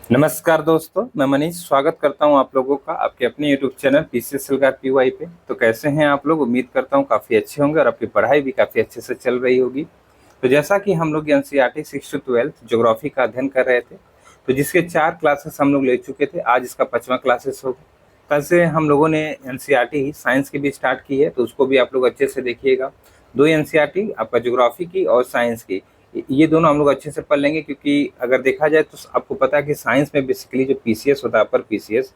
नमस्कार दोस्तों, मैं मनीष स्वागत करता हूं आप लोगों का आपके अपने यूट्यूब चैनल पीसीएस सलगार पीवाई पे। तो कैसे हैं आप लोग? उम्मीद करता हूं काफ़ी अच्छे होंगे और आपकी पढ़ाई भी काफ़ी अच्छे से चल रही होगी। तो जैसा कि हम लोग एनसीईआरटी 6 टू 12 ज्योग्राफी का अध्ययन कर रहे थे, तो जिसके 4 क्लासेस हम लोग ले चुके थे, आज इसका 5वां क्लासेस होगा। कल से हम लोगों ने एनसीईआरटी साइंस की भी स्टार्ट की है, तो उसको भी आप लोग अच्छे से देखिएगा। 2 एनसीईआरटी आपका ज्योग्राफी की और साइंस की, ये दोनों हम लोग अच्छे से पढ़ लेंगे, क्योंकि अगर देखा जाए तो आपको पता है कि साइंस में बेसिकली जो पीसीएस होता है, अपर पीसीएस,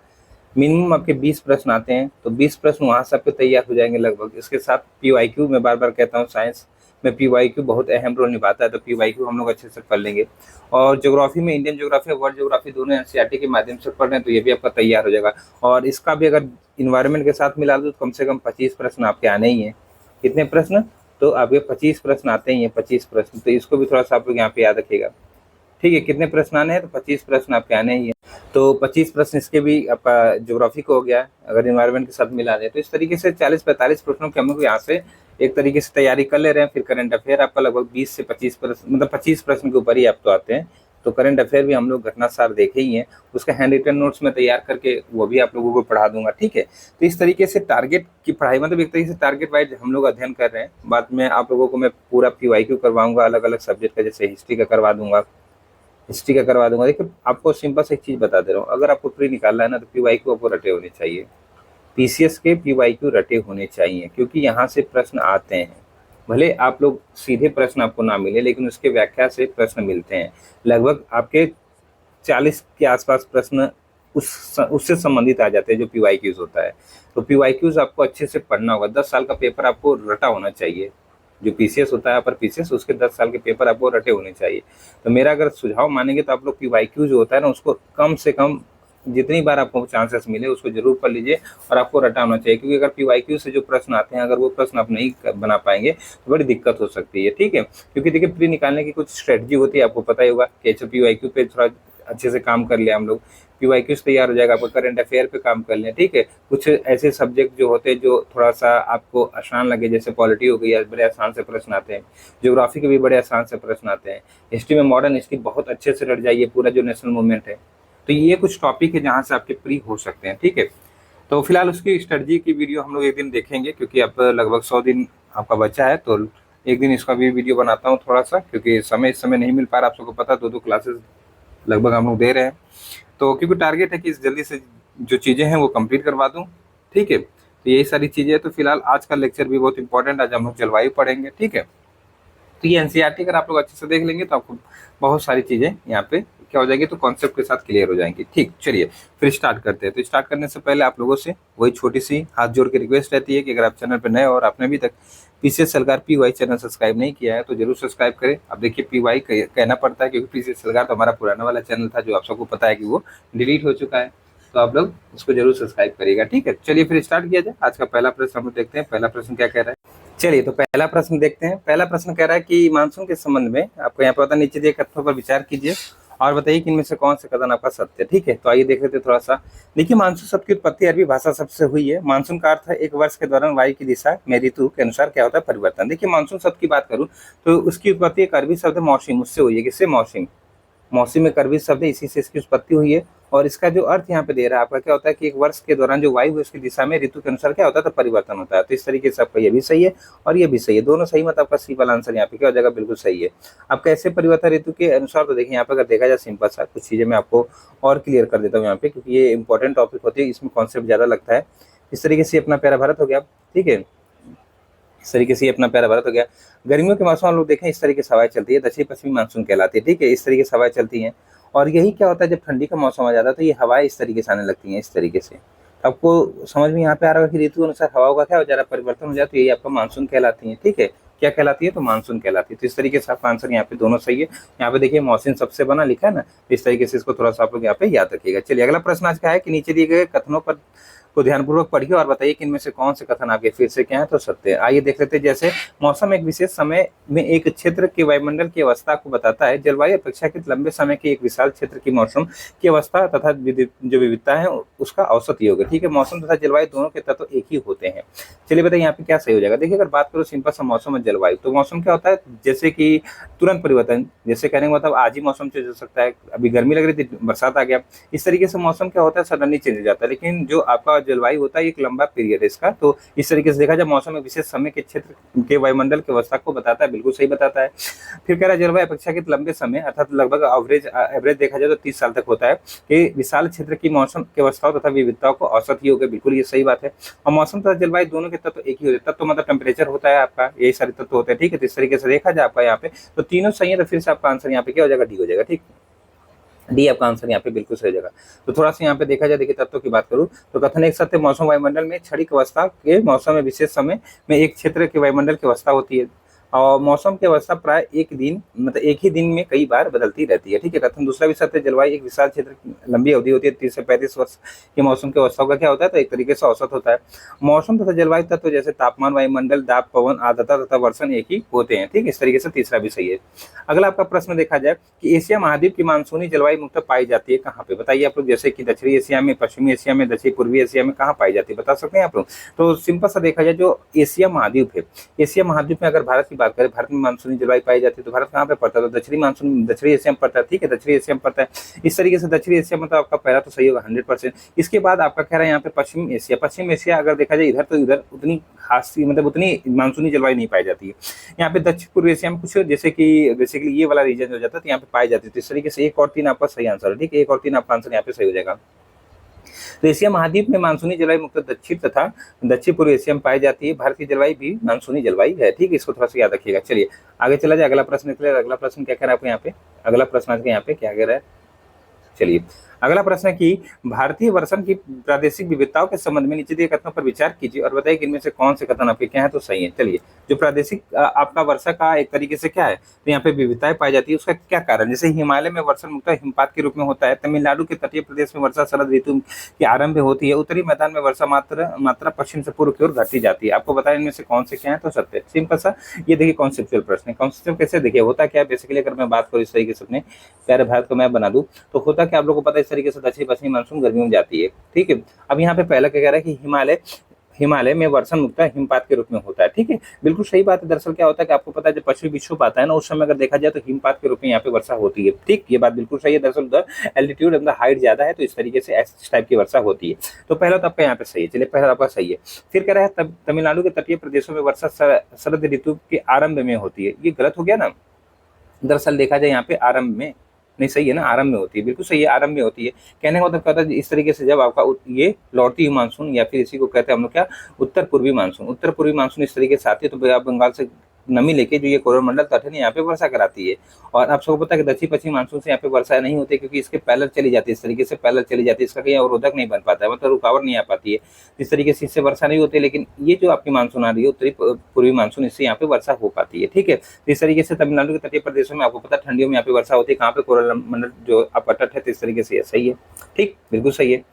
मिनिमम आपके 20 प्रश्न आते हैं। तो 20 प्रश्न वहाँ से आपके तैयार हो जाएंगे लगभग। इसके साथ पीवाईक्यू, मैं बार बार कहता हूँ साइंस में पीवाईक्यू बहुत अहम रोल निभाता है, तो पीवाईक्यू हम लोग अच्छे से पढ़ लेंगे। और ज्योग्राफी में इंडियन ज्योग्राफी और वर्ल्ड ज्योग्राफी दोनों एनसीईआरटी के माध्यम से पढ़ रहे हैं, तो ये भी आपका तैयार हो जाएगा। और इसका भी अगर इन्वायरमेंट के साथ मिला दो तो कम से कम 25 प्रश्न आपके आने ही हैं। कितने प्रश्न? तो आपके 25 प्रश्न आते ही हैं, 25 प्रश्न। तो इसको भी थोड़ा सा आप लोग यहाँ पे याद रखिएगा। ठीक है, कितने प्रश्न आने हैं? तो 25 प्रश्न आपके आने ही हैं। तो 25 प्रश्न इसके भी आपका ज्योग्राफी को हो गया, अगर इन्वायरमेंट के साथ मिला दें तो इस तरीके से 40-45 प्रश्नों की हम लोग यहाँ से एक तरीके से तैयारी कर ले रहे हैं। फिर करंट अफेयर आपका लगभग 20 से 25 प्रश्न, मतलब 25 प्रश्न के ऊपर ही आप तो आते हैं। तो करंट अफेयर भी हम लोग घटना सार देखे ही हैं, उसका हैंड रिटन नोट्स में तैयार करके वो भी आप लोगों को पढ़ा दूंगा। ठीक है, तो इस तरीके से टारगेट की पढ़ाई, मतलब एक तरीके से टारगेट वाइज हम लोग अध्ययन कर रहे हैं। बाद में आप लोगों को मैं पूरा पीवाईक्यू करवाऊंगा, अलग अलग सब्जेक्ट का, जैसे हिस्ट्री का करवा दूंगा, हिस्ट्री का करवा दूंगा। देखिए, आपको सिंपल से एक चीज बता दे रहा हूँ, अगर आपको प्री निकालना है ना, तो पीवाईक्यू आपको रटे होने चाहिए। पीसीएस के पीवाईक्यू रटे होने चाहिए, क्योंकि यहाँ से प्रश्न आते हैं। भले आप लोग सीधे प्रश्न आपको ना मिले, लेकिन उसके व्याख्या से प्रश्न मिलते हैं। लगभग आपके 40 के आसपास प्रश्न उससे संबंधित आ जाते हैं, जो पीवाईक्यूज होता है। तो पीवाईक्यूज आपको अच्छे से पढ़ना होगा। 10 साल का पेपर आपको रटा होना चाहिए। जो पीसीएस होता है, अपर पीसीएस, उसके 10 साल के पेपर आपको रटे होने चाहिए। तो मेरा अगर सुझाव मानेंगे तो आप लोग पीवाईक्यू जो होता है ना, उसको कम से कम जितनी बार आपको चांसेस मिले उसको जरूर पढ़ लीजिए, और आपको रटा होना चाहिए। क्योंकि अगर पीवाईक्यू से जो प्रश्न आते हैं, अगर वो प्रश्न आप नहीं बना पाएंगे तो बड़ी दिक्कत हो सकती है। ठीक है, क्योंकि देखिए, प्री निकालने की कुछ स्ट्रेटजी होती है, आपको पता ही होगा कि अच्छा पीवाईक्यू पे थोड़ा अच्छे से काम कर लिया हम लोग, पीवाईक्यू तैयार हो जाएगा, आपका करंट अफेयर पे काम कर लें। ठीक है, कुछ ऐसे सब्जेक्ट जो होते हैं जो थोड़ा सा आपको आसान लगे, जैसे पॉलिटी हो गई, बड़े आसान से प्रश्न आते हैं। ज्योग्राफी के भी बड़े आसान से प्रश्न आते हैं। हिस्ट्री में मॉडर्न हिस्ट्री बहुत अच्छे से रट जाइए, पूरा जो नेशनल मूवमेंट है। तो ये कुछ टॉपिक है जहाँ से आपके प्री हो सकते हैं। ठीक है, तो फिलहाल उसकी स्ट्रेटजी की वीडियो हम लोग एक दिन देखेंगे, क्योंकि अब लगभग 100 दिन आपका बचा है। तो एक दिन इसका भी वीडियो बनाता हूँ थोड़ा सा, क्योंकि समय इस समय नहीं मिल पा रहा। आप सबको पता, 2-2 क्लासेस लगभग हम लोग दे रहे हैं। तो क्योंकि टारगेट है कि इस जल्दी से जो चीज़ें हैं वो कंप्लीट करवा दूं। ठीक है, तो यही सारी चीज़ें हैं। तो फिलहाल आज का लेक्चर भी बहुत इंपॉर्टेंट, आज हम लोग जलवायु पढ़ेंगे। ठीक है, तो ये एनसीईआरटी अगर आप लोग अच्छे से देख लेंगे तो आपको बहुत सारी चीज़ें यहाँ पे क्या हो जाएगी, तो कॉन्सेप्ट के साथ क्लियर हो जाएंगी। ठीक, चलिए फिर स्टार्ट करते हैं। तो स्टार्ट करने से पहले आप लोगों से वही छोटी सी हाथ जोड़ के रिक्वेस्ट रहती है कि अगर आप चैनल पर नए और आपने अभी तक पीसीएस सलगार पीवाई चैनल सब्सक्राइब नहीं किया है तो जरूर सब्सक्राइब करें। अब देखिए, पीवाई कहना पड़ता है क्योंकि पीसीएस सलगार तो हमारा पुराना वाला चैनल था, जो आप सबको पता है कि वो डिलीट हो चुका है। तो आप लोग उसको जरूर सब्सक्राइब करिएगा। ठीक है, चलिए फिर स्टार्ट किया जाए। आज का पहला प्रश्न हम लोग देखते हैं, पहला प्रश्न क्या कह रहा है। चलिए, तो पहला प्रश्न देखते हैं। पहला प्रश्न कह रहा है कि मानसून के संबंध में आपको यहाँ पर पता, नीचे दिए कथनों पर विचार कीजिए और बताइए कि इनमें से कौन सा कथन आपका सत्य है। ठीक है, तो आइए देख लेते हैं थोड़ा सा। देखिए, मानसून शब्द की उत्पत्ति अरबी भाषा शब्द से हुई है। मानसून का अर्थ है एक वर्ष के दौरान वायु की दिशा में ऋतु के अनुसार क्या होता है, परिवर्तन। देखिए, मानसून शब्द की बात करूँ तो उसकी उत्पत्ति एक अरबी शब्द मौसम, उससे हुई है। किससे? मौसम। मौसम एक अरबी शब्द है, इसी से इसकी उत्पत्ति हुई है। और इसका जो अर्थ यहाँ पे दे रहा है आपका, क्या होता है कि एक वर्ष के दौरान जो वायु है उसकी दिशा में ऋतु के अनुसार क्या होता है, तो परिवर्तन होता है। तो इस तरीके से आपका ये भी सही है और ये भी सही है, दोनों सही। मत आपका सी वाला आंसर यहाँ पे क्या हो जाएगा, बिल्कुल सही है। अब कैसे परिवर्तन ऋतु के अनुसार, तो देखिए यहाँ पे अगर देखा जाए सिंपल सा कुछ चीजें मैं आपको और क्लियर कर देता हूँ यहाँ पे, क्योंकि ये इंपॉर्टेंट टॉपिक होती है, इसमें कॉन्सेप्ट ज्यादा लगता है। इस तरीके से अपना प्यारा भारत हो गया। ठीक है, इस तरीके से अपना प्यारा भारत हो गया। गर्मियों के मौसम हम लोग देखें, इस तरीके से हवाएं चलती है, दक्षिण पश्चिमी मानसून कहलाती है। ठीक है, इस तरीके से हवाएं चलती हैं। और यही क्या होता है, जब ठंडी का मौसम आ जाता है तो ये हवाएं इस तरीके से आने लगती हैं, इस तरीके से। तो आपको समझ में यहाँ पे आ रहा है कि ऋतु अनुसार हवाओं का क्या हो जा रहा है, परिवर्तन हो जाता है। तो यही आपका मानसून कहलाती है। ठीक है, क्या कहलाती है, तो मानसून कहलाती है। तो इस तरीके से आपका आंसर यहाँ पे दोनों सही है। यहाँ पे देखिए मौसम सबसे बना लिखा है ना, तो इस तरीके से इसको थोड़ा सा आप लोग यहाँ पे याद रखिएगा। चलिए, अगला प्रश्न आज क्या है कि नीचे दिए गए कथनों पर को ध्यानपूर्वक पढ़िए और बताइए कि इनमें से कौन से कथन आपके फिर से क्या है तो सत्य है। आइए देख लेते हैं। जैसे मौसम एक विशेष समय में एक क्षेत्र के वायुमंडल की अवस्था को बताता है। जलवायु अपेक्षाकृत लंबे समय के एक विशाल क्षेत्र की मौसम की अवस्था तथा जो विविधता है उसका औसत योग है। ठीक है, मौसम तथा जलवायु दोनों के तत्व एक ही होते हैं। चलिए बताइए यहाँ पे क्या सही हो जाएगा। देखिए, अगर बात करो सिंपल सा मौसम और जलवायु, तो मौसम क्या होता है, जैसे कि तुरंत परिवर्तन, जैसे कहने का मतलब आज ही मौसम चेंज हो सकता है, अभी गर्मी लग रही थी बरसात आ गया, इस तरीके से मौसम क्या होता है, सडनली चेंज हो जाता है। लेकिन जो आपका जलवायु होता है एक लंबा पीरियड है इसका, तो इस तरीके से देखा जाए मौसम एक विशेष समय के क्षेत्र के वायुमंडल की अवस्था को बताता है, बिल्कुल सही बताता है। फिर कह रहा है जलवायु अपेक्षाकृत लंबे समय अर्थात लगभग एवरेज देखा जाए तो 30 साल तक होता है कि विशाल क्षेत्र की मौसम की अवस्थाओं तथा विविधताओं को औसत ही होगा, बिल्कुल ये सही बात है। और मौसम तथा जलवायु दोनों के तत्व एक ही होते हैं, तत्व मतलब टेम्परेचर होता है आपका, यही सारे तत्व होते हैं। ठीक है, तो इस तरीके से देखा जाए आपका यहाँ पे तो तीनों सही है, तो फिर से आपका आंसर यहाँ पे क्या हो जाएगा, डी हो जाएगा। ठीक, डी आपका आंसर यहाँ पे बिल्कुल सही जगह। तो थोड़ा सा यहाँ पे देखा जाए, देखिए तत्वों की बात करूँ तो कथन एक सत्य मौसम वायुमंडल में क्षणिक अवस्था के मौसम में विशेष समय में एक क्षेत्र के वायुमंडल की अवस्था होती है और मौसम की अवस्था प्राय एक दिन मतलब एक ही दिन में कई बार बदलती रहती है। ठीक है, कथन दूसरा भी सत्य जलवायु एक विशाल क्षेत्र लंबी अवधि होती है, 30 से 35 वर्ष के मौसम की अवस्थाओं का क्या होता है, तो एक तरीके से औसत होता है। मौसम तथा जलवायु तत्व जैसे तापमान, वायुमंडल, दाब, पवन, आर्द्रता तथा वर्षण एक ही होते हैं। ठीक, इस तरीके से तीसरा भी सही है। अगला आपका प्रश्न देखा जाए कि एशिया महाद्वीप की मानसूनी जलवायु मुख्यतः पाई जाती है कहाँ पे, बताइए आप लोग। जैसे कि दक्षिणी एशिया में, पश्चिमी एशिया में, दक्षिण पूर्वी एशिया में कहाँ पाई जाती है, बता सकते हैं आप लोग। तो सिंपल सा देखा जाए जो एशिया महाद्वीप है, एशिया महाद्वीप में अगर भारत की बात करें, भारत में मानसूनी जलवायु पाई जाती है, तो भारत कहाँ पे पड़ता है, तो दक्षिणी मानसून दक्षिणी एशिया में पड़ता है। ठीक है, दक्षिणी एशिया में पड़ता है। इस तरीके से दक्षिणी एशिया मतलब आपका पहला तो सही होगा 100%। इसके बाद आपका कह रहा है यहाँ पे पश्चिम एशिया, पश्चिम एशिया अगर देखा जाए इधर, तो इधर उतनी खास मतलब उतनी मानसूनी जलवायु नहीं पाई जाती है। यहाँ पे दक्षिण पूर्व एशिया में कुछ जैसे कि बेसिकली ये वाला रीजन हो जाता है, तो यहाँ पे पाई जाती है। तो इस तरीके से 1 और 3 आपका सही आंसर है। ठीक है, 1 और 3 आपका आंसर यहाँ पे सही हो जाएगा। तो एशिया महाद्वीप में मानसूनी जलवायु मुख्यतः दक्षिण तथा दक्षिण पूर्व एशिया में पाई जाती है। भारत की जलवायु भी मानसूनी जलवायु है। ठीक है, इसको थोड़ा सा याद रखिएगा। चलिए आगे चला जाए, अगला प्रश्न निकलेगा। अगला प्रश्न क्या कह रहा है आपको यहाँ पे, अगला प्रश्न आज के यहाँ पे क्या कह रहा है, चलिए अगला प्रश्न है कि भारतीय वर्षण की प्रादेशिक विविधताओं के संबंध में नीचे दिए कथनों पर विचार कीजिए और बताइए कि इनमें से कौन से कथन आपके क्या है तो सही है। चलिए, जो प्रादेशिक आपका वर्षा का एक तरीके से क्या है, तो यहाँ पे विविधताएं पाई जाती है, उसका क्या कारण, जैसे हिमालय में वर्षण मुख्यतः हिमपात के रूप में होता है, तमिलनाडु के तटीय प्रदेश में वर्षा शरद ऋतु के आरंभ होती है, उत्तरी मैदान में वर्षा मात्रा पश्चिम से पूर्व की ओर घटती जाती है। आपको बताया इनमें से कौन से क्या है तो सत्य। सिंपल सा ये देखिए कॉन्सेप्चुअल प्रश्न है। कॉन्सेप्चुअल कैसे, देखिए होता क्या है बेसिकली, अगर मैं बात करूँ इस तरीके से अपने प्यारे भारत को मैं बना दूं, तो होता क्या आप लोगों को पता है, इस तरीके से दक्षिण पश्चिमी मानसून गर्मियों में जाती है। ठीक है, अब यहाँ पे पहला क्या कह रहा है कि हिमालय में वर्षण मुख्यतः हिमपात के रूप में होता है। ठीक है, बिल्कुल सही बात है। दरअसल क्या होता है कि आपको पता है जब पश्चिमी विक्षोभ आता है ना, उस समय अगर देखा जाए तो हिमपात के रूप में यहाँ पे वर्षा होती है। ठीक, ये बात बिल्कुल सही है। दरअसल उधर एल्टीट्यूड मतलब हाइट ज्यादा है, तो इस तरीके से इस टाइप की वर्षा होती है। तो पहला तो आपका यहाँ पे सही है। चलिए, पहला आपका सही है। फिर कह रहा है तमिलनाडु के तटीय प्रदेशों में वर्षा शरद ऋतु के आरंभ में होती है, ये गलत हो गया ना। दरअसल देखा जाए यहाँ पे आरंभ में नहीं, सही है ना, आरंभ में होती है, बिल्कुल सही है, आरंभ में होती है। कहने का मतलब कहता है इस तरीके से जब आपका ये लौटती हुई मानसून या फिर इसी को कहते हैं हम लोग क्या, उत्तर पूर्वी मानसून इस तरीके से आती है, तो बंगाल से नमी लेके जो ये कोरोमंडल तट है यहाँ पे वर्षा कराती है। और आप सबको पता है कि दक्षिण पश्चिम मानसून से यहाँ पे वर्षा नहीं होती, क्योंकि इसके पैरेलल चली जाती है, इस तरीके से पैरेलल चली जाती है, इसका कहीं अवरोधक नहीं बन पाता है, मतलब रुकावट नहीं आ पाती है, इस तरीके से इससे वर्षा नहीं होती। लेकिन ये जो आपकी मानसून आ रही है उत्तरी पूर्वी मानसून, इससे यहाँ पे वर्षा हो पाती है। ठीक है, इस तरीके से तमिलनाडु के तटीय प्रदेशों में आपको पता है ठंडियों में यहाँ पे वर्षा होती है, कहाँ पे कोरोमंडल जो आपका तट है, तो इस तरीके से सही है। ठीक, बिल्कुल सही है।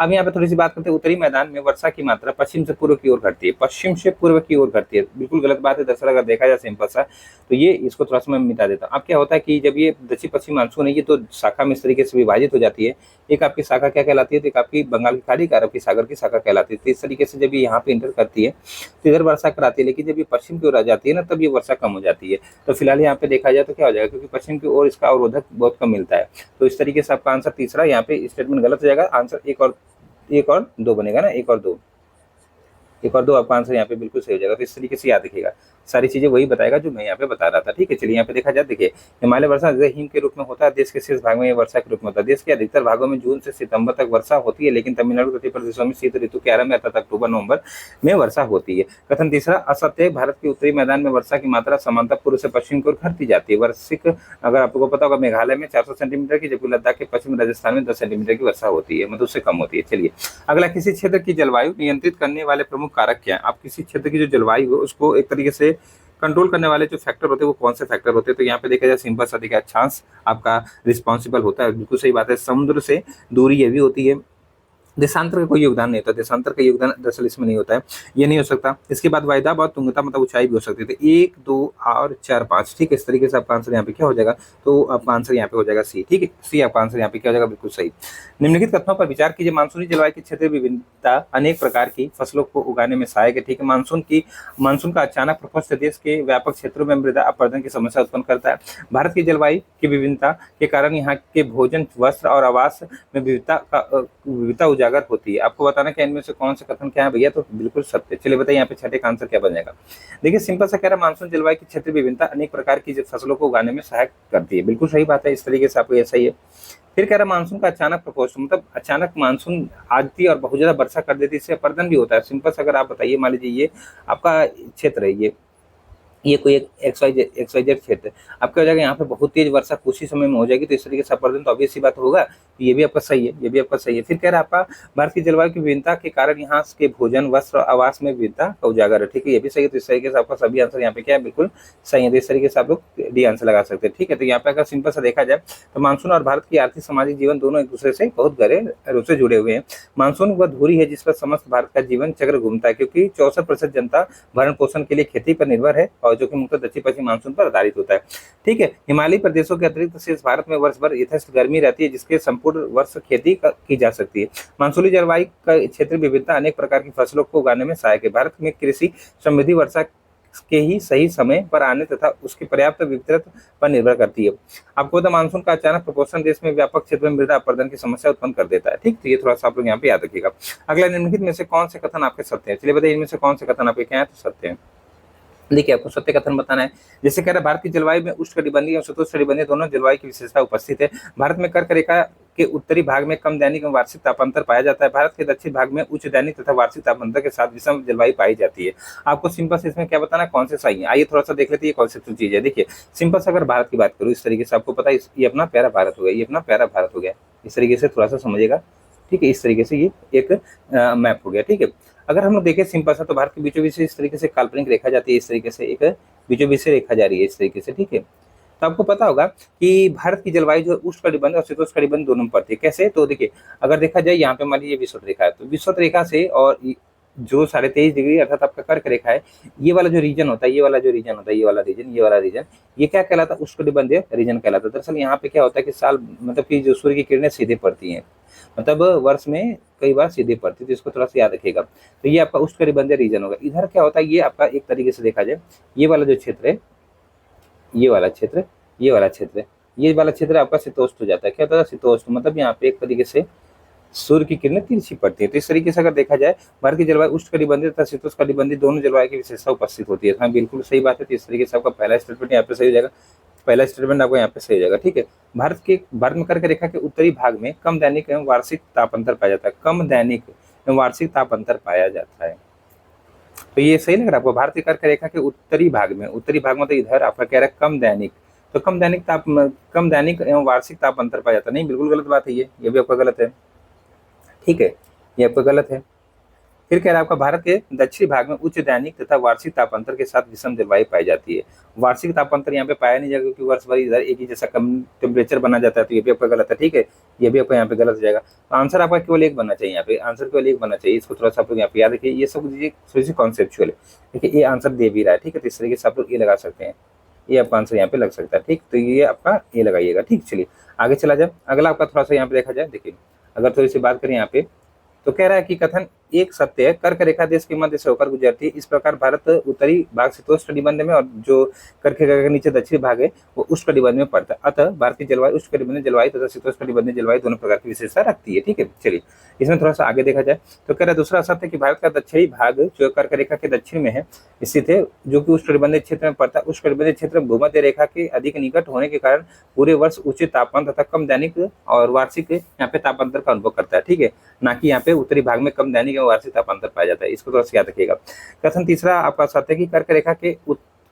अब यहाँ पे थोड़ी सी बात करते हैं, उत्तरी मैदान में वर्षा की मात्रा पश्चिम से पूर्व की ओर घटती है, पश्चिम से पूर्व की ओर घटती है, बिल्कुल गलत बात है। दरअसल अगर देखा जाए सिंपल सा, तो ये इसको थोड़ा सा मैं मिटा देता हूँ। अब क्या होता है कि जब ये दक्षिण पश्चिम मानसून है, ये तो शाखा में इस तरीके से विभाजित हो जाती है। एक आपकी शाखा क्या कहलाती है, तो एक आपकी बंगाल की खाड़ी, अरब की सागर की शाखा कहलाती है। तो इस तरीके से जब ये यहाँ पे इंटर करती है तो इधर वर्षा कराती है, लेकिन जब ये पश्चिम की ओर आ जाती है ना, तब ये वर्षा कम हो जाती है। तो फिलहाल यहाँ पे देखा जाए तो क्या हो जाएगा, क्योंकि पश्चिम की ओर इसका अवरोधक बहुत कम मिलता है। तो इस तरीके से आपका आंसर तीसरा, यहाँ पे स्टेटमेंट गलत हो जाएगा। आंसर 1 और 2 बनेगा ना, 1 और 2 आपका आंसर यहाँ पे बिल्कुल सही हो जाएगा। तो इस तरीके से याद रखिएगा, सारी चीजें वही बताएगा जो मैं यहाँ पे बता रहा था। ठीक है, चलिए यहाँ पे देखा जाए, देखिए हिमालय वर्षा हिम के रूप में होता है, देश के शेष भाग में ये वर्षा के रूप में होता है। देश के अधिकतर भागों में जून से सितंबर तक वर्षा होती है, लेकिन तमिलनाडु तटीय प्रदेशों में शीत ऋतु के आरंभ अर्थात अक्टूबर नवंबर में वर्षा होती है। कथन तीसरा असत्य, भारत के उत्तरी मैदान में वर्षा की मात्रा समानता पूर्व से पश्चिम की ओर घटती जाती है। वार्षिक अगर आपको पता होगा मेघालय में 400 सेंटीमीटर की, जबकि लद्दाख के पश्चिम राजस्थान में 10 सेंटीमीटर की वर्षा होती है, मतलब उससे कम होती है। चलिए अगला, किसी क्षेत्र की जलवायु नियंत्रित करने वाले प्रमुख कारक क्या है। आप किसी क्षेत्र की जो जलवायु है उसको एक तरीके से कंट्रोल करने वाले जो फैक्टर होते हैं वो कौन से फैक्टर होते हैं, तो यहाँ पे देखा जाए सिंपल सा देखा, अक्षांश आपका रिस्पॉन्सिबल होता है, बिल्कुल सही बात है। समुद्र से दूरी ये भी होती है, देशांतर का कोई योगदान नहीं होता, देशांतर का योगदान दरअसल इसमें नहीं होता है, ये नहीं हो सकता। इसके बाद वायदा और तुंगता मतलब ऊंचाई भी हो सकती है। 1, 2 और 4, 5, ठीक है। इस तरीके से आपका आंसर यहाँ पे क्या हो जाएगा, तो आपका आंसर यहाँ पे हो जाएगा सी, ठीक है। सी आपका आंसर यहाँ पे क्या हो जाएगा, बिल्कुल सही। निम्नलिखित कथनों पर विचार कीजिए। मानसूनी जलवायु की क्षेत्रीय विभिन्नता अनेक प्रकार की फसलों को उगाने में सहायक है, ठीक है। मानसून का अचानक प्रकोप देश के व्यापक क्षेत्रों में मृदा अपरदन की समस्या उत्पन्न करता है। भारत की जलवायु की विभिन्नता के कारण यहाँ के भोजन, वस्त्र और आवास में विविधता उजागर होती है। आपको बताना कि इनमें से कौन से कथन क्या है भैया, तो बिल्कुल सत्य। चलिए बताइए यहाँ पे छठे का आंसर क्या बन जाएगा। देखिए सिंपल सा कह रहा है, मानसून जलवायु की क्षेत्रीय विभिन्नता अनेक प्रकार की फसलों को उगाने में सहायक करती है। बिल्कुल सही बात है, इस तरीके से आपको ऐसा ही है। फिर कह रहा मानसून का अचानक प्रकोप, मतलब अचानक मानसून आती और बहुत ज्यादा वर्षा कर देती है, इससे अपरदन भी होता है। सिंपल से अगर आप बताइए, मान लीजिए ये आपका क्षेत्र है, ये कोई एक एक्सवाइजेड क्षेत्र है, अब क्या हो जाएगा, यहाँ पे बहुत तेज वर्षा कुछ ही समय में हो जाएगी, तो इस तरीके से अपरदन तो ऑब्वियस सी बात होगा। तो ये भी आपका सही है, ये भी आपका सही है। फिर कह रहा है आपका भारत की जलवायु की विभिन्नता के कारण यहाँ के भोजन, वस्त्र और आवास में विविधता का उजागर है, ठीक है, ये भी सही है। तो इस तरीके से आपका सभी आंसर यहाँ पे क्या है, बिल्कुल सही है। तो इस तरीके से आप लोग डी आंसर लगा सकते हैं, ठीक है। तो यहाँ पे अगर सिंपल सा देखा जाए तो मानसून और भारत की आर्थिक सामाजिक जीवन दोनों एक दूसरे से बहुत गहरे रूप से जुड़े हुए हैं। मानसून वह धुरी है जिस पर समस्त भारत का जीवन चक्र घूमता है, क्योंकि 64% जनता भरण पोषण के लिए खेती पर निर्भर है, और जो कि मुख्यतः दक्षिण पश्चिम मानसून पर आधारित होता है, ठीक है। हिमालयी प्रदेशों के अतिरिक्त शेष भारत में वर्ष भर यथेष्ट गर्मी रहती है, जिसके संपूर्ण वर्ष खेती की जा सकती है। मानसूनी जलवायु का क्षेत्रीय विविधता अनेक प्रकार की फसलों को उगाने में सहायक है। भारत में कृषि समृद्धि वर्षा के ही सही समय पर आने तथा उसके पर्याप्त वितरण पर निर्भर करती है। आपको तो मानसून का अचानक प्रपोषण देश में व्यापक क्षेत्र में मृदा अपरदन की समस्या उत्पन्न कर देता है, ठीक। तो ये थोड़ा सा आप लोग यहाँ पे याद रखिएगा। अगला, निम्नलिखित में से कौन से कथन आपके सत्य है। चलिए बताइए इनमें से कौन से कथन आपके क्या है, तो सत्य है। देखिए आपको सत्य कथन बताना है। जैसे कह रहा है, भारत की जलवायु में उष्णकटिबंधीय और शीतोष्णकटिबंधीय दोनों जलवायु की विशेषता उपस्थित है। भारत में कर्क रेखा के उत्तरी भाग में कम दैनिक एवं वार्षिक तापांतर पाया जाता है। भारत के दक्षिण भाग में उच्च दैनिक तथा वार्षिक तापांतर के साथ विषम जलवायु पाई जाती है। आपको सिंपल से इसमें क्या बताना, कौन से सही है। आइए थोड़ा सा देख लेते हैं कौन सी चीज है। देखिए सिंपल से अगर भारत की बात करूँ, इस तरीके से आपको पता है, ये अपना प्यारा भारत हो गया, ये अपना प्यारा भारत हो गया, इस तरीके से थोड़ा सा समझिएगा, ठीक है। इस तरीके से ये एक मैप हो गया, ठीक है। अगर हम लोग देखें सिंपल सा, तो भारत के बीचों बीच इस तरीके से काल्पनिक रेखा जाती है, इस तरीके से एक बीचों बीच से रेखा जा रही है, इस तरीके से, ठीक है। तो आपको पता होगा कि भारत की जलवायु जो उष्णकटिबंध और शीतोष्णकटिबंध दोनों में पड़ती है। कैसे, तो देखिए अगर देखा जाए, यहाँ पे मान लीजिए विषुवत रेखा है, तो विषुवत रेखा से और जो 23.5 डिग्री अर्थात आपका कर्क रेखा है, ये वाला जो रीजन होता है, ये वाला जो रीजन होता है, ये वाला रीजन, ये क्या कहलाता है, उष्णकटिबंधीय रीजन कहलाता है। दरअसल यहाँ पे क्या होता है कि साल मतलब कि जो सूर्य की किरणें सीधे पड़ती हैं, मतलब वर्ष में कई बार सीधे पड़ती है, तो इसको थोड़ा सा याद रखिएगा। तो ये आपका उष्णकटिबंधीय रीजन होगा। इधर क्या होता है, ये आपका एक तरीके से देखा जाए, ये वाला जो क्षेत्र है, ये वाला क्षेत्र, ये वाला क्षेत्र आपका शीतोष्ण हो जाता है। क्या होता है, शीतोष्ण, मतलब यहाँ पे एक तरीके से सूर्य की किरणें तिरछी पड़ती है। तो इस तरीके से अगर देखा जाए, भारत की जलवायु उष्णकटिबंधीय तथा शीतोष्णकटिबंधीय दोनों जलवायु की विशेषता उपस्थित होती है। हाँ बिल्कुल सही बात है। तो इस तरीके से आपका पहला स्टेटमेंट यहाँ पे सही हो जाएगा, पहला स्टेटमेंट आपको यहाँ पे सही हो जाएगा, ठीक है। भारत में कर्क रेखा के उत्तरी भाग में कम दैनिक एवं वार्षिक तापांतर पाया जाता है, कम दैनिक एवं वार्षिक तापांतर पाया जाता है। तो ये सही लग रहा है आपको, भारत की कर्क रेखा के उत्तरी भाग में मतलब इधर आपका कह रहा है कम दैनिक, तो कम दैनिक एवं वार्षिक ताप अंतर पाया जाता है। नहीं, बिल्कुल गलत बात है, ये भी आपका गलत है, ठीक है, ये आपका गलत है। फिर कह रहा है आपका भारत के दक्षिणी भाग में उच्च दैनिक तथा वार्षिक तापांतर के साथ विषम जलवायु पाई जाती है। वार्षिक तापांतर यहाँ पे पाया नहीं जाएगा, क्योंकि वर्ष भर इधर एक ही जैसा कम टेम्परेचर बना जाता है। तो ये भी आपका गलत है, ठीक है, ये भी आपका यहाँ पे गलत हो जाएगा। तो आंसर आपका केवल एक बनना चाहिए, यहाँ पे आंसर केवल एक बनना चाहिए। इसको थोड़ा सा आप लोग यहाँ पे याद रखिए, ये सब थोड़ी सी कॉन्सेप्चुअल है, देखिए ये आंसर दे भी रहा है, ठीक है। तो इस तरीके से आप लोग ये लगा सकते हैं, ये आपका आंसर यहाँ पे लग सकता है, ठीक। तो ये आपका ये लगाइएगा, ठीक। चलिए आगे चला जाए। अगला आपका थोड़ा सा यहाँ पे देखा जाए, देखिए अगर थोड़ी सी बात करें यहाँ पे, तो कह रहा है कि कथन एक सत्य है, कर्क रेखा देश के मध्य से होकर गुजरती है। इस प्रकार भारत उत्तरी भाग शीतोष्णकटिबंध में और जो कर्क रेखा के नीचे दक्षिणी भाग है वो उष्णकटिबंध में पड़ता है। अतः भारत की जलवायु उष्णकटिबंधीय जलवायु तथा शीतोष्णकटिबंधीय जलवायु दोनों प्रकार की विशेषता रखती है, ठीक है। चलिए इसमें थोड़ा सा आगे देखा जाए, तो कह रहा है दूसरा सत्य कि भारत का दक्षिणी भाग जो कर्क रेखा के दक्षिण में है स्थित है, जो कि उष्णकटिबंधीय क्षेत्र में पड़ता है। उष्णकटिबंधीय क्षेत्र भूमध्य रेखा के अधिक निकट होने के कारण पूरे वर्ष उचित तापमान तथा कम दैनिक और वार्षिक यहाँ पे तापांतर का अनुभव करता है, ठीक है, ना कि यहाँ पे उत्तरी भाग में कम दैनिक और वार्षिक तापांतर पाया जाता है। इसको थोड़ा सा याद रखिएगा। कथन तीसरा आपका सत्य है कि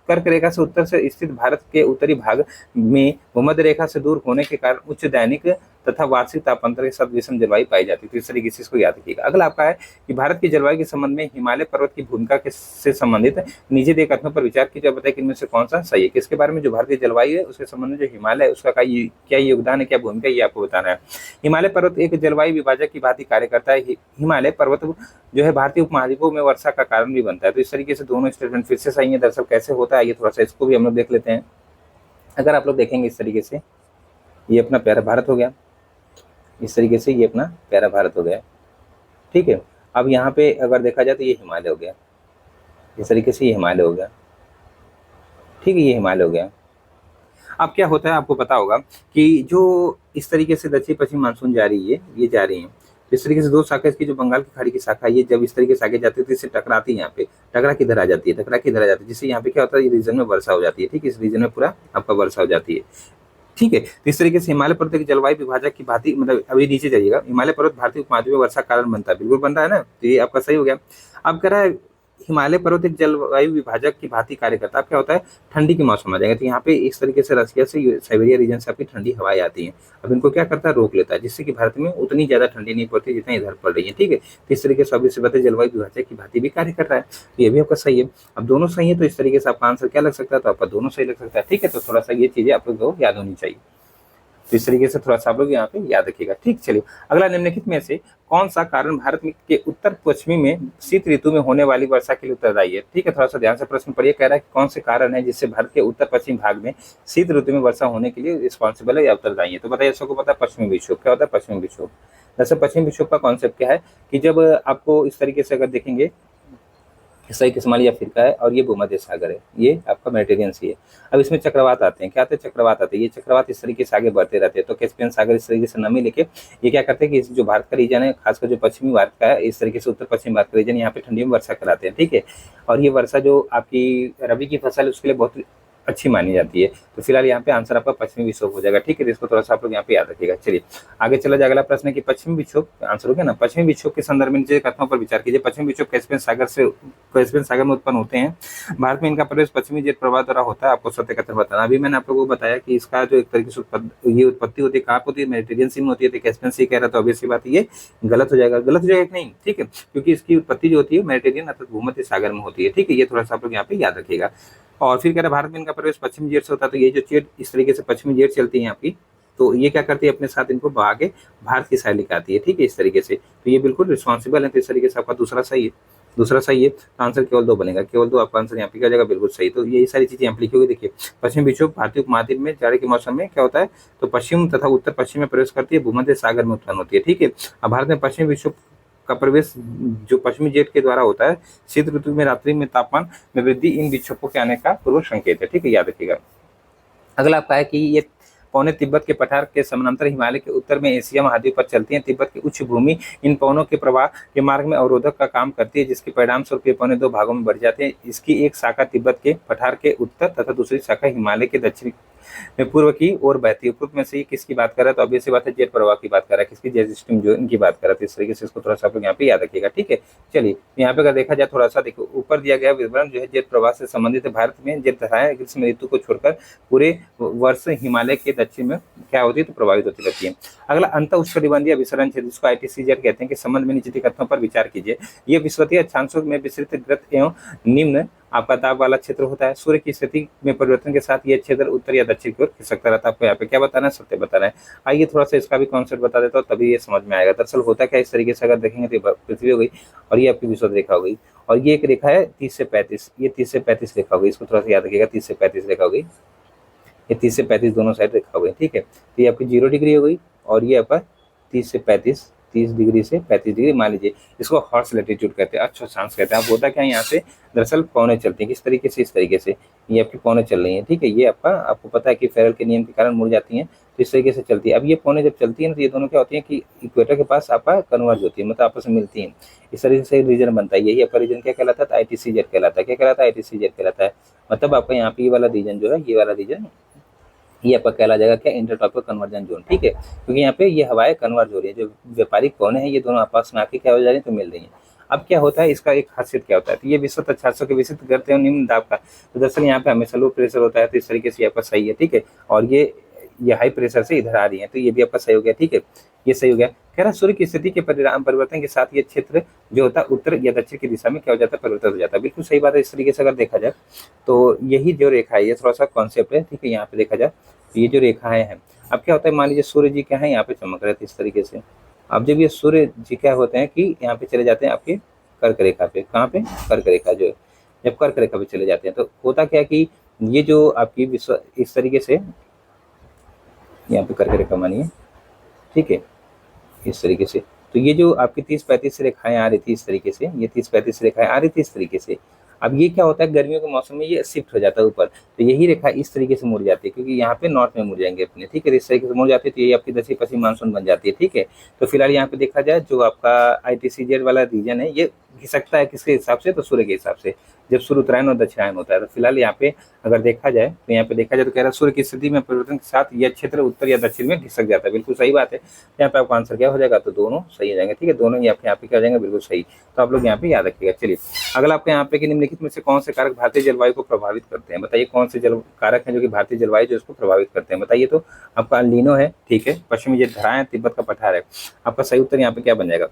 कर्क रेखा से उत्तर से स्थित भारत के उत्तरी भाग में भूमध्य रेखा से दूर होने के कारण उच्च दैनिक तथा वार्षिक तापांतर के साथ विषम जलवायु पाई जाती है। तो इस तरीके से इसको याद रखिएगा। अगला आपका है कि भारत की जलवायु के संबंध में हिमालय पर्वत की भूमिका से संबंधित नीचे दिए कथनों पर विचार कीजिए, बताइए कि इनमें से कौन सा सही है। किसके बारे में? जो भारतीय जलवायु है उसके संबंध में जो हिमालय है उसका क्या योगदान है, क्या भूमिका है, ये आपको बताना है। हिमालय पर्वत एक जलवायु विभाजक की भांति कार्य करता है। हिमालय पर्वत जो है भारतीय उपमहाद्वीपों में वर्षा का कारण भी बनता है। तो इस तरीके से दोनों स्टेटमेंट फिर से सही है। दरअसल कैसे होता है ये थोड़ा सा इसको भी हम लोग देख लेते हैं। अगर आप लोग देखेंगे इस तरीके से, ये अपना प्यारा भारत हो गया, इस तरीके से ये अपना प्यारा भारत हो गया, ठीक है। अब यहाँ पे अगर देखा जाए तो ये हिमालय हो गया, इस तरीके से ये हिमालय हो गया, ठीक है, ये हिमालय हो गया। अब क्या होता है आपको पता होगा कि जो इस तरीके से दक्षिण पश्चिम मानसून जा रही है, ये जा रही है इस तरीके से, दो शाखा इसकी जो बंगाल की खाड़ी की शाखा है, ये जब इस तरीके से आगे जाती है तो इससे टकराती है, यहाँ पे टकरा किधर आ जाती है, टकरा किधर आ जाती है, जिससे यहाँ पे क्या होता है, ये रीजन में वर्षा हो जाती है, ठीक है, इस रीजन में पूरा आपका वर्षा हो जाती है, ठीक है। तो इस तरीके से हिमालय पर्वत की जलवायु विभाजक की भांति, मतलब अभी नीचे जाइएगा, हिमालय पर्वत भारतीय उपमहाद्वीप में वर्षा कारण बनता है, बिल्कुल बन रहा है ना, तो ये आपका सही हो गया। अब कह रहा है हिमालय पर्वत एक जलवायु विभाजक की भांति कार्य करता है। अब क्या होता है, ठंडी के मौसम आ जाएगा तो यहाँ पे इस तरीके से रसिया से साइबेरिया रीजन से आपकी ठंडी हवाएं आती हैं। अब इनको क्या करता है, रोक लेता है, जिससे कि भारत में उतनी ज्यादा ठंडी नहीं पड़ती जितना इधर पड़ रही है, ठीक है। तो इस तरीके से अभी से बताए जलवायु विभाजक की भांति भी कार्य कर रहा है, तो ये भी आपका सही है। अब दोनों सही है तो इस तरीके से आपका आंसर क्या लग सकता है, तो आपका दोनों सही लग सकता है, ठीक है। तो थोड़ा सा ये चीजें आप लोग को याद होनी चाहिए, तो इस तरीके से थोड़ा सा आप लोग यहाँ पे याद रखिएगा, ठीक। चलिए अगला, निम्नलिखित में से कौन सा कारण भारत के उत्तर पश्चिमी में शीत ऋतु में होने वाली वर्षा के लिए उत्तरदायी है, ठीक है। थोड़ा सा ध्यान से प्रश्न पढ़िए, कह रहा है कि कौन से कारण है जिससे भारत के उत्तर पश्चिम भाग में शीत ऋतु में वर्षा होने के लिए रिस्पॉन्सिबल है या उत्तरदायी है। तो बताइए, सबको पता है पश्चिमी विक्षोभ। क्या होता है पश्चिमी विक्षोभ? जैसे पश्चिमी विक्षोभ का कॉन्सेप्ट क्या है कि जब आपको इस तरीके से अगर देखेंगे, सही किस्माली अफ्रीका है और ये भूमध्य सागर है, ये आपका मेडिटेरियन सी है। अब इसमें चक्रवात आते हैं, क्या आते हैं, चक्रवात आते हैं। ये चक्रवात इस तरीके से आगे बढ़ते रहते हैं, तो कैस्पियन सागर इस तरीके से नमी लेके ये क्या करते हैं कि जो भारत का रीजन है, खासकर जो पश्चिमी भारत का है, इस तरीके से उत्तर पश्चिम भारत का रीजन, यहाँ पे ठंडी में वर्षा कराते हैं, ठीक है। और ये वर्षा जो आपकी रबी की फसल है उसके लिए बहुत अच्छी मानी जाती है। तो फिलहाल यहाँ पे आंसर आपका पश्चिमी विक्षोभ हो जाएगा, ठीक है। तो इसको थोड़ा सा आप लोग यहाँ पे याद रखिएगा। चलिए आगे चला जाएगा। अगला प्रश्न है कि पश्चिमी विक्षोभ, आंसर हो गया ना, पश्चिमी विक्षोभ के संदर्भ में नीचे कथनों पर विचार कीजिए। पश्चिमी विक्षोभ कैस्पियन सागर में उत्पन्न होते हैं। भारत में इनका प्रवेश पश्चिमी जेट प्रवाह द्वारा होता है। आपको सत्य कथन बताना। अभी मैंने आप लोगों को बताया कि इसका जो एक तरीके से ये उत्पत्ति होती है, कहाँ होती है, मेडिटेरियन सी में होती है। तो कैस्पियन सी कह रहा, तो ऑब्वियस सी बात ये गलत हो जाएगा, गलत हो जाएगा नहीं, ठीक है, क्योंकि इसकी उत्पत्ति जो होती है मेडिटेरियन अर्थात भूमध्य सागर में होती है, ठीक है। ये थोड़ा सा आप लोग यहाँ पे याद रखिएगा। और फिर कह रहा है भारत में इनका प्रवेश पश्चिमी जेट से होता है। तो ये जो जेट इस तरीके से पश्चिमी जेट चलती है आपकी, तो ये क्या करती है, अपने साथ इनको आगे भारत की साइड लेकर आती है, ठीक है, इस तरीके से। तो ये बिल्कुल रिस्पॉन्सिबल है। तो इस तरीके से आपका दूसरा सही है, दूसरा सही है। तो आंसर केवल दो बनेगा, केवल दो आपका आंसर यहाँ पे क्या जाएगा, बिल्कुल सही। तो यही सारी चीजें यहाँ पे लिखी हुई देखिए। पश्चिमी विक्षोभ भारतीय उपमहाद्वीप में जाड़े के मौसम में क्या होता है, तो पश्चिम तथा उत्तर पश्चिम में प्रवेश करती है, भूमध्य सागर में उत्पन्न होती है, ठीक है। अब भारत में पश्चिमी विक्षोभ का प्रवेश जो पश्चिमी जेट के द्वारा होता है, शीत ऋतु में रात्रि में तापमान में वृद्धि इन विक्षोभों के आने का पूर्व संकेत है, ठीक है, याद रखिएगा। अगला आपका है कि ये पौने तिब्बत के पठार के समानांतर हिमालय के उत्तर में एशिया महाद्वीप पर चलती हैं। तिब्बत की उच्च भूमि इन पवनों के प्रवाह के मार्ग में अवरोधक का काम करती है, जिसके परिणाम स्वरूप ये पौने दो भागों में बढ़ जाते हैं। इसकी एक शाखा तिब्बत के पठार के उत्तर तथा दूसरी शाखा हिमालय के दक्षिण में पूर्व की ओर बहती है। पूर्व में से ये किसकी बात कर रहा है, तो ऑब्वियस सी बात है जेट प्रवाह की बात कर रहा है, किसकी, जेट स्ट्रीम जो इनकी बात कर रहा है। इस तरीके से इसको थोड़ा सा आप लोग यहाँ पे याद रखिएगा, ठीक है। चलिए यहाँ पे अगर देखा जाए थोड़ा सा देखो, ऊपर दिया गया विवरण जो है जेट प्रवाह से संबंधित है। भारत में जेट धाराएं ग्रीष्म ऋतु को छोड़कर पूरे वर्ष हिमालय के दक्षिण में क्या होती है, तो प्रभावित होती रहती है। अगला अंत उष्णकटिबंधीय अभिसरण क्षेत्र, जिसको ITCZ कहते हैं, के संबंध में नीचे कथनों पर विचार कीजिए। ये विश्वतीय अक्षांशों में विस्तृत ग्रत एवं निम्न आपका दाब वाला क्षेत्र होता है। सूर्य की स्थिति में परिवर्तन के साथ ये क्षेत्र उत्तर या दक्षिण की ओर खिसकता रहता है। आपको यहाँ पे क्या बताना है, सत्य बताना है। आइए थोड़ा सा इसका भी कॉन्सेप्ट बता देता हूँ, तभी ये समझ में आएगा। दरअसल होता क्या, इस तरीके से अगर देखेंगे तो पृथ्वी हो गई और ये आपकी विषुवत रेखा हो गई, और ये एक रेखा है 30 से 35, ये 30 से 35 रेखा हो गई। इसको थोड़ा सा याद रखिएगा, 30 से 35 रेखा हो गई, ये 30 से 35 दोनों साइड रेखा हो गई, ठीक है। तो ये आपकी 0 डिग्री हो गई और ये आपका 30 से 35, 30 डिग्री से 35 डिग्री मान लीजिए। इसको हॉर्स लैटिट्यूड कहते हैं, अच्छा चांस कहते हैं। अब होता क्या है, यहाँ से दरअसल पौने चलती है, किस तरीके से, इस तरीके से ये आपकी पौने चल रही है, ठीक है। ये आपका, आपको पता है कि फेरल के नियम के कारण मुड़ जाती हैं, तो इस तरीके से चलती है। अब ये पौने जब चलती है ना, तो ये दोनों क्या होती है कि इक्वेटर के पास आपका कन्वर्ज होती है, मतलब आपस में मिलती हैं। इस तरीके से रीजन बनता है। यही आपका रीजन क्या कहलाता है, ITCZ कहलाता है। क्या कहलाता है, ITCZ कहलाता है। मतलब आपका यहाँ पे ये वाला रीजन जो है, ये वाला रीजन, ये आपका कहला जाएगा क्या, इंटरट्रॉपिकल कन्वर्जन जोन, ठीक है। क्योंकि यहाँ पे ये हवाएं कन्वर्ज हो रही है, जो व्यापारिक कोने हैं ये दोनों आपस में आके क्या हो जा रही है, तो मिल रही है। अब क्या होता है, इसका एक खासियत क्या होता है, तो ये विस्तृत अक्षांशों के विस्तृत करते हैं निम्न दाब का, तो दरअसल यहाँ पे हमेशा लो प्रेशर होता है। तो इस तरीके से आपका सही है, ठीक है। और ये ये हाई प्रेशर से इधर आ रही है, तो ये भी आपका सही हो गया। ठीक है, ये सही हो गया। कह रहा सूर्य की स्थिति के परिवर्तन के साथ ये क्षेत्र जो होता है उत्तर या दक्षिण की दिशा में क्या हो जाता है, परिवर्तन हो जाता है। बिल्कुल सही बात है। इस तरीके से अगर देखा जाए तो यही जो रेखा है ये थोड़ा सा कॉन्सेप्ट है। ठीक है, यहाँ पे देखा जाए तो ये जो रेखाएं हैं, अब क्या होता है, मान लीजिए सूर्य जी क्या है यहाँ पे चमक रहे थे इस तरीके से। अब जब ये सूर्य जी क्या होते हैं कि यहाँ पे चले जाते हैं आपके कर्क रेखा पे, कहाँ पे, कर्क रेखा जो है, जब कर्क रेखा पे चले जाते हैं तो होता क्या कि ये जो आपकी विश्व इस तरीके से यहाँ पे कर्क रेखा मानिए, ठीक है, इस तरीके से, तो ये जो आपकी 30-35 रेखाएं आ रही थी इस तरीके से, ये 30-35 रेखाएं आ रही थी इस तरीके से। अब ये क्या होता है, गर्मियों के मौसम में ये शिफ्ट हो जाता है ऊपर, तो यही रेखा इस तरीके से मुड़ जाती है क्योंकि यहाँ पे नॉर्थ में मुड़ जाएंगे अपने। ठीक है, इस तरीके से मुड़ जाती है तो ये आपकी दक्षिण पश्चिम मानसून बन जाती है। ठीक है, तो फिलहाल यहाँ पे देखा जाए जो आपका ITCZ वाला रीजन है ये खिसकता है किसके हिसाब से, तो सूर्य के हिसाब से, जब सूर्य उत्तरायण और दक्षिणायन होता है। तो फिलहाल यहाँ पे अगर देखा जाए तो यहाँ पे देखा जाए तो कह रहा है सूर्य की स्थिति में परिवर्तन के साथ यह क्षेत्र उत्तर या दक्षिण में खिसक जाता है। बिल्कुल सही बात है। यहाँ पे आपका आंसर क्या हो जाएगा, तो दोनों सही हो जाएंगे। ठीक है, दोनों ही आपके यहाँ पे क्या हो जाएंगे, बिल्कुल सही। तो आप लोग यहाँ पे याद रखिएगा। चलिए अगला आपके यहाँ पे कि निम्नलिखित में से कौन से कारक भारतीय जलवायु को प्रभावित करते हैं, बताइए कौन से जल कारक हैं जो कि भारतीय जलवायु जो इसको प्रभावित करते हैं, बताइए। तो आपका लीनो है, ठीक है, पश्चिमी जेट धाराएं, तिब्बत का पठार है। आपका सही उत्तर यहाँ पे क्या बन जाएगा,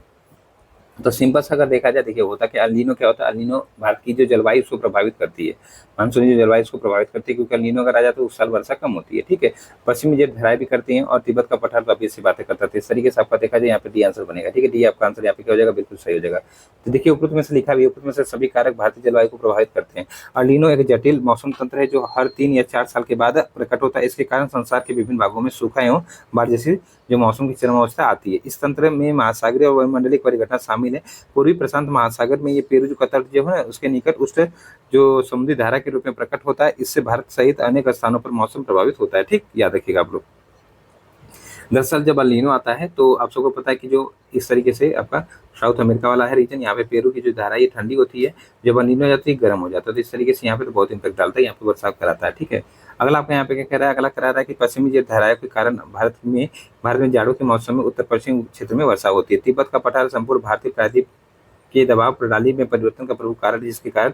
तो सिंपल सा अगर देखा जाए, देखिए होता क्या, अल नीनो क्या होता है, अल नीनो भारत की जो जलवायु उसको प्रभावित करती है, मानसूनी जो जलवायु उसको प्रभावित करती है, क्योंकि अल नीनो अगर आ जाए तो उस साल वर्षा कम होती है। ठीक है, पश्चिमी जेट धाराएं भी करती हैं और तिब्बत का पठार तो अभी ऐसी बातें करता था। इस तरीके से आपका देखा जाए यहाँ पे डी आंसर बनेगा। ठीक है, डी आपका आंसर यहाँ पे क्या हो जाएगा, बिल्कुल सही हो जाएगा। तो देखिए उपरोक्त में से लिखा भी, उपरोक्त में से सभी कारक भारतीय जलवायु को प्रभावित करते हैं। अल नीनो एक जटिल मौसम तंत्र है जो हर 3 या 4 साल के बाद प्रकट होता है। इसके कारण संसार के विभिन्न भागों में सूखा एवं बाढ़ जैसी जो मौसम की चरमावस्था आती है। इस तंत्र में महासागरीय और वायुमंडलीय परिघटना शामिल है। पूर्वी प्रशांत महासागर में ये पेरू जो तट जो है उसके निकट उष्ण जो समुद्री धारा के रूप में प्रकट होता है। इससे भारत सहित अनेक स्थानों पर मौसम प्रभावित होता है। ठीक, याद रखिएगा आप लोग। दरअसल जब अल नीनो आता है तो आप सबको पता है कि जो इस तरीके से आपका साउथ अमेरिका वाला है रीजन, यहाँ पे पेरू की जो धारा है ये ठंडी होती है, जब अल नीनो हो जाती है गर्म हो जाता है। तो इस तरीके से यहाँ पे तो बहुत इम्पैक्ट डालता है, यहाँ पे बरसात कराता है। ठीक है, अगला आपका यहाँ पे क्या कह रहा है, अगला करा रहा है कि पश्चिमी जेट धाराओं के कारण भारत में जाड़ों के मौसम में उत्तर पश्चिम क्षेत्र में वर्षा होती है। तिब्बत का पठार संपूर्ण भारतीय प्रायद्वीप के दबाव प्रणाली में परिवर्तन का प्रमुख कारण है, जिसके कारण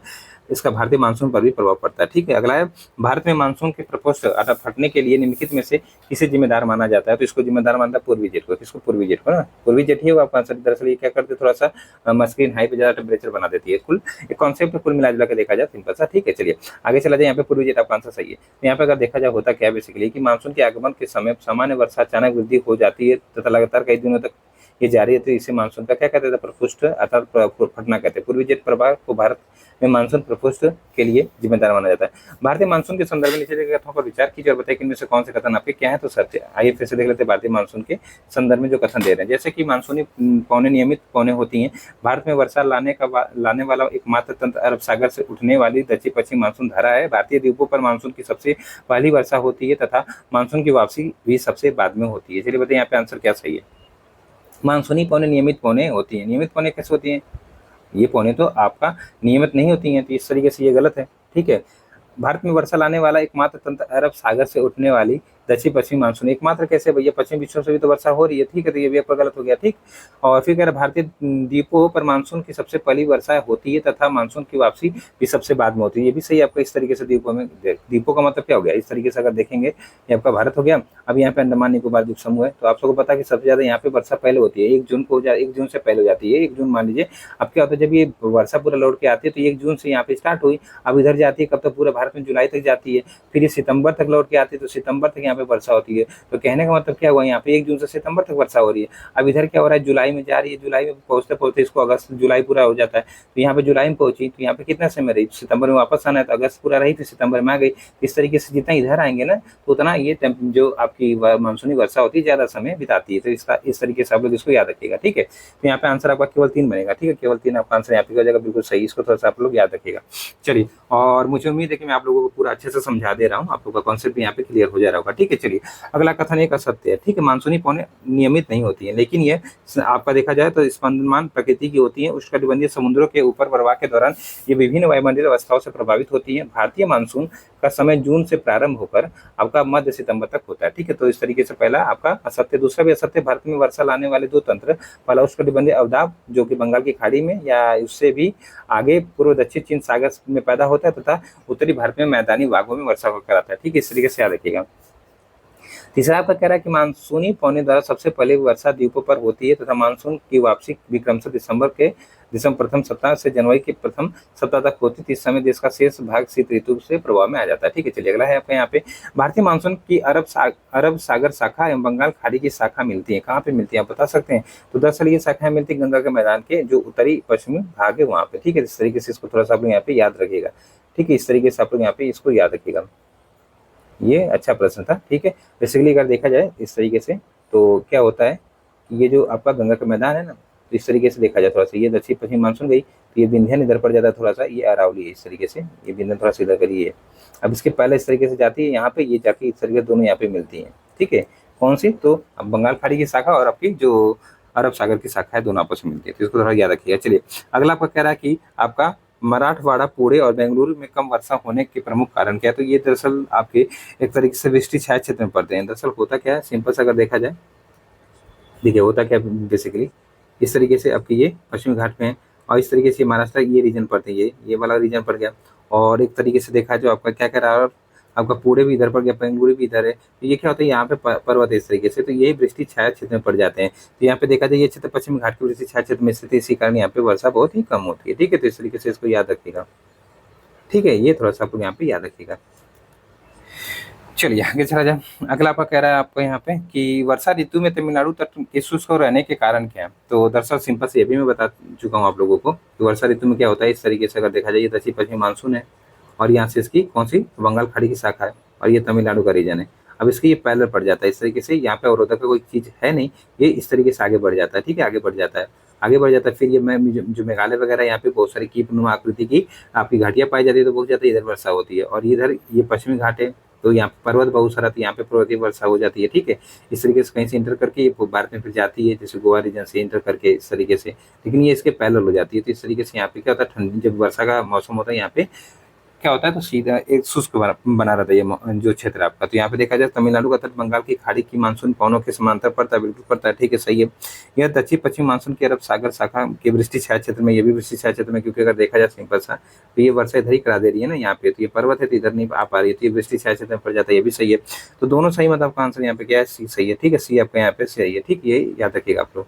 इसका भारतीय मानसून पर भी प्रभाव पड़ता है। ठीक है, अगला है भारत में मानसून के प्रकोष्ठ अर्थात फटने के लिए निम्नलिखित में से किसे जिम्मेदार माना जाता है, तो इसको जिम्मेदार मानता है पूर्वी जेट को। किसको, पूर्वी जेट को ना, पूर्वी जेट ही होगा आपका आंसर। दरअसल ये क्या करते हैं, थोड़ा सा स्क्रीन हाई पे ज्यादा टेम्परेचर बना देती है। कुल एक कॉन्सेप्ट कुल मिला के देखा जाए सिंपल सा। ठीक है, चलिए आगे चला जाए। यहाँ पे पूर्वी जेट आपका आंसर सही है। तो यहाँ पे अगर देखा जाए होता क्या बेसिकली कि मानसून के आगमन के समय सामान्य वर्षा अचानक वृद्धि हो जाती है तथा लगातार कई दिनों तक ये जारी रहती है। इसे मानसून का क्या कहते हैं, प्रकोष्ठ अर्थात फटना कहते हैं। पूर्वी जेट प्रभाव को भारत में मानसून प्रकोष्ठ के लिए जिम्मेदार माना जाता है। भारतीय मानसून के संदर्भ में नीचे दिए गए कथनों पर विचार कीजिए और बताइए कि इनमें से कौन से कथन आपके क्या है, तो सत्य। आइए फिर से देख लेते हैं भारतीय मानसून के संदर्भ में जो कथन दे रहे हैं। जैसे कि मानसूनी पौने नियमित पौने होती हैं। भारत में वर्षा लाने वाला एकमात्र तंत्र अरब सागर से उठने वाली दक्षिण पश्चिम मानसून धारा है। भारतीय द्वीपों पर मानसून की सबसे पहली वर्षा होती है तथा मानसून की वापसी भी सबसे बाद में होती है। चलिए बताइए यहाँ पे आंसर क्या सही है। मानसूनी पौने नियमित पौने होती है। नियमित पौने कैसे होती हैं, ये पौने तो आपका नियमित नहीं होती हैं, तो इस तरीके से ये गलत है। ठीक है, भारत में वर्षा लाने वाला एकमात्र तंत्र अरब सागर से उठने वाली दक्षिण पश्चिम मानसून। एकमात्र कैसे भैया, पश्चिम विक्षोभ से भी तो वर्षा हो रही है। ठीक है, तो ये भी आपका गलत हो गया। ठीक, और फिर कह रहे भारतीय द्वीपों पर मानसून की सबसे पहली वर्षा होती है तथा मानसून की वापसी भी सबसे बाद में होती है। ये भी सही आपका। इस तरीके से द्वीपों में, द्वीपों का मतलब क्या हो गया, इस तरीके से अगर देखेंगे ये आपका भारत हो गया। अब यहाँ पे अंडमान निकोबार द्वीप समूह है, तो आप सबको पता है कि सबसे ज्यादा यहाँ पे वर्षा पहले होती है, 1 जून को, 1 जून से पहले हो जाती है। 1 जून मान लीजिए, अब क्या होता है जब ये वर्षा पूरा लौट के आती है तो 1 जून से यहाँ पे स्टार्ट हुई, अब इधर जाती है कब तक, पूरे भारत में जुलाई तक जाती है, फिर ये सितंबर तक लौट के आती है, तो सितंबर तक यहाँ पे वर्षा होती है। तो कहने का मतलब क्या हुआ, यहाँ पे 1 जून से सितंबर तक वर्षा हो रही है। अब इधर क्या हो रहा है, जुलाई में जा रही है, जुलाई में पहुंचते पहुंचते इसको अगस्त जुलाई पूरा हो जाता है। तो यहाँ पे जुलाई में पहुंची, तो यहाँ पे कितना समय रही, सितंबर में वापस आना है तो अगस्त पूरा रही, फिर सितंबर में आ गई। इस तरीके से जितना इधर आएंगे ना तो उतना ये जो आपकी मानसूनी वर्षा होती है ज्यादा समय बिताती है। तो इसका इस तरीके से आप लोग इसको याद रखिएगा। ठीक है, तो यहाँ पे आंसर आपका केवल 3 बनेगा। ठीक है, केवल 3 आपका आंसर यहाँ पे हो जाएगा, बिल्कुल सही। इसको थोड़ा सा आप लोग याद रखिएगा। चलिए, और मुझे उम्मीद है कि मैं आप लोगों को पूरा अच्छे से समझा दे रहा हूँ, आप लोग का कॉन्सेप्ट यहाँ पे क्लियर हो जा रहा होगा। ठीक है, चलिए अगला कथन एक असत्य है। ठीक है, मानसूनी पौने नियमित नहीं होती है, लेकिन ये आपका देखा जाए तो स्पंदमान प्रकृति की होती है। उष्णकटिबंधीय समुद्रों के ऊपर प्रवाह के दौरान ये विभिन्न वायुमंडलीय अवस्थाओं से प्रभावित होती है। भारतीय मानसून का समय जून से प्रारंभ होकर आपका मध्य सितंबर तक होता है। ठीक है, तो इस तरीके से पहला आपका असत्य। दूसरा भी असत्य, भारत में वर्षा लाने वाले 2 तंत्र, पहला उष्णकटिबंधीय अवदाब जो कि बंगाल की खाड़ी में या उससे भी आगे पूर्व दक्षिण चीन सागर में पैदा होता है तथा उत्तरी भारत में मैदानी भागों में वर्षा होकर आता है। ठीक है, इस तरीके से याद रखिएगा। तीसरा आपका कह रहा है कि मानसूनी पौने द्वारा सबसे पहले वर्षा द्वीपों पर होती है तथा मानसून की वापसी विक्रमशः दिसंबर प्रथम सप्ताह से जनवरी के प्रथम सप्ताह तक होती है। इस समय देश का शेष भाग शीत ऋतु से प्रभाव में आ जाता है। ठीक है, चलिए अगला है आपका यहाँ पे भारतीय मानसून की अरब सागर शाखा एवं बंगाल खाड़ी की शाखा मिलती है। कहाँ पे मिलती है आप बता सकते हैं? तो दरअसल ये शाखाएं मिलती है गंगा के मैदान के जो उत्तरी पश्चिमी भाग है वहाँ पे। ठीक है, इस तरीके से इसको थोड़ा सा आप लोग यहाँ पे याद रखिएगा। ठीक है, इस तरीके से आप लोग यहाँ पे इसको याद रखिएगा। ये अच्छा प्रश्न था। ठीक है, बेसिकली अगर देखा जाए इस तरीके से तो क्या होता है कि ये जो आपका गंगा का मैदान है ना, तो इस तरीके से देखा जाए थोड़ा सा, ये दक्षिण पश्चिम मानसून गई तो ये विंध्यन इधर पड़ जाता है थोड़ा सा, ये अरावली है इस तरीके से, ये विंध्यन थोड़ा सा इधर करिए। अब इसके पहले इस तरीके से जाती है यहाँ पे, ये जाके इस तरीके दोनों यहाँ पे मिलती हैं। ठीक है, कौन सी? तो अब बंगाल खाड़ी की शाखा और आपकी जो अरब सागर की शाखा है दोनों आपस में मिलती है, तो इसको थोड़ा याद रखिएगा। चलिए अगला आपका कह रहा है कि आपका मराठवाड़ा, पुणे और बेंगलुरु में कम वर्षा होने के प्रमुख कारण क्या है? तो ये दरअसल आपके एक तरीके से वृष्टि छाया क्षेत्र में पड़ते हैं। दरअसल होता क्या है, सिंपल से अगर देखा जाए, देखिए होता क्या बेसिकली इस तरीके से आपके ये पश्चिमी घाट में है और इस तरीके से महाराष्ट्र ये रीजन पड़ते हैं, ये वाला रीजन पड़ गया। और एक तरीके से देखा जो आपका क्या कह रहा है, आपका पुणे भी इधर पड़ गया, बेंगलुरु भी इधर है। तो ये क्या होता है, यहाँ पे पर्वत है इस तरीके से, तो ये वृष्टि छाया क्षेत्र में पड़ जाते हैं। तो यहाँ पे देखा जाए ये क्षेत्र पश्चिमी घाट की वृष्टि छाया क्षेत्र में स्थित है, इसी कारण यहाँ पे वर्षा बहुत ही कम होती है। ठीक है, तो इस तरीके से इसको याद रखिएगा। ठीक है, ये थोड़ा सा आपको यहाँ पे याद रखिएगा। चलिए आगे चला जाए। अगला आपका कह रहा है आपको यहाँ पे कि वर्षा ऋतु में तमिलनाडु तट के शुष्क रहने के कारण क्या है? तो दरअसल सिंपल से ये भी मैं बता चुका हूँ आप लोगों को कि वर्षा ऋतु में क्या होता है, इस तरीके से अगर देखा जाए, ये दक्षिण पश्चिमी मानसून है और यहाँ से इसकी कौन सी बंगाल खाड़ी की शाखा है और ये तमिलनाडु का रीजन है। अब इसके ये पैरेलल पड़ जाता है इस तरीके से, यहाँ पे अवरोधक का कोई चीज है नहीं, ये इस तरीके से आगे बढ़ जाता है। ठीक है, आगे बढ़ जाता है, आगे बढ़ जाता है। फिर ये जो मेघालय वगैरह यहाँ पे बहुत सारी कीपनुमा आकृति की आपकी घाटियां पाई जाती है, तो बहुत ज्यादा इधर वर्षा होती है। और इधर ये पश्चिमी घाट है तो यहाँ पर्वत बहुत सारा, तो यहाँ पे पर्वतीय वर्षा हो जाती है। ठीक है, इस तरीके से कहीं से इंटर करके ये भारत में फिर जाती है, जैसे गोवा रीजन से इंटर करके इस तरीके से, लेकिन ये इसके पैरेलल हो जाती है। तो इस तरीके से यहाँ पे क्या होता है, ठंडी जब वर्षा का मौसम होता है यहाँ पे क्या होता है, तो सीधा एक शुष्क बना रहता है ये जो क्षेत्र आपका। तो यहाँ पे देखा जाए तमिलनाडु का तट बंगाल की खाड़ी की मानसून पवनों के समांतर पड़ता है, बिल्कुल पड़ता है। ठीक है, सही है। यह दक्षिण पश्चिम मानसून की अरब सागर शाखा के वृष्टि छाया क्षेत्र में, ये भी वृष्टि छाया क्षेत्र में, क्योंकि अगर देखा जाए सिंपल सा, तो ये वर्षा इधर ही करा दे रही है ना यहाँ पे, तो ये पर्वत है तो इधर नहीं आ पा रही है, तो ये वृष्टि छाया क्षेत्र में पड़ जाता है, ये भी सही है। तो दोनों सही, मतलब आपका आंसर यहाँ पे क्या है, सी सही है। ठीक है, सी आपका यहाँ पे सही है। ठीक, ये याद रखिएगा आप लोग,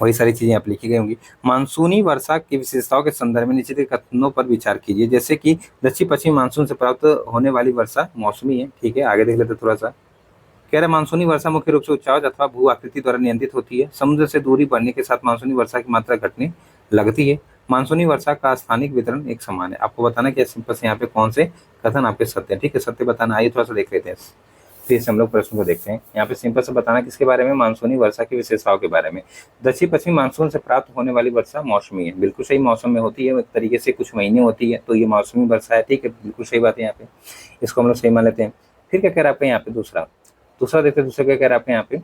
वही सारी चीजें आप लिखी गई होंगी। मानसूनी वर्षा की विशेषताओं के संदर्भ में नीचे के कथनों पर विचार कीजिए, जैसे कि दक्षिण पश्चिम मानसून से प्राप्त होने वाली वर्षा मौसमी है। ठीक है, आगे देख लेते थोड़ा सा। कह रहे मानसूनी वर्षा मुख्य रूप से उच्चावच अथवा भू आकृति द्वारा नियंत्रित होती है। समुद्र से दूरी बढ़ने के साथ मानसूनी वर्षा की मात्रा घटने लगती है। मानसूनी वर्षा का स्थानिक वितरण एक समान है। आपको बताना क्या सिंपल से यहाँ पे कौन से कथन आपके सत्य है। ठीक है, सत्य बताना। आइए थोड़ा सा देख लेते हैं, फिर से हम लोग प्रश्न को देखते हैं। यहाँ पे सिंपल से बताना किसके बारे में, मानसूनी वर्षा की विशेषताओं के बारे में। दक्षिण पश्चिमी मानसून से प्राप्त होने वाली वर्षा मौसमी है, बिल्कुल सही, मौसम में होती है, एक तरीके से कुछ महीने होती है, तो ये मौसमी वर्षा है। ठीक है, बिल्कुल सही बात है, यहाँ पे इसको हम लोग सही मान लेते हैं। फिर क्या कह रहा है आपका यहाँ पे दूसरा देखते हैं, दूसरा क्या कह रहा है आपका यहाँ पे,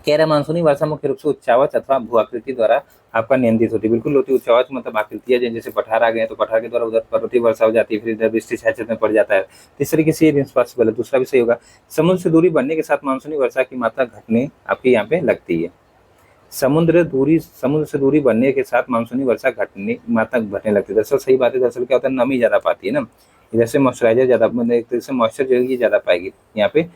कह रहा है मानसूनी वर्षा मुख्य रूप से उच्चावच अथवा भू आकृति द्वारा आपका नियंत्रित होती है। बिल्कुल होती है, उच्चावच मतलब आकृतियां जैसे पठार आ गए तो पठार के द्वारा उधर पर्वतीय वर्षा हो जाती है, फिर इधर वृष्टि छाया क्षेत्र में पड़ जाता है। इस तरीके से ये पॉसिबल है। दूसरा भी सही होगा। समुद्र से दूरी बढ़ने के साथ मानसूनी वर्षा की मात्रा घटने आपके यहाँ पे लगती है। समुद्र से दूरी बढ़ने के साथ मानसूनी वर्षा मात्रा घटने लगती है। दरअसल सही बात है। दरअसल क्या होता है, नमी ज्यादा पाती है ना, इधर से मॉइस्चराइजर ज्यादा, मतलब एक तरह से मॉइस्चर जो है ये ज्यादा पाएगी। यहाँ पे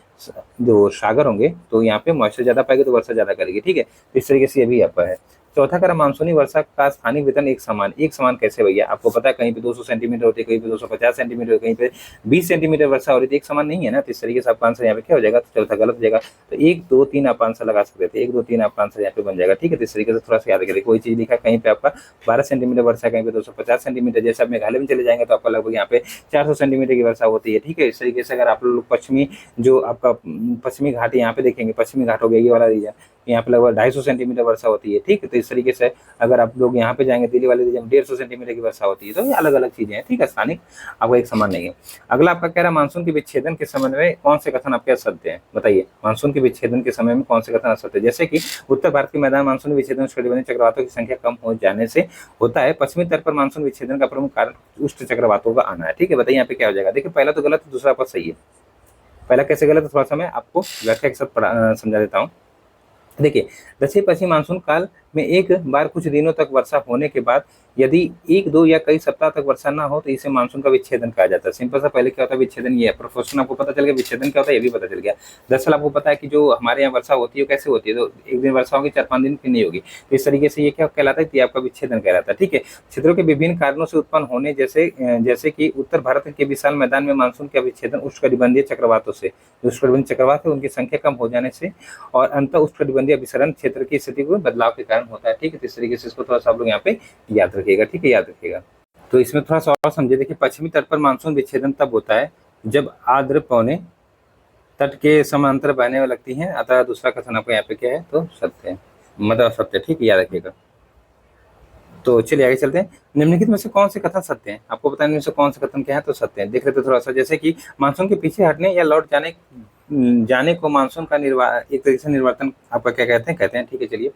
जो सागर होंगे तो यहाँ पे मॉइस्चर ज्यादा पाएगी तो वर्षा ज्यादा करेगी। ठीक है, तो इस तरीके से ये भी यहाँ है। चौथा करा मानसूनी वर्षा का स्थानिक वितरण एक समान कैसे भैया? आपको पता है कहीं पे 200 सेंटीमीटर होती है, कहीं पे 250 सेंटीमीटर, कहीं पे 20 सेंटीमीटर वर्षा हो रही थी, एक समान नहीं है ना। तो इस तरीके से आपका आंसर यहाँ पे क्या हो जाएगा, तो चौथा गलत हो जाएगा। तो 1 2 3 आप आंसर लगा सकते थे, 1 2 3 आपका आंसर यहाँ पे बन जाएगा। ठीक है, तो इस तरीके से थोड़ा सा याद रखिए। कोई चीज लिखा कहीं पे आपका 12 सेंटीमीटर वर्षा, कहीं पे 250 सेंटीमीटर, जैसे आप मेघालय में चले जाएंगे तो आपका लगभग यहाँ पे 400 सेंटीमीटर की वर्षा होती है। ठीक है, इस तरीके से अगर आप लोग पश्चिमी जो आपका पश्चिमी घाट यहाँ पे देखेंगे, पश्चिमी घाट हो गया ये वाला रीजन, यहाँ पे लगभग 250 सेंटीमीटर वर्षा होती है। ठीक है, तो इस तरीके से अगर आप लोग यहाँ पे जाएंगे दिल्ली वाले रीजन में 150 सेंटीमीटर की वर्षा होती है। तो ये अलग अलग चीजें हैं। ठीक है, स्थानिक आपको एक समान नहीं है। अगला आपका कह रहा है मानसून के विच्छेदन के समय में कौन से कथन आपके सत्य हैं? बताइए, मानसून के विच्छेदन के समय में कौन से कथन असत्य है? जैसे कि उत्तर भारत के मैदान मानसून विच्छेदन उष्णकटिबंधीय चक्रवातों की संख्या कम हो जाने से होता है। पश्चिमी तट पर मानसून विच्छेदन का प्रमुख कारण उष्ण चक्रवातों का आना है। ठीक है, बताइए यहाँ पे क्या हो जाएगा। देखिए पहला तो गलत, दूसरा पर सही है। पहला कैसे गलत है थोड़ा सा मैं आपको व्याख्या के साथ समझा देता हूँ। देखिए दक्षिण पश्चिम मानसून काल में एक बार कुछ दिनों तक वर्षा होने के बाद यदि एक दो या कई सप्ताह तक वर्षा ना हो तो इसे मानसून का विच्छेदन कहा जाता है। सिंपल सा पहले क्या होता है विच्छेदन, ये है प्रोफेशन आपको पता चल गया, विच्छेदन क्या होता है ये भी पता चल गया। दरअसल आपको पता है कि जो हमारे यहाँ वर्षा होती है कैसे होती है, तो एक दिन वर्षा होगी 4-5 दिन फिर नहीं होगी, तो इस तरीके से ये क्या कहलाता है, ये आपका विच्छेदन कहलाता है। ठीक है, क्षेत्रों के विभिन्न कारणों से उत्पन्न होने जैसे कि उत्तर भारत के विशाल मैदान में मानसून का विच्छेदन उष्णकटिबंधीय चक्रवातों से, जो उष्णकटिबंधीय चक्रवात है उनकी संख्या कम हो जाने से और अंत उष्णकटिबंधीय अभिसरण क्षेत्र की स्थिति को बदलाव के कारण होता है। ठीक है, तो इस तरीके से इसको थोड़ा सा आप लोग यहाँ पे याद रखिएगा। ठीक है, याद रखिएगा। तो इसमें थोड़ा सा और समझे, देखिए पश्चिमी तट पर मानसून विच्छेदन तब होता है जब आर्द्र पौने तट के समांतर बहने लगती हैं, अतः दूसरा कथन आपको यहाँ पे क्या है तो सत्य है, मतलब सत्य। ठीक है, याद रखिएगा। तो चलिए आगे चलते हैं। निम्नलिखित में से कौन से कथन सत्य हैं, आपको बताने में से कौन से कथन क्या है तो सत्य है, देख लेते थोड़ा सा। जैसे कि मानसून के पीछे हटने या लौट जाने को मानसून का एक तरीके से निर्वर्तन आपका क्या कहते हैं। ठीक है, चलिए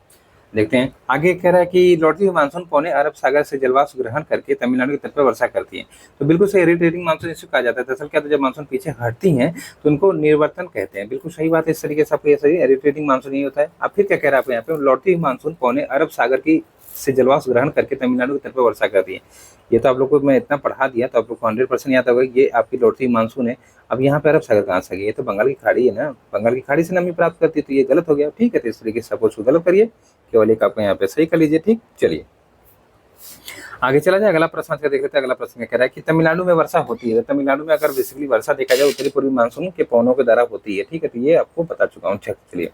देखते हैं। आगे कह रहा है कि लौटती हुई मानसून पौने अरब सागर से जलवाष्प ग्रहण करके तमिलनाडु के तट पर वर्षा करती है। तो बिल्कुल सही, रिट्रेटिंग मानसून इसको कहा जाता है। दरअसल क्या, तो जब मानसून पीछे हटती हैं तो उनको निर्वर्तन कहते हैं। बिल्कुल सही बात है, इस तरीके से आपको ये सही रिट्रेटिंग मानसून ये होता है। अब फिर क्या कह रहा है आपको यहाँ पे, लौटती हुई मानसून पौने अरब सागर की से जलवाष्प ग्रहण करके तमिलनाडु के तट पर वर्षा करती है। ये तो आप लोग को मैं इतना पढ़ा दिया तो आप लोग को 100% याद होगा, ये आपकी लौटती मानसून है। अब यहाँ पे अरब सागर कहाँ से गई, ये तो बंगाल की खाड़ी है ना, बंगाल की खाड़ी से नमी प्राप्त करती है, तो ये गलत हो गया। ठीक है, तो इस तरीके से सपोज को गलत करिए, केवल एक आपको यहाँ पे सही कर लीजिए। ठीक, चलिए आगे चला जाए। अगला प्रश्न का देख लेते हैं। अगला प्रश्न क्या कह रहा है कि तमिलनाडु में वर्षा होती है। तमिलनाडु में अगर बेसिकली वर्षा देखा जाए उत्तरी पूर्वी मानसून के पवनों के द्वारा होती है। ठीक है, तो ये आपको बता चुका हूँ। चलिए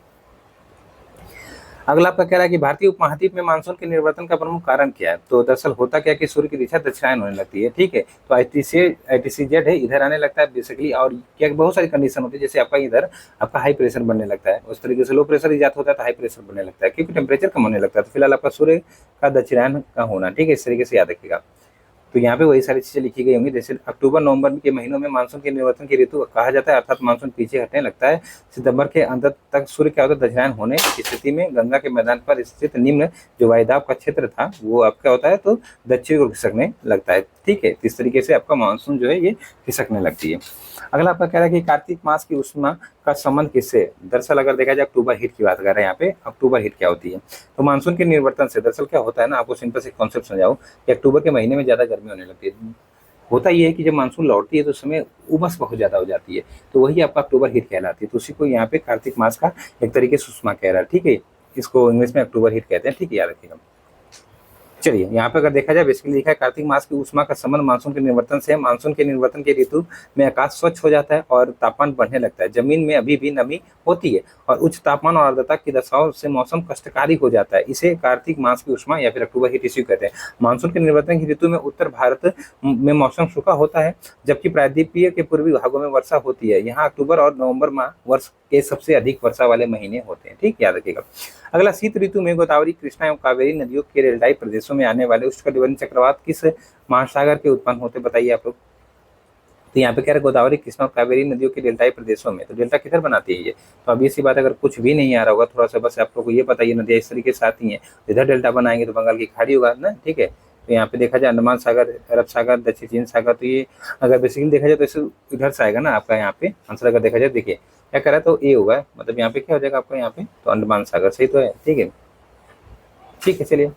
अगला आपका कह रहा है कि भारतीय उपमहाद्वीप में मानसून के निर्वर्तन का प्रमुख कारण क्या है। तो दरअसल होता क्या कि सूर्य की दिशा दक्षिणायन होने लगती है। ठीक है, तो ITCZ है, इधर आने लगता है बेसिकली। और क्या बहुत सारी कंडीशन होती है, जैसे आपका इधर आपका हाई प्रेशर बनने लगता है, उस तरीके से लो प्रेशर इजाद होता है तो हाई प्रेशर बनने लगता है, क्योंकि टेम्परेचर कम होने लगता है। तो फिलहाल आपका सूर्य का दक्षिणायन का होना। ठीक है, इस तरीके से याद रखिएगा। तो यहाँ पे वही सारी चीजें लिखी गई होंगी। जैसे अक्टूबर नवंबर के महीनों में मानसून के निर्वर्तन की ऋतु कहा जाता है, अर्थात मानसून पीछे हटने लगता है। सितंबर के अंत तक सूर्य क्या होता है, दक्षिणायन होने की स्थिति में गंगा के मैदान पर स्थित निम्न जो वायुदाब का क्षेत्र था वो अब क्या होता है तो दक्षिण को खिसकने लगता है। ठीक है, इस तरीके से आपका मानसून जो है ये खिसकने लगती है। अगला आपका कह रहा है कि कार्तिक मास की उष्मा का संबंध किससे। दरअसल अगर देखा जाए अक्टूबर हीट की बात कर रहे हैं यहाँ पे, अक्टूबर हीट क्या होती है तो मानसून के निर्वर्तन से। दरअसल क्या होता है ना, आपको सिंपल से कॉन्सेप्ट समझाऊं कि अक्टूबर के महीने में ज्यादा गर्मी होने लगती है। होता यह है कि जब मानसून लौटती है तो उस समय उमस बहुत ज्यादा हो जाती है, तो वही आपका अक्टूबर हीट कहलाती है। तो उसी को यहाँ पे कार्तिक मास का एक तरीके से उष्मा कह रहा है। ठीक है, इसको इंग्लिश में अक्टूबर हीट कहते हैं। ठीक है, याद रखिएगा। चलिए यहाँ पे अगर देखा जाए बेसिकली लिखा है कार्तिक मास की उष्मा का संबंध मानसून के निर्वर्तन से है। मानसून के निर्वर्तन के ऋतु में आकाश स्वच्छ हो जाता है और तापमान बढ़ने लगता है। जमीन में अभी भी नमी होती है और उच्च तापमान और आर्द्रता की दशाओं से मौसम कष्टकारी हो जाता है। इसे कार्तिक मास की उष्मा या फिर अक्टूबर हीट इश्यू कहते हैं। मानसून के निर्वर्तन की ऋतु में उत्तर भारत में मौसम सूखा होता है, जबकि प्रायद्वीपीय के पूर्वी भागों में वर्षा होती है। यहाँ अक्टूबर और नवंबर माह वर्ष के सबसे अधिक वर्षा वाले महीने होते हैं। ठीक, याद रखिएगा। अगला, शीत ऋतु में गोदावरी, कृष्णा एवं कावेरी नदियों के डेल्टाई प्रदेशों में आने वाले उष्णकटिबंधीय चक्रवात किस महासागर के उत्पन्न होते बताइए आप लोग। तो यहाँ पे कह रहे गोदावरी, कृष्णा और कावेरी नदियों के डेल्टाई प्रदेशों में। तो डेल्टा किधर बनाती है ये, तो अब ये सी बात अगर कुछ भी नहीं आ रहा होगा थोड़ा सा बस आप लोग को ये पता, ये नदियाँ इस तरीके से आती हैं, इधर डेल्टा बनाएंगे तो बंगाल की खाड़ी होगा ना। ठीक है, तो यहाँ पे देखा जाए अंडमान सागर, अरब सागर, दक्षिण चीन सागर, तो ये अगर बेसिकली देखा जाए तो इसे इधर से आएगा ना आपका यहाँ पे आंसर। अगर देखा जाए देखिए क्या करा तो ए होगा, मतलब यहाँ पे क्या हो जाएगा आपका यहाँ पे तो अंडमान सागर सही तो है। ठीक है, ठीक है, चलिए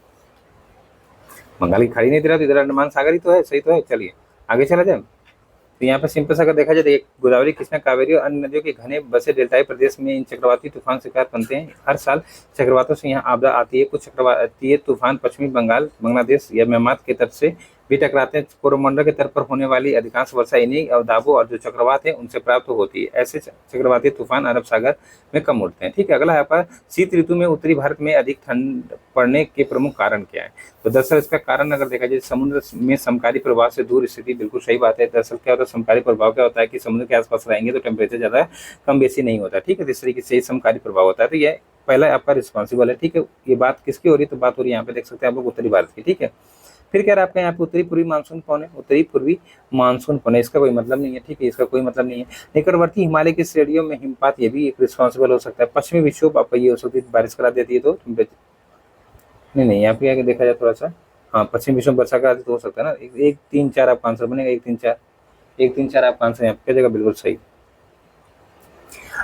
बंगाल की खाड़ी नहीं दे रहा तो इधर अंडमान सागर ही तो है, सही तो है। चलिए आगे चला जाए। तो यहाँ पे सिंपल सा अगर देखा जाए तो गोदावरी, कृष्णा, कावेरी और अन्य नदियों के घने बसे डेल्टाई प्रदेश में इन चक्रवाती तूफान शिकार बनते हैं। हर साल चक्रवातों से यहाँ आपदा आती है। कुछ चक्रवातीय तूफान पश्चिमी बंगाल, बांग्लादेश या म्यांमार के तट से भी टकराते हैं। कोरोमंडल के तट पर होने वाली अधिकांश वर्षा इन्हीं अवदाबों और जो चक्रवात है उनसे प्राप्त होती है। ऐसे चक्रवाती तूफान अरब सागर में कम उड़ते हैं। ठीक है, अगला यहाँ पर शीत ऋतु में उत्तरी भारत में अधिक ठंड पड़ने के प्रमुख कारण क्या है। तो दरअसल इसका कारण अगर देखा जाए समुद्र में समकारी प्रभाव से दूर स्थिति, बिल्कुल सही बात है। दरअसल क्या होता है समकारी प्रभाव क्या होता है कि समुद्र के आसपास रहेंगे तो टेम्परेचर ज्यादा कम बेसी नहीं होता। ठीक है, इस तरीके से समकारी प्रभाव होता है। तो ये पहला आपका रिस्पॉन्सिबल है। ठीक है, ये बात किसकी हो रही है तो बात हो रही है यहाँ पे देख सकते हैं आप लोग उत्तरी भारत की। ठीक है, फिर कह रहा है आपका यहाँ पे उत्तरी पूर्वी मानसून कौन है, उत्तरी पूर्वी मानसून कौन है, इसका कोई मतलब नहीं है। ठीक है, इसका कोई मतलब नहीं है। निकटवर्ती हिमालय की श्रेणियों में हिमपात, ये भी एक रिस्पॉन्सिबल हो सकता है। पश्चिमी विक्षोभ आपका ये हो सकती है, बारिश करा देती है तो नहीं यहाँ पे आगे देखा जाए थोड़ा सा, हाँ पश्चिमी विक्षोभ वर्षा करा तो हो सकता है ना। 1 3 4 आपका आंसर बनेगा, 1 3 4 आपका आंसर यहाँ पे जगह बिल्कुल सही।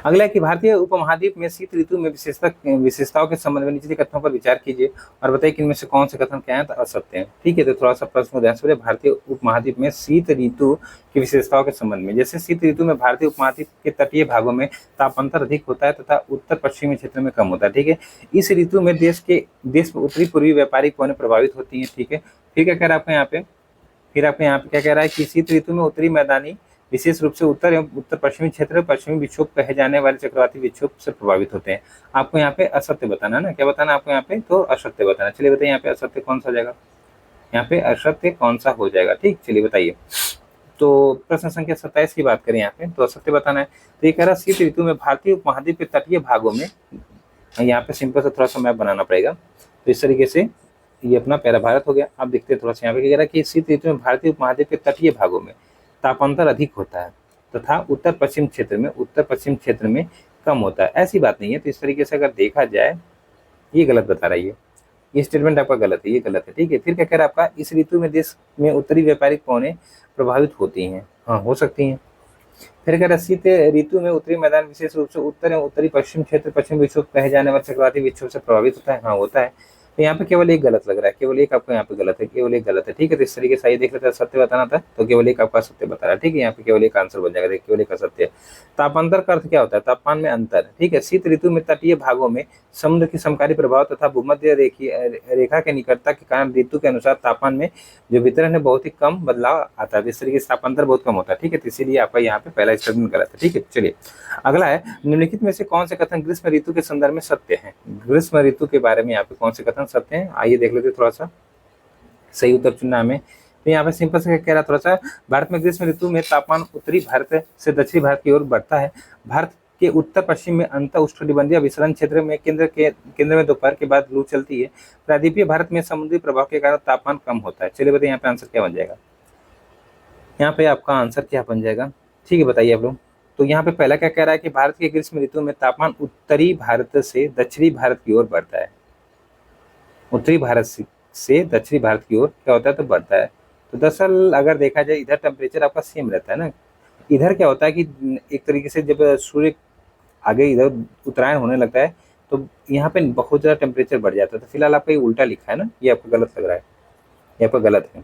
अगला है कि भारतीय उपमहाद्वीप में शीत ऋतु में विशेषताओं के संबंध में निचले कथनों पर विचार कीजिए और बताइए कि इनमें से कौन से कथन क्या है तो असत्य है। ठीक है, तो थोड़ा सा प्रश्न को ध्यान से पढ़िए। भारतीय उपमहाद्वीप में शीत ऋतु की विशेषताओं के संबंध में, जैसे शीत ऋतु में भारतीय उपमहाद्वीप के तटीय भागों में तापांतर अधिक होता है तथा उत्तर पश्चिमी क्षेत्र में कम होता है। ठीक है, इस ऋतु में देश उत्तरी पूर्वी व्यापारिक पवनें प्रभावित होती है। ठीक है, फिर क्या कह रहा है आपको यहाँ पे, क्या कह रहा है कि शीत ऋतु में उत्तरी मैदानी विशेष रूप से उत्तर एवं उत्तर पश्चिमी क्षेत्र पश्चिमी विक्षोभ कहे जाने वाले चक्रवाती विक्षोभ से प्रभावित होते हैं। आपको यहाँ पे असत्य बताना है ना, क्या बताना आपको यहाँ पे, तो असत्य बताना। चलिए बताइए यहाँ पे असत्य कौन सा हो जाएगा, यहाँ पे असत्य कौन सा हो जाएगा। ठीक, चलिए बताइए। तो प्रश्न संख्या 27 की बात करें यहाँ पे, तो असत्य बताना है। तो ये कह रहा शीत ऋतु में भारतीय उपमहाद्वीप के तटीय भागों में, यहाँ पे सिंपल से थोड़ा सा मैप बनाना पड़ेगा। तो इस तरीके से ये अपना प्यारा भारत हो गया। अब देखते हैं थोड़ा सा यहाँ पे, कह रहा है कि शीत ऋतु में भारतीय उपमहाद्वीप के तटीय भागों में तापांतर अधिक होता है तथा उत्तर पश्चिम क्षेत्र में कम होता है। ऐसी बात नहीं है। तो इस तरीके से अगर देखा जाए, ये गलत बता रही है, ये स्टेटमेंट आपका गलत है, ये गलत है। ठीक है, फिर क्या कह रहा है आपका, इस ऋतु में देश में उत्तरी व्यापारिक पवनें प्रभावित होती हैं। हाँ, हो सकती हैं। फिर कह रहा है शीत ऋतु में उत्तरी मैदान विशेष रूप से उत्तर एवं उत्तरी पश्चिम क्षेत्र पश्चिम विक्षोभ कहे जाने वाले चक्रवाती विक्षोभ से प्रभावित होता है। हाँ, होता है। तो यहाँ पे केवल एक गलत लग रहा है, केवल एक आपको यहाँ पे गलत है, केवल एक गलत है। ठीक है, तो इस तरीके से देख लेते हैं, सत्य बताना था तो केवल एक आपका सत्य बता रहा है। ठीक है, यहाँ पे केवल एक आंसर बन जाएगा, केवल एक असत्य है। तापांतर का अर्थ क्या होता है, तापमान में अंतर। ठीक है, शीत ऋतु में तटीय भागों में समुद्र की समकारी प्रभाव तथा भूमध्य रेखा के निकटता के कारण ऋतु के अनुसार तापमान में जो वितरण है बहुत ही कम बदलाव आता है। इस तरीके से तापांतर बहुत कम होता है। ठीक है, तो इसीलिए आपका यहाँ पे पहला स्टेटमेंट गलत है। ठीक है, चलिए अगला है, निम्नलिखित में से कौन से कथन ग्रीष्म ऋतु के संदर्भ में सत्य है। ग्रीष्म ऋतु के बारे में यहाँ पे कौन से कथन सत्य हैं, आइए देख लेते थोड़ा सा। सही उत्तर चुनना हमें। तो यहाँ पे सिंपल से कह रहा थोड़ा सा, भारत में ग्रीष्म ऋतु में तापमान उत्तरी भारत से दक्षिणी भारत की ओर बढ़ता है। भारत के उत्तर पश्चिम में अंत उष्णकटिबंधीय विसरण क्षेत्र में केंद्र में दोपहर के बाद लू चलती है। प्रायद्वीपीय भारत में समुद्री प्रभाव के कारण तापमान कम होता है। चलिए बताइए यहाँ पे आंसर क्या बन जाएगा, यहाँ पे आपका आंसर क्या बन जाएगा। ठीक है, बताइए आप लोग। तो यहाँ पे पहला क्या कह रहा है कि भारत के ग्रीष्म ऋतु में तापमान उत्तरी भारत से दक्षिणी भारत की ओर बढ़ता है। उत्तरी भारत से दक्षिणी भारत की ओर क्या होता है, तो बढ़ता है। तो दरअसल अगर देखा जाए, इधर टेम्परेचर आपका सेम रहता है ना। इधर क्या होता है कि एक तरीके से जब सूर्य आगे इधर उत्तरायण होने लगता है तो यहाँ पे बहुत ज़्यादा टेम्परेचर बढ़ जाता है। तो फिलहाल आपका ये उल्टा लिखा है ना, ये आपको गलत लग रहा है, ये आपका गलत है।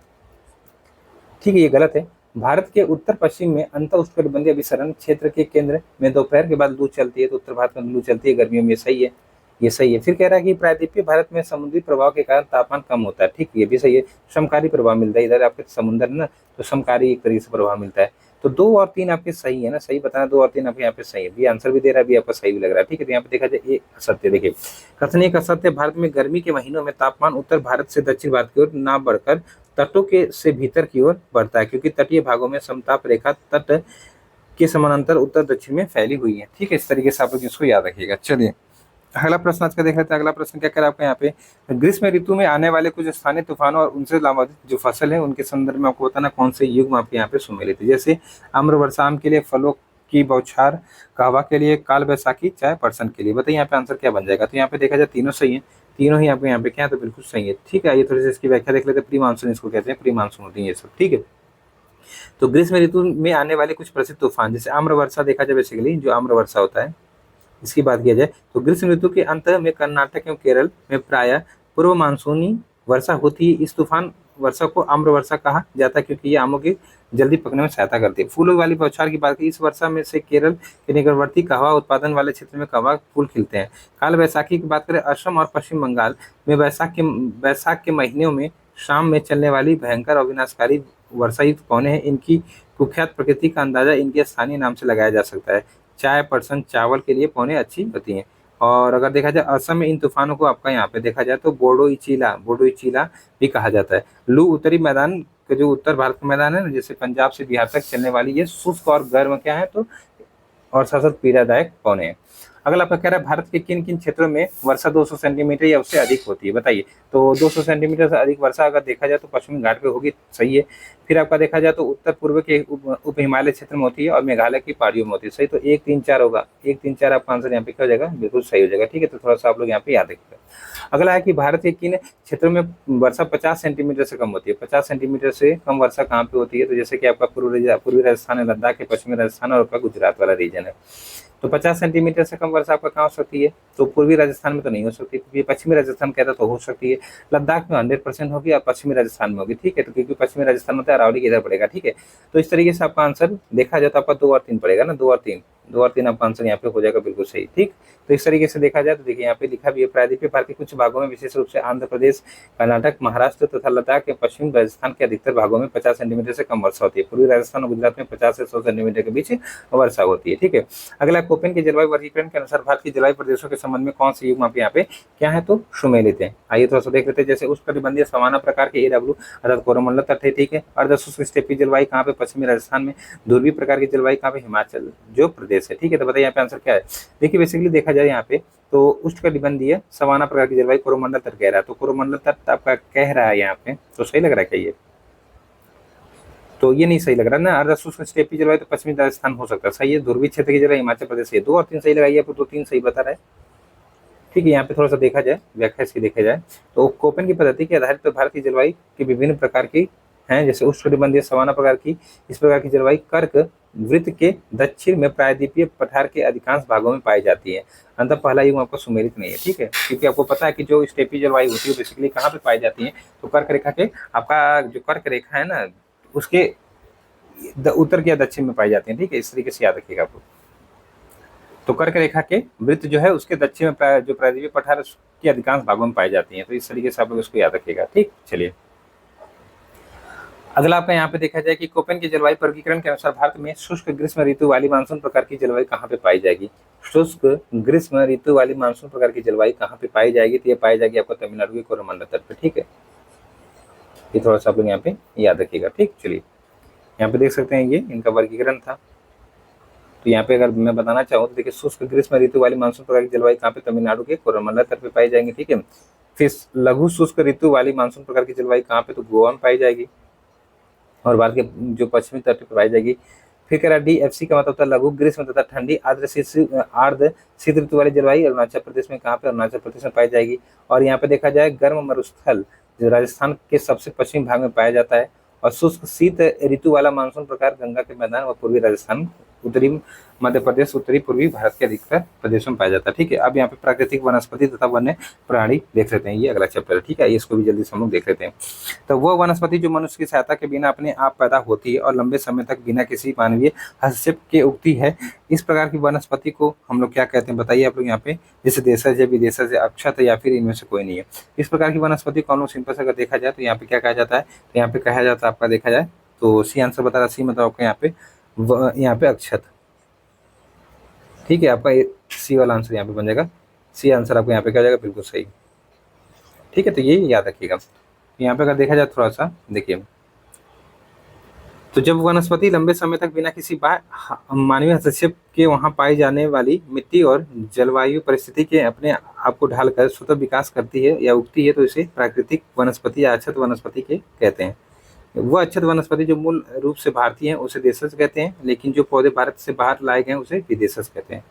ठीक है, ये गलत है। भारत के उत्तर पश्चिम में अंत उष्णकटिबंधीय विसरण क्षेत्र के केंद्र में दोपहर के बाद लू चलती है। तो उत्तर भारत में लू चलती है गर्मियों में, ये सही है, ये सही है। फिर कह रहा है कि प्रायद्वीपीय भारत में समुद्री प्रभाव के कारण तापमान कम होता है। ठीक, ये भी सही है। समकारी प्रभाव मिलता है, इधर आपके समुद्र है ना, तो समकारी एक तरीके से प्रभाव मिलता है। तो 2 और 3 आपके सही है ना, सही बताना, 2 और 3 आपके यहाँ पे सही है। भी आंसर भी दे रहा है, भी आपका सही भी लग रहा है। ठीक है, तो यहाँ पे देखा जाए ये असत्य। देखिए कथन एक असत्य, भारत में गर्मी के महीनों में तापमान उत्तर भारत से दक्षिण भारत की ओर ना बढ़कर तटों के से भीतर की ओर बढ़ता है, क्योंकि तटीय भागों में समताप रेखा तट के समानांतर उत्तर दक्षिण में फैली हुई है। ठीक है, इस तरीके से आप लोग इसको याद रखिएगा। चलिए अगला प्रश्न आज का देख लेते हैं। अगला प्रश्न क्या करें आपको यहाँ पे, ग्रीष्म ऋतु में आने वाले कुछ स्थानीय तूफानों और उनसे लाभान्वित जो फसल है उनके संदर्भ में आपको बताना कौन से युग में आपके यहाँ पे सुमेलित है। जैसे आम्र वर्षा आम के लिए, फलों की बौछार कहवा के लिए, काल बैसाखी चाय पर्सन के लिए। बताइए यहाँ पे आंसर क्या बन जाएगा। तो यहाँ पे देखा जाए तीनों सही है, तीनों ही आपके यहाँ पे क्या है, तो बिल्कुल सही है। ठीक है, आइए थोड़ी सी इसकी व्याख्या देख लेते हैं। प्री मानसून इसको कहते हैं, प्री मानसून होती है ये सब। ठीक है, तो ग्रीष्म ऋतु में आने वाले कुछ प्रसिद्ध तूफान, जैसे आम्र वर्षा देखा जाए, बेसिकली जो आम्र वर्षा होता है इसकी बात किया जाए तो ग्रीष्म ऋतु के अंत में कर्नाटक एवं केरल में प्रायः पूर्व मानसूनी वर्षा होती है। इस तूफान वर्षा को आम्र वर्षा कहा जाता है क्योंकि ये आमों की जल्दी पकने में सहायता करती है। फूलों वाली बौछार की बात की, इस वर्षा में से केरल के निकटवर्ती कहवा उत्पादन वाले क्षेत्र में कहवा फूल खिलते हैं। काल बैसाखी की बात करें, असम और पश्चिम बंगाल में बैसाख के महीनों में शाम में चलने वाली भयंकर और विनाशकारी वर्षायुक्त पवनें हैं। इनकी कुख्यात प्रकृति का अंदाजा इनके स्थानीय नाम से लगाया जा सकता है। चाय पर्सन चावल के लिए पौने अच्छी होती हैं। और अगर देखा जाए असम में इन तूफानों को आपका यहाँ पे देखा जाए तो बोडो इचीला भी कहा जाता है। लू उत्तरी मैदान के जो उत्तर भारत का मैदान है ना, जैसे पंजाब से बिहार तक चलने वाली ये शुष्क और गर्म क्या है तो और साथ साथ पीड़ादायक पौने हैं। अगला आपका कह रहा है, भारत के किन किन क्षेत्रों में वर्षा 200 सेंटीमीटर या उससे अधिक होती है। बताइए, तो 200 सेंटीमीटर से अधिक वर्षा अगर देखा जाए तो पश्चिमी घाट पे होगी, सही है। फिर आपका देखा जाए तो उत्तर पूर्व के उप हिमालय क्षेत्र में होती है और मेघालय की पहाड़ियों में होती है, सही। तो 1 3 4 होगा, 1 3 4 आपका आंसर यहाँ पे क्या हो जाएगा, बिल्कुल सही हो जाएगा। ठीक है, तो थोड़ा सा आप लोग यहाँ पे याद रखिएगा। अगला है कि भारत के किन क्षेत्रों में वर्षा 50 सेंटीमीटर से कम होती है। 50 सेंटीमीटर से कम वर्षा कहाँ पे होती है? तो जैसे कि आपका पूर्वी राजस्थान है, लद्दाख है, पश्चिमी राजस्थान और आपका गुजरात वाला रीजन है। तो 50 सेंटीमीटर से कम वर्षा आपका कहाँ हो सकती है? तो पूर्वी राजस्थान में तो नहीं हो सकती, क्योंकि पश्चिमी राजस्थान कहता तो हो सकती है। लद्दाख में 100% होगी और पश्चिमी राजस्थान में होगी, ठीक है। तो क्योंकि पश्चिमी राजस्थान में अरावली के इधर पड़ेगा, ठीक है। तो इस तरीके से आपका आंसर देखा जाए तो आपका 2 और 3 पड़ेगा ना, 2 और 3, 2 और 3 आपका आंसर यहाँ पे हो जाएगा बिल्कुल सही, ठीक। तो इस तरीके से देखा जाए तो देखिए यहाँ पे लिखा भी है, प्रायद्वीपीय भारत के कुछ भागों में विशेष रूप से आंध्र प्रदेश, कर्नाटक, महाराष्ट्र तथा लद्दाख के पश्चिमी राजस्थान के अधिकतर भागों में 50 सेंटीमीटर से कम वर्षा होती है। पूर्वी राजस्थान और गुजरात में 50 से 100 सेंटीमीटर के बीच वर्षा होती है, ठीक है। अगला कोपेन के जलवायु वर्गीकरण के अनुसार भारत की जलवायु प्रदेशों के संबंध में कौन से युग यहाँ पे क्या है? तो सुमेलित है। आइए थोड़ा सा देख लेते हैं। जैसे उष्णकटिबंधीय सवाना प्रकार के AW अर्थात कोरोमंडल तट है, ठीक है। अर्धशुष्क स्टेपी जलवायु कहाँ पे? पश्चिमी राजस्थान में। ध्रुवीय प्रकार की जलवायु कहाँ पे? हिमाचल जो प्रदेश है, ठीक है। तो बताइए यहाँ पे आंसर क्या है? देखिए बेसिकली देखा जाए यहाँ पे तो उष्णकटिबंधीय सवाना प्रकार की जलवायु कोरोमंडल तट कह रहा है, तो कोरोमंडल तट आपका कह रहा है यहाँ पे, तो सही लग रहा है क्या ये? तो ये नहीं सही लग रहा ना। अर्धशुष्क स्टेपी जलवायु तो पश्चिमी राजस्थान हो सकता है, सही है। ध्रुवीय क्षेत्र की जलवायु हिमाचल प्रदेश है। 2 और 3 सही लगाइए, आपको तो 3 सही बता रहा है, ठीक है। यहाँ पे थोड़ा सा देखा जाए, व्याख्या इसकी देखा जाए तो कोपेन की पद्धति के आधारित पर भारत की जलवायु की विभिन्न प्रकार की हैं, जैसे उष्णकटिबंधीय सवाना प्रकार की, इस प्रकार की जलवायु कर्क वृत्त के दक्षिण में प्रायद्वीपीय पठार के अधिकांश भागों में पाई जाती है। अंततः पहला युग आपको सुमेलित नहीं है, ठीक है, क्योंकि आपको पता है कि जो स्टेपी जलवायु होती है बेसिकली कहाँ पे पाई जाती है? तो कर्क रेखा के, आपका जो कर्क रेखा है ना, उसके उत्तर या दक्षिण में पाई जाती है, ठीक है। इस तरीके से याद रखिएगा आपको। तो कर्क रेखा के वृत्त जो है उसके दक्षिण में जो प्रायद्वीपीय पठार के अधिकांश भागों में पाई जाती है। तो इस तरीके से आप लोग इसको याद रखिएगा, ठीक। चलिए अगला आपका यहाँ पे देखा जाए कि कोपेन के जलवायु वर्गीकरण के अनुसार भारत में शुष्क ग्रीष्म ऋतु वाली मानसून प्रकार की जलवायु कहाँ पे पाई जाएगी? शुष्क ग्रीष्म ऋतु वाली मानसून प्रकार की जलवायु कहाँ पे पाई जाएगी? तो ये पाई जाएगी आपको तमिलनाडु के कोरोमंडल तट पे, ठीक है। ये थोड़ा सा आप लोग यहाँ पे याद रखिएगा, ठीक। चलिए यहाँ पे देख सकते हैं ये इनका वर्गीकरण था। तो यहाँ पे अगर मैं बताना चाहूँ तो देखिए शुष्क ग्रीष्म ऋतु वाली मानसून प्रकार की जलवायु कहाँ पे? तमिलनाडु के कोरोमंडल तट पे पाई जाएंगी, ठीक है। फिर लघु शुष्क ऋतु वाली मानसून प्रकार की जलवायु कहाँ पे? तो गोवा में पाई जाएगी और भारत के जो पश्चिमी तट पर पाई जाएगी। फिर कह रहा DFC का मतलब था लघु ग्रीष्म तथा ठंडी आर्द्र शीत ऋतु वाली जलवायु अरुणाचल प्रदेश में कहाँ पे? अरुणाचल प्रदेश में पाई जाएगी। और यहाँ पे देखा जाए गर्म मरुस्थल जो राजस्थान के सबसे पश्चिमी भाग में पाया जाता है। और शुष्क शीत ऋतु वाला मानसून प्रकार गंगा के मैदान व पूर्वी राजस्थान, उत्तरी मध्य प्रदेश, उत्तरी पूर्वी भारत के अधिकतर प्रदेशों में पाया जाता है, ठीक है। अब यहाँ पे प्राकृतिक वनस्पति तथा वन्य प्राणी देख लेते हैं, ये अगला चैप्टर है, ठीक है। इसको भी जल्दी से हम लोग देख लेते हैं। तो वो वनस्पति जो मनुष्य की सहायता के बिना अपने आप पैदा होती है और लंबे समय तक बिना किसी मानवीय हस्तक्षेप के उगती है, इस प्रकार की वनस्पति को हम लोग क्या कहते हैं? बताइए आप लोग यहाँ पे। जैसे देशज है, विदेशज है, अक्षत है, या फिर इनमें से कोई नहीं है। इस प्रकार की वनस्पति को हम लोग सिंपल से अगर देखा जाए तो यहाँ पे क्या कहा जाता है? तो यहाँ पे कहा जाता है आपका देखा जाए तो सी आंसर बता रहा, सी मतलब आपका यहाँ पे अक्षत, ठीक है। आपका सी वाला आंसर यहाँ पे बन जाएगा, सी आंसर आपको यहाँ पे क्या हो जाएगा? बिल्कुल सही, ठीक है। तो ये याद रखिएगा। यहाँ पे अगर देखा जाए थोड़ा सा देखिए, तो जब वनस्पति लंबे समय तक बिना किसी मानवीय हस्तक्षेप के वहां पाई जाने वाली मिट्टी और जलवायु परिस्थिति के अपने आप को ढालकर स्वतः विकास करती है या उगती है, तो इसे प्राकृतिक वनस्पति या अक्षत वनस्पति के कहते हैं। वह अक्षत वनस्पति जो मूल रूप से भारतीय है उसे देशज कहते हैं, लेकिन जो पौधे भारत से बाहर लाए गए उसे विदेशज कहते हैं,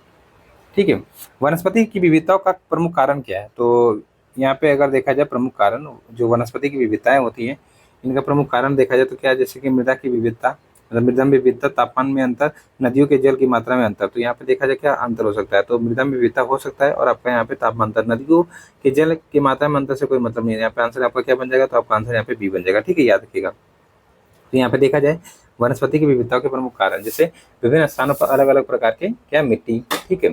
ठीक है। वनस्पति की विविधताओं का प्रमुख कारण क्या है? तो यहाँ पे अगर देखा जाए प्रमुख कारण जो वनस्पति की विविधताएं होती हैं, इनका प्रमुख कारण देखा जाए तो क्या है? जैसे कि मृदा की विविधता, मतलब मृदा में विविधता, तापमान में अंतर, नदियों के जल की मात्रा में अंतर। तो यहाँ पे देखा जाए क्या अंतर हो सकता है? तो मृदा में विविधता हो सकता है और आपका यहाँ पे तापमान अंतर, नदियों के जल की मात्रा में अंतर से कोई मतलब नहीं है। यहाँ पे आंसर आपका क्या बन जाएगा? तो आपका आंसर यहाँ पे बी बन जाएगा, ठीक है, याद रखिएगा। तो यहाँ पे देखा जाए वनस्पति की विविधताओं के प्रमुख कारण, जैसे विभिन्न स्थानों पर अलग अलग प्रकार के क्या मिट्टी, ठीक है।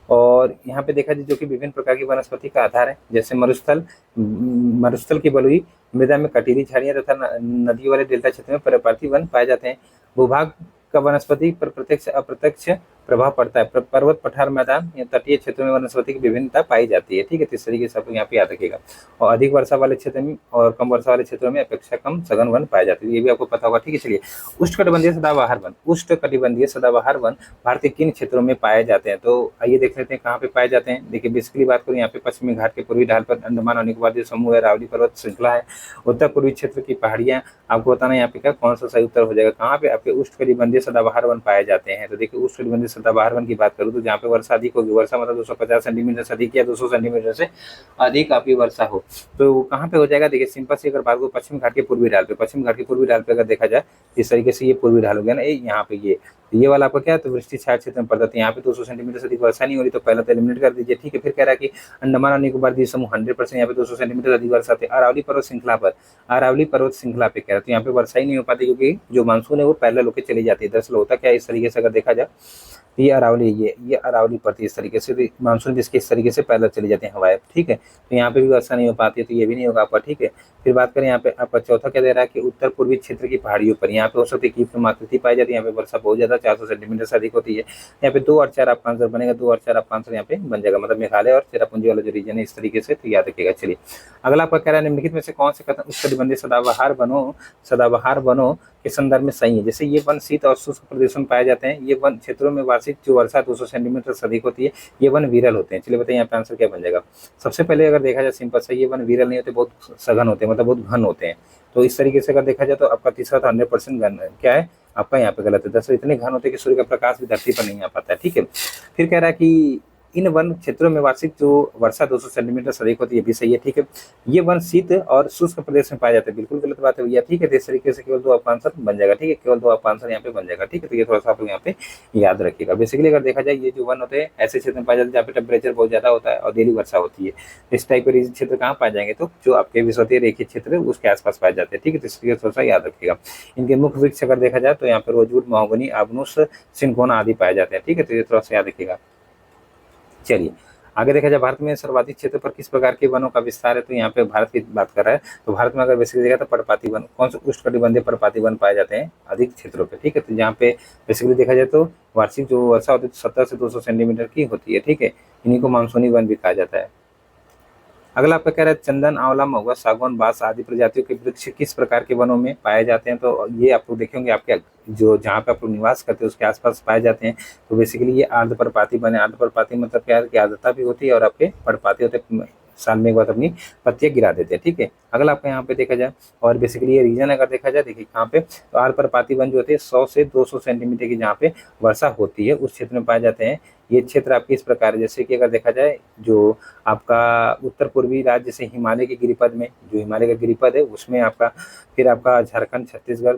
और यहाँ पे देखा जाए जो कि विभिन्न प्रकार की वनस्पति का आधार है, जैसे मरुस्थल की बलुई मृदा में कटीली झाड़ियां तथा नदी वाले डेल्टा क्षेत्र में पर्वतीय वन पाए जाते हैं। भूभाग का वनस्पति पर प्रत्यक्ष अप्रत्यक्ष प्रभाव पड़ता है। पर्वत, पठार, मैदान या तटीय क्षेत्रों में वनस्पति की विभिन्नता पाई जाती है, ठीक है। तो इस तरीके से आप यहाँ पे याद रखिएगा। और अधिक वर्षा वाले क्षेत्र में और कम वर्षा वाले क्षेत्रों में अपेक्षा कम सघन वन पाए जाते हैं, ये भी आपको पता होगा, ठीक है। चलिए उष्णकटिबंधीय सदाबहार वन भारत के किन क्षेत्रों में पाए जाते हैं? तो आइए देख लेते हैं कहाँ पे पाए जाते हैं। देखिए बेसिकली बात करूँ यहाँ पे पश्चिमी घाट के पूर्वी ढाल पर अंडमान और निकोबार समूह है, अरावली पर्वत श्रृंखला है, उत्तर पूर्वी क्षेत्र की पहाड़ियाँ। आपको बताना यहाँ पे क्या कौन सा सही उत्तर हो जाएगा? कहाँ पे आपके उष्णकटिबंधीय सदाबहार वन पाए जाते हैं? तो देखिए उष्णकटिबंधीय सदाबहार वन की बात करूँ तो जहाँ पे वर्षा अधिक होगी, वर्षा मतलब 250 सेंटीमीटर से अधिक या 200 सेंटीमीटर से अधिक आपकी वर्षा हो, तो वो कहाँ पे हो जाएगा? देखिए सिंपल सी अगर बात को पश्चिम घाट के पूर्वी ढाल पे, पश्चिम घाट के पूर्वी ढाल पे अगर देखा जाए इस तरीके से, ये पूर्वी ढाल हो गया ना, यहाँ पे ये वाला आपका क्या है? तो वृष्टि छाया क्षेत्र में पड़ता है। यहाँ पे 200 सेंटीमीटर से अधिक वर्षा नहीं हो रही, तो पहले तो एलिमिनेट कर दीजिए, ठीक है। फिर कह रहा है कि अंडमान और निकोबार द्वीप समूह 100% यहाँ पे 200 सेंटीमीटर अधिक वर्षा होती है। अरावली पर्वत श्रृंखला पर, अरावली पर्वत श्रृंखला पे कह रहा है, तो यहाँ पे वर्षा ही नहीं हो पाती, क्योंकि जो मानसून है वो पहले होकर चली जाती है। दरअसल होता क्या है, इस तरीके से अगर देखा जाए, ये अरावली, ये अरावली पड़ती है इस तरीके से, तो मानसून जिसके इस तरीके से पैदल चली जाती है हवाएं, ठीक है। तो यहाँ पे भी वर्षा नहीं हो पाती है, तो ये भी नहीं होगा आपका, ठीक है। फिर बात करें यहाँ पे आपका चौथा क्या दे रहा है कि उत्तर पूर्वी क्षेत्र की पहाड़ियों पर यहाँ पे हो सकती है कीट आकृति पाई जाती है, यहाँ पे वर्षा बहुत ज्यादा 400 सेंटीमीटर से अधिक होती है। यहाँ पे 2 और 4 आपका आंसर बनेगा, 2 और 4 आपका आंसर यहाँ पे बन जाएगा, मतलब मेघालय और चेरापूंजी वाला जो रीजन है इस तरीके से, तो याद रखिएगा। चलिए अगला आपका कह रहा है निम्नलिखित में से कौन से कथन उष्णकटिबंधीय सदाबहार वनों के संदर्भ में सही है? जैसे ये वन शीत और शुष्क प्रदेशों में पाए जाते हैं, ये वन क्षेत्रों में वार्षिक जो वर्षा 200 सेंटीमीटर से अधिक होती है, ये वन विरल होते हैं। चलिए बताइए यहाँ पे आंसर क्या बन जाएगा? सबसे पहले अगर देखा जाए सिंपल सा, ये वन विरल नहीं होते, बहुत सघन होते हैं, मतलब बहुत घन होते हैं। तो इस तरीके से अगर देखा जाए तो आपका तीसरा तो 100% घन क्या है आपका, यहाँ पे गलत है। दरअसल इतने घन होते हैं कि सूर्य का प्रकाश भी धरती पर नहीं आ पाता है, ठीक है। फिर कह रहा है कि इन वन क्षेत्रों में वार्षिक जो वर्षा 200 सेंटीमीटर से अधिक होती है, ये भी सही है, ठीक है। ये वन शीत और शुष्क प्रदेश में पाए जाते हैं, बिल्कुल गलत बात है भैया, ठीक है। तो इस तरीके से केवल 2 आपका आंसर बन जाएगा, ठीक है, केवल 2 आपका आंसर यहाँ पे बन जाएगा, ठीक है। तो ये थोड़ा सा आप लोग यहाँ पे याद रखिएगा। बेसिकली अगर देखा जाए, ये जो वन होते हैं ऐसे क्षेत्र में पाए जाते हैं जहाँ पे टेम्परेचर बहुत ज्यादा होता है और डेली वर्षा होती है। इस टाइप के क्षेत्र कहाँ पाए जाएंगे? तो जो आपके विषुवतीय रेखीय क्षेत्र है उसके आसपास पाए जाते हैं, ठीक है। तो इसलिए थोड़ा सा याद रखिएगा। इनके मुख्य वृक्ष अगर देखा जाए तो यहाँ पे रोजवुड, महोगनी, आबनूस, सिनकोना आदि पाए जाते हैं, ठीक है। तो ये थोड़ा सा याद रखिएगा। चलिए आगे देखा जाए, भारत में सर्वाधिक क्षेत्र पर किस प्रकार के वनों का विस्तार है? तो यहाँ पे भारत की बात कर रहा है, तो भारत में अगर बेसिकली देखा तो पर्णपाती वन, कौन से उष्णकटिबंधीय पर्णपाती वन पाए जाते हैं अधिक क्षेत्रों पे, ठीक है। तो जहाँ पे बेसिकली देखा जाए तो वार्षिक जो वर्षा होती है 70 से 200 सेंटीमीटर की होती है, ठीक है। इन्हीं को मानसूनी वन भी कहा जाता है। अगला आपका कह रहा है चंदन, आंवला, महुआ, सागौन, बांस आदि प्रजातियों के वृक्ष किस प्रकार के वनों में पाए जाते हैं? तो ये आप लोग देखेंगे आपके जो जहाँ पे आप लोग निवास करते हैं उसके आसपास पाए जाते हैं। तो बेसिकली ये आर्द्रपर्णपाती वन है। आर्द्रपर्णपाती मतलब क्या है कि आर्द्रता भी होती है और आपके पर्णपाती होते हैं, साल में एक बार अपनी पत्तियां गिरा देते हैं, ठीक है। अगला आपका यहाँ पे देखा जाए, और बेसिकली ये रीजन अगर देखा जाए, देखिए कहाँ पे, तो आर्द्रपर्णपाती वन जो होते हैं 100 से 200 सेंटीमीटर की जहाँ पे वर्षा होती है उस क्षेत्र में पाए जाते हैं। ये क्षेत्र आपके इस प्रकार है, जैसे कि अगर देखा जाए जो आपका उत्तर पूर्वी राज्य जैसे हिमालय के गिरिपद में, जो हिमालय का गिरिपद है उसमें आपका, फिर आपका झारखंड, छत्तीसगढ़,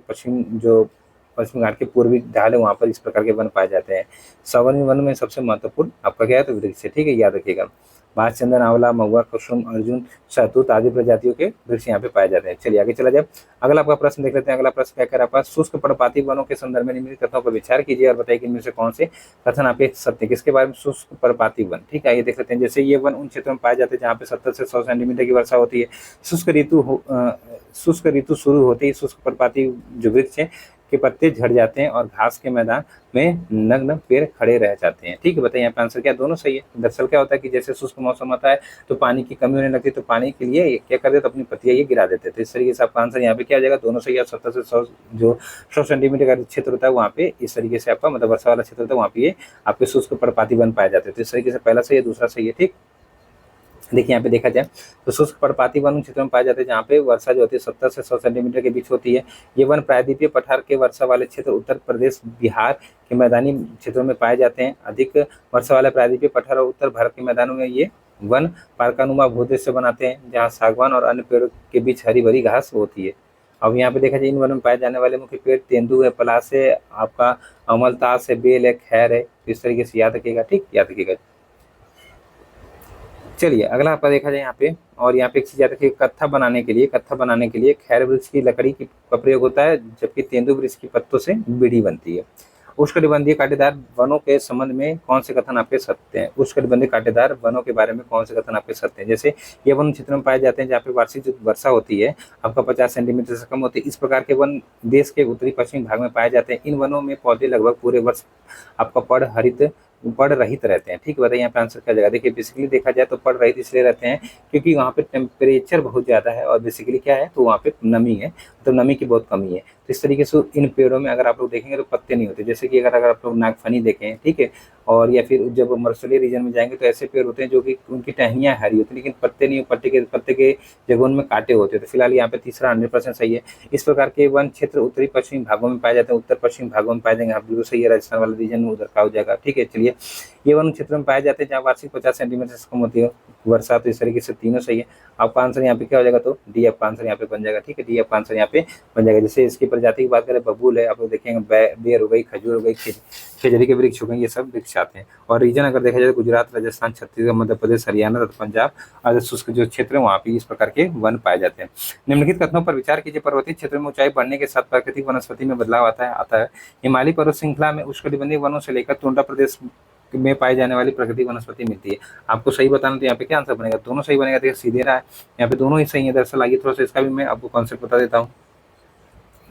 पश्चिम घाट के पूर्वी ढाल है, वहाँ पर इस प्रकार के वन पाए जाते हैं। सवर्णी वन में सबसे महत्वपूर्ण आपका क्या है? तो वृक्ष है, ठीक है, याद रखिएगा। बांस, चंदन, आंवला, महुआ, कुसुम, अर्जुन, शहतूत आदि प्रजातियों के वृक्ष यहाँ पे पाए जाते हैं। चलिए आगे चला जाए, अगला आपका प्रश्न देख लेते हैं। अगला प्रश्न क्या कर रहा है? शुष्क पर्णपाती वनों के संदर्भ में निम्नलिखित कथनों पर विचार कीजिए और बताइए कि इनमें से कौन से कथन आपके सत्य है। किसके बारे में? शुष्क पर्णपाती वन, ठीक है। ये देख लेते हैं, जैसे ये वन उन क्षेत्रों में पाए जाते हैं जहाँ पे 70 से 100 सेंटीमीटर की वर्षा होती है। शुष्क ऋतु शुरू होते ही शुष्क पर्णपाती जो वृक्ष है के पत्ते झड़ जाते हैं और घास के मैदान में नग्न पेड़ खड़े रह जाते हैं, ठीक है। बताइए यहाँ पे आंसर क्या? दोनों सही है। दरअसल क्या होता है कि जैसे शुष्क मौसम आता है तो पानी की कमी होने लगती है, तो पानी के लिए क्या कर देते, तो अपनी पत्तियां ये गिरा देते हैं। तो इस तरीके से आपका आंसर यहाँ पे क्या आ जाएगा? दोनों सही है। 70 से 100 जो 100 सेंटीमीटर का क्षेत्र होता है वहाँ पे इस तरीके से आपका मतलब वर्षा वाला क्षेत्र होता है, वहाँ पे ये आपके शुष्क पर्णपाती वन पाए जाते हैं। तो इस तरीके से पहला सही है, दूसरा सही है, ठीक। देखिए यहाँ पे देखा जाए तो शुष्क पर्णपाती वन क्षेत्रों में पाए जाते हैं जहाँ पे वर्षा जो होती है 70 से 100 सेंटीमीटर के बीच होती है। ये वन प्रायद्वीपीय पठार के वर्षा वाले क्षेत्र उत्तर प्रदेश, बिहार के मैदानी क्षेत्रों में पाए जाते हैं। अधिक वर्षा वाले प्रायद्वीपीय पठार और उत्तर भारत के मैदानों में ये वन पार्कानुमा भूदेश से बनाते हैं, जहाँ सागवान और अन्य पेड़ों के बीच हरी भरी घास होती है। अब यहाँ पे देखा जाए इन वनों में पाए जाने वाले मुख्य पेड़ तेंदू है, पलाश है, आपका अमलतास है, बेल है, खैर है। इस तरीके से याद रखिएगा, ठीक, याद रखिएगा। चलिए अगला आपका देखा जाए यहाँ पे, और यहाँ पे एक चीज याद रखिए, कत्था बनाने के लिए खैर वृक्ष की लकड़ी का प्रयोग होता है, जबकि तेंदु वृक्ष की पत्तों से बीड़ी बनती है। उष्णकटिबंधीय कांटेदार वनों के संबंध में कौन से कथन आपके सत्य हैं? उष्णकटिबंधीय कांटेदार वनों के बारे में कौन से कथन आपके सत्य हैं? जैसे ये वन क्षेत्र में पाए जाते हैं जहाँ पे वार्षिक जो वर्षा होती है आपका 50 सेंटीमीटर से कम होती है। इस प्रकार के वन देश के उत्तरी पश्चिमी भाग में पाए जाते हैं। इन वनों में पौधे लगभग पूरे वर्ष आपका पर्ण हरित पड़ रहित रहते हैं। ठीक है, बताइए यहाँ पे आंसर क्या जाएगा। देखिए बेसिकली देखा जाए तो पड़ रहित इसलिए रहते हैं क्योंकि वहाँ पे टेम्परेचर बहुत ज़्यादा है और बेसिकली क्या है, तो वहाँ पे नमी है, तो नमी की बहुत कमी है। तो इस तरीके से इन पेड़ों में अगर आप लोग देखेंगे तो पत्ते नहीं होते। जैसे कि अगर आप लोग नागफनी देखें, ठीक है, और या फिर जब मरुस्थलीय रीजन में जाएंगे तो ऐसे पेड़ होते हैं जो कि उनकी टहनियाँ हरी होती है लेकिन पत्ते नहीं, पत्ते के जगह उनमें कांटे होते हैं। तो फिलहाल यहाँ पे तीसरा 100% सही है। इस प्रकार के वन क्षेत्र उत्तरी पश्चिमी भागों में पाए जाते हैं, उत्तर पश्चिमी भागों में पाए जाएंगे। आप बिल्कुल सही है, राजस्थान वाला रीजन में उधर का हो जाएगा। ठीक है, चलिए ये वन क्षेत्र में पाए जाते हैं जहाँ वार्षिक 50 सेंटीमीटर से कम होती है वर्षा। तो इस तरीके से तीनों सही है। आपका आंसर यहाँ पे क्या हो जाएगा, तो डी आपका आंसर यहाँ पे बन जाएगा। ठीक है, डी आपका आंसर यहाँ पे बन जाएगा। जैसे इसकी प्रजाति की बात करें, बबूल है, आप लोग देखेंगे बेर हो गई, खजूर हो गई, खेजड़ी के वृक्ष हो गए, ये सब वृक्ष आते हैं। और रीजन अगर देखा जाए तो गुजरात, राजस्थान, छत्तीसगढ़, मध्य प्रदेश, हरियाणा तथा पंजाब और शुष्क जो क्षेत्र है वहाँ पे इस प्रकार के वन पाए जाते हैं। निम्नलिखित कथनों पर विचार कीजिए। पर्वतीय क्षेत्र में ऊंचाई बढ़ने के साथ प्राकृतिक वनस्पति में बदलाव आता है। हिमालय पर्वत श्रृंखला में उष्णकटिबंधीय वनों से लेकर टुंड्रा प्रदेश में पाई जाने वाली प्राकृतिक वनस्पति मिलती है। आपको सही बताना तो यहाँ पे क्या आंसर बनेगा, दोनों सही बनेगा। देखिए सीधे रहा है, यहाँ पे दोनों ही सही है। दरअसल आइए थोड़ा सा इसका भी मैं आपको कॉन्सेप्ट बता देता हूँ।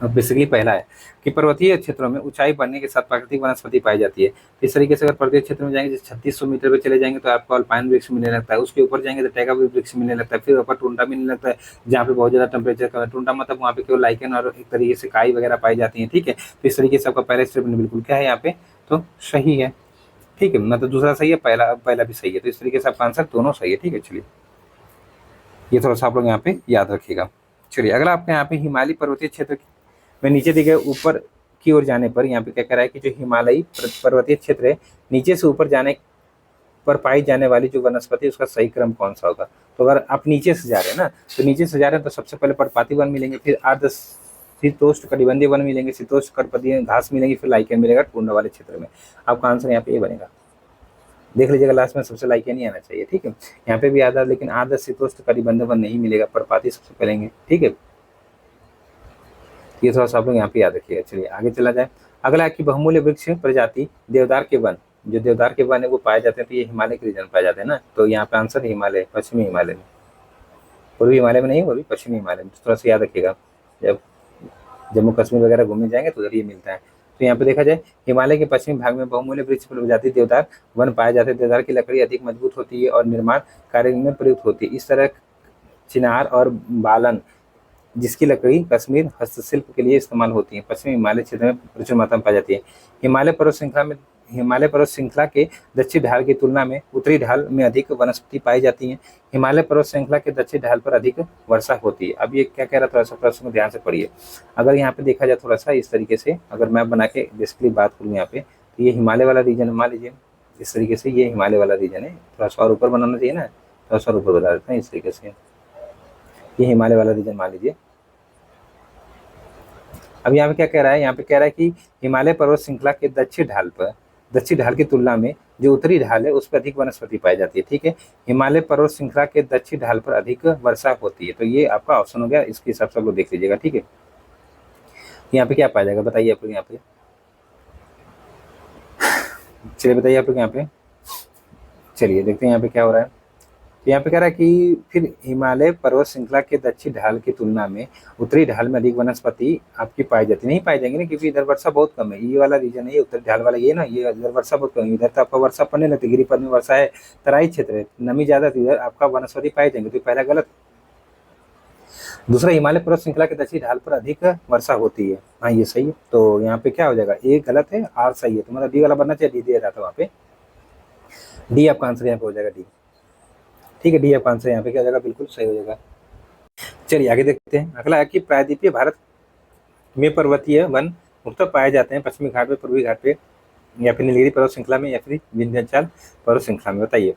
अब बेसिकली पहला है कि पर्वतीय क्षेत्रों में ऊंचाई बढ़ने के साथ प्राकृतिक वनस्पति पाई जाती है। इस तरीके से अगर पर्वतीय क्षेत्र में जाएंगे, जैसे 3600 मीटर पे चले जाएंगे तो आपको अल्पाइन वृक्ष मिलने लगता है। उसके ऊपर जाएंगे तो टैगा वृक्ष मिलने लगता है। फिर ऊपर टुंडा मिलने लगता है जहाँ पे बहुत ज्यादा टेम्परेचर कम है। टुंडा मतलब वहाँ पे केवल लाइकेन और एक तरीके से काई वगैरह पाई जाती है। ठीक है, तो इस तरीके से आपका पहला स्टेप बिल्कुल क्या है यहाँ पे, तो सही है। ठीक है, मतलब दूसरा सही है, पहला भी सही है। तो इस तरीके से आपका आंसर दोनों सही है। ठीक है, चलिए ये थोड़ा सा आप लोग यहाँ पे याद रखिएगा। चलिए अगला आपके यहाँ पे हिमालय पर्वतीय क्षेत्र में नीचे दिए गए ऊपर की ओर जाने पर यहाँ पे क्या कह रहा है कि जो हिमालयी पर्वतीय क्षेत्र है नीचे से ऊपर जाने पर पाई जाने वाली जो वनस्पति उसका सही क्रम कौन सा होगा। तो अगर आप नीचे से जा रहे हैं ना, तो नीचे से जा रहे हैं तो सबसे पहले पर्णपाती वन मिलेंगे, फिर आर्द्र शीतोष्ण कटिबंधीय वन मिलेंगे, शीतोष्ण कटिबंधीय घास मिलेंगी, फिर लाइकेन मिलेगा टुंड्रा वाले क्षेत्र में। आपका आंसर यहाँ पे ये बनेगा। देख लीजिएगा लास्ट में सबसे लाइकेन ही आना चाहिए। ठीक है, यहाँ पे भी आधा, लेकिन आर्द्र शीतोष्ण कटिबंधीय वन नहीं मिलेगा, पर्णपाती सबसे पहले। ठीक है, ये थोड़ा सा आप लोग यहाँ पे याद रखिएगा। चलिए आगे चला जाए। अगला है कि बहुमूल्य वृक्ष प्रजाति देवदार के वन, जो देवदार के वन है वो पाए जाते हैं, तो ये हिमालय के रीजन में पाए जाते हैं ना। तो यहाँ पे आंसर हिमालय, पश्चिमी हिमालय में, पूर्वी हिमालय में नहीं, वो भी पश्चिमी हिमालय में। थोड़ा सा याद रखिएगा, जब जम्मू कश्मीर वगैरह घूमने जाएंगे तो उधर ये मिलता है। तो यहाँ पे देखा जाए हिमालय के पश्चिमी भाग में बहुमूल्य वृक्ष प्रजाति देवदार वन पाए जाते हैं। देवदार की लकड़ी अधिक मजबूत होती है और निर्माण कार्य में प्रयुक्त होती है। इस तरह चिनार और बालन जिसकी लकड़ी कश्मीर हस्तशिल्प के लिए इस्तेमाल होती है, पश्चिमी हिमालय क्षेत्र में प्रचुर मात्रा में पाई जाती है। हिमालय पर्वत श्रृंखला के दक्षिण ढाल की तुलना में उत्तरी ढाल में अधिक वनस्पति पाई जाती है। हिमालय पर्वत श्रृंखला के दक्षिण ढाल पर अधिक वर्षा होती है। अब ये क्या कह रहा है, थोड़ा सा प्रश्न को ध्यान से पढ़िए। अगर यहाँ पे देखा जाए थोड़ा सा इस तरीके से, अगर मैं बना के बेसिकली बात करूँ यहाँ पे, तो ये हिमालय वाला रीजन मान लीजिए, इस तरीके से ये हिमालय वाला रीजन है। थोड़ा सा और ऊपर बनाना चाहिए ना, थोड़ा सा ऊपर बता देते हैं इस तरीके से। ये हिमालय वाला रीजन मान लीजिए। अब यहाँ पे क्या कह रहा है, यहाँ पे कह रहा है कि हिमालय पर्वत श्रृंखला के दक्षिण ढाल की तुलना में जो उत्तरी ढाल है उस पर अधिक वनस्पति पाई जाती है। ठीक है, हिमालय पर्वत श्रृंखला के दक्षिण ढाल पर अधिक वर्षा होती है। तो ये आपका ऑप्शन हो गया, इसके हिसाब से आप लोग देख लीजिएगा। ठीक है, यहाँ पे क्या पाया जाएगा बताइए आप लोग यहाँ पे, चलिए बताइए आप लोग यहाँ पे। चलिए देखते हैं यहाँ पे क्या हो रहा है। यहाँ पे कह रहा है कि फिर हिमालय पर्वत श्रृंखला के दक्षिण ढाल की तुलना में उत्तरी ढाल में अधिक वनस्पति आपकी पाई जाती नहीं पाई जाएंगे ना, क्योंकि इधर वर्षा बहुत कम है। ये वाला रीजन है, ये उत्तरी ढाल वाला ये ना, ये इधर वर्षा बहुत कम है। इधर तो आपका वर्षा पड़ने लगती, गिरिपथ में वर्षा है, तराई क्षेत्र है, नमी ज्यादा, तो इधर आपका वनस्पति पाए जाएंगे। तो पहला गलत। दूसरा, हिमालय पर्वत श्रृंखला के दक्षिण ढाल पर अधिक वर्षा होती है, हाँ ये सही है। तो यहाँ पे क्या हो जाएगा, ए गलत है, आर सही है। तो मतलब डी वाला बनना चाहिए, डी दे रहा था वहाँ पे, डी आपका आंसर यहाँ पे हो जाएगा, डी। ठीक है, डी आपका आंसर यहाँ पे क्या हो जाएगा, बिल्कुल सही हो जाएगा। चलिए आगे देखते हैं। अगला है कि प्रायद्वीपीय भारत में पर्वतीय वन मुख्यतः पाए जाते हैं पश्चिमी घाट पे, पूर्वी घाट पे, या फिर नीलगिरी पर्वत श्रृंखला में, या फिर विंध्याचल पर्वत श्रृंखला में, बताइए।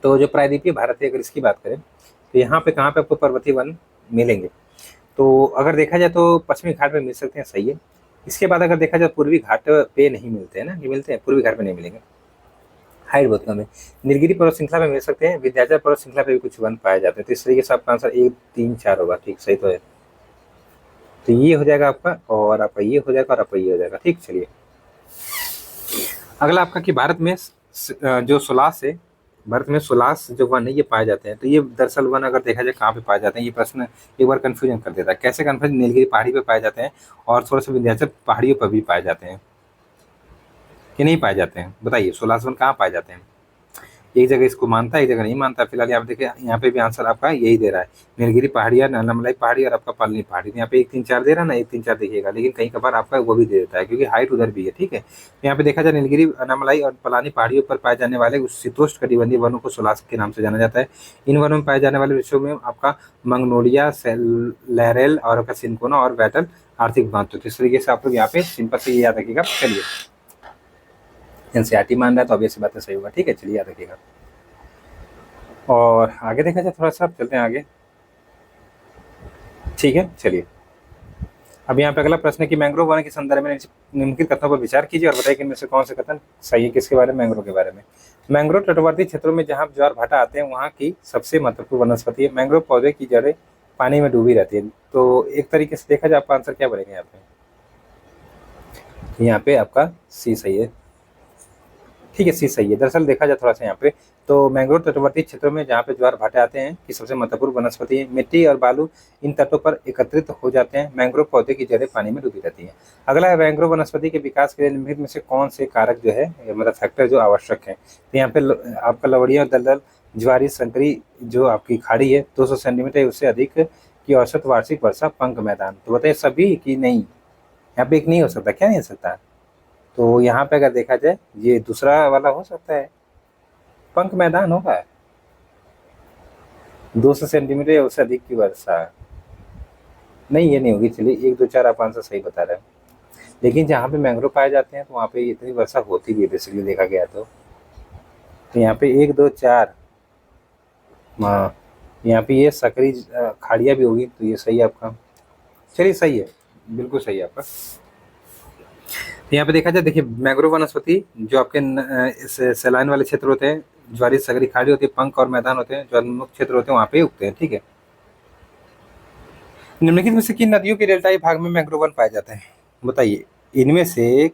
तो जो प्रायद्वीपीय भारत है, अगर इसकी बात करें तो यहाँ पे कहाँ पे आपको पर्वतीय वन मिलेंगे, तो अगर देखा जाए तो पश्चिमी घाट पे मिल सकते हैं, सही है। इसके बाद अगर देखा जाए पूर्वी घाट पे नहीं मिलते हैं ना, नहीं मिलते हैं, पूर्वी घाट पे नहीं मिलेंगे, हाइट बहुत कम है। नीलगिरी पर्वत श्रृंखला में मिल सकते हैं, विंध्याचल पर्वत श्रृंखला पे भी कुछ वन पाए जाते हैं। तो इस तरीके से आपका आंसर 1, 3, 4 होगा। ठीक, सही तो है। तो ये हो जाएगा आपका, और आपका ये हो जाएगा, और आपका ये हो जाएगा। ठीक, चलिए अगला आपका कि भारत में जो सुलास जो वन है ये पाए जाते हैं। तो ये दरअसल वन अगर देखा जाए कहाँ पे पाए जाते हैं, ये प्रश्न एक बार कंफ्यूजन कर देता है। कैसे कंफ्यूजन, नीलगिरी पहाड़ी पे पाए जाते हैं और थोड़ा सा विंध्याचल पहाड़ियों पर भी पाए जाते हैं। कि नहीं पाए जाते हैं? बताइए, सोलासवन कहाँ पाए जाते हैं? एक जगह इसको मानता है, एक जगह नहीं मानता। फिलहाल यहाँ पे देखिए, यहाँ पे भी आंसर आपका यही दे रहा है, नीलगिरी पहाड़ियाँ, नमलाई पहाड़ी और आपका पालनी पहाड़ी। तो यहाँ पे 1 3 4 दे रहा है ना, 1 3 4 देखिएगा, लेकिन कहीं कभार आपका वो भी दे देता है क्योंकि हाइट उधर भी है, ठीक है। तो यहाँ पे देखा जाए, नीलगिरी, नमलाई और पलानी पहाड़ियों पर पाए जाने वाले उस शीतोष्ण कटिबंधीय वनों को सोलास्क के नाम से जाना जाता है। इन वनों में पाए जाने वाले वृक्षों में आपका मंगनोलिया, लैरेल और आपका सिनकोना और बैटल आर्थिक महत्व। तो इस तरीके से आप लोग यहाँ पे सिंपल से ये याद रखिएगा। चलिए, एनसीईआरटी मान रहा है तो ऑब्वियस बात सही होगा, ठीक है। चलिए याद रखिएगा। और आगे देखा जाए, थोड़ा सा चलते हैं आगे, ठीक है। चलिए, अब यहाँ पे अगला प्रश्न है कि मैंग्रोव वन के संदर्भ में निम्नलिखित कथनों पर विचार कीजिए और बताइए कि इनमें से कौन से कथन सही है। किसके बारे में? मैंग्रोव के बारे में। मैंग्रोव तटवर्ती क्षेत्रों में जहाँ ज्वार भाटा आते हैं वहाँ की सबसे महत्वपूर्ण वनस्पति है। मैंग्रोव पौधे की जड़ें पानी में डूबी रहती है। तो एक तरीके से देखा जाए, आपका आंसर क्या बनेगा यहाँ पे? यहाँ पे आपका सी सही है, ठीक है, सी सही है। दरअसल देखा जाए थोड़ा सा यहाँ पे, तो मैंग्रोव तटवर्ती क्षेत्रों में जहाँ पे ज्वार भाटे आते हैं कि सबसे महत्वपूर्ण वनस्पति है। मिट्टी और बालू इन तटों पर एकत्रित हो जाते हैं। मैंग्रोव पौधे की जड़ें पानी में डूबी रहती हैं। अगला है, मैंग्रोव वनस्पति के विकास के लिए निम्नलिखित में से कौन से कारक जो है, मतलब फैक्टर जो आवश्यक है? तो यहाँ पे आपका लवड़िया, दलदल, ज्वारी, संकरी जो आपकी खाड़ी है 200 सेंटीमीटर उससे अधिक की औसत वार्षिक वर्षा, पंख मैदान। तो बताइए सभी कि नहीं? यहाँ पे एक नहीं हो सकता, क्या नहीं हो सकता? तो यहाँ पे अगर देखा जाए, ये दूसरा वाला हो सकता है, पंख मैदान होगा। 200 सेंटीमीटर या उससे अधिक की वर्षा, नहीं ये नहीं होगी। चलिए 1 2 4 आप आंसर सही बता रहे हैं, लेकिन जहाँ पे मैंग्रोव पाए जाते हैं तो वहाँ पे इतनी वर्षा होती भी है बेसिकली देखा गया तो यहाँ पे 1 2 4, हाँ, यहाँ पे ये सकरी खाड़िया भी होगी, तो ये सही है आपका। चलिए सही है, बिल्कुल सही है आपका। तो यहाँ पे देखा जाए, देखिए मैंग्रोव वनस्पति जो आपके सैलाइन वाले क्षेत्र होते हैं, ज्वारी, सगरी खाड़ी होती है, पंख और मैदान होते हैं, ज्वारमुख क्षेत्र होते हैं, वहाँ पे उगते हैं, ठीक है। निम्नलिखित में से किन नदियों के डेल्टाई भाग में मैंग्रोव वन पाए जाते हैं? बताइए, इनमें से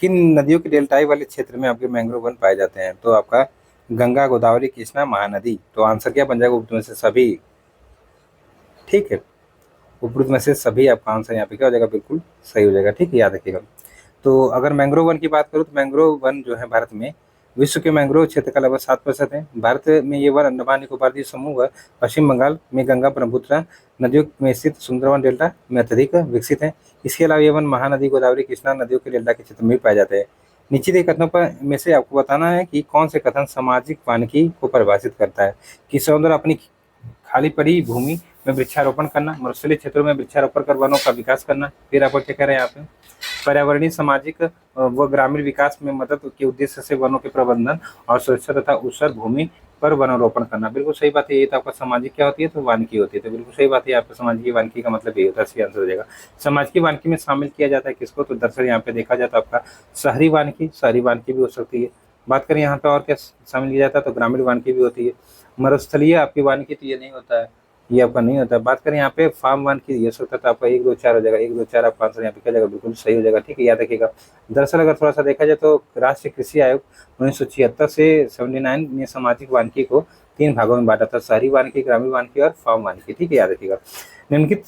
किन नदियों के डेल्टाई वाले क्षेत्र में आपके मैंग्रोव वन पाए जाते हैं? तो आपका गंगा, गोदावरी, कृष्णा, महानदी। तो आंसर क्या बन जाएगा? उपयुक्त में से सभी, ठीक है। उपयुक्त में से सभी आपका आंसर यहाँ पे क्या हो जाएगा? बिल्कुल सही हो जाएगा, ठीक है, याद रखिएगा। तो अगर मैंग्रोव वन की बात करूँ तो मैंग्रोव वन जो है भारत में विश्व के मैंग्रोव क्षेत्र का लगभग 7% है। भारत में ये वन अंडमान निकोबार द्वीप समूह व पश्चिम बंगाल में गंगा ब्रह्मपुत्र नदियों में स्थित सुंदरवन डेल्टा में अत्यधिक विकसित है। इसके अलावा ये वन महानदी, गोदावरी, कृष्णा नदियों के डेल्टा के क्षेत्र में भी पाए जाते हैं। नीचे दिए कथनों पर में से आपको बताना है कि कौन से कथन सामाजिक वानिकी को परिभाषित करता है। कि सौंदर्य अपनी खाली पड़ी भूमि में वृक्षारोपण करना, मरुस्थलीय क्षेत्रों में वृक्षारोपण कर वनों का विकास करना। फिर आपको क्या कह रहे हैं यहाँ पे? पर्यावरणीय, सामाजिक व ग्रामीण विकास में मदद के उद्देश्य से वनों के प्रबंधन और सुरक्षा तथा ऊसर भूमि पर वनारोपण करना। बिल्कुल सही बात है। ये तो आपका सामाजिक क्या होती है? तो वानिकी होती है। तो बिल्कुल सही बात है। आपका सामाजिक वानिकी का मतलब ये होता है, सही आंसर हो जाएगा। सामाजिक वानिकी में शामिल किया जाता है किसको? तो दरअसल यहाँ पे देखा जाए तो आपका शहरी वानिकी, शहरी वानिकी भी हो सकती है। बात करें यहाँ पे और क्या शामिल किया जाता है, तो ग्रामीण वानिकी भी होती है। मरुस्थलीय आपकी वानिकी तो ये नहीं होता है, ये आपका नहीं होता है। बात करें यहाँ पे फार्म वन की, ये सकता था आपका 1 2 4 हो जाएगा। 1 2 4 आपका आंसर यहाँ पे क्या जाएगा? बिल्कुल सही हो जाएगा, ठीक है, याद रखिएगा। दरअसल अगर थोड़ा सा देखा जाए तो राष्ट्रीय कृषि आयोग 1976 से 79 ने सामाजिक वानिकी को 3 भागों में बांटा था, शहरी वानिकी, ग्रामीण वानिकी और फार्म वानिकी, ठीक है, याद रखिएगा। निम्नलिखित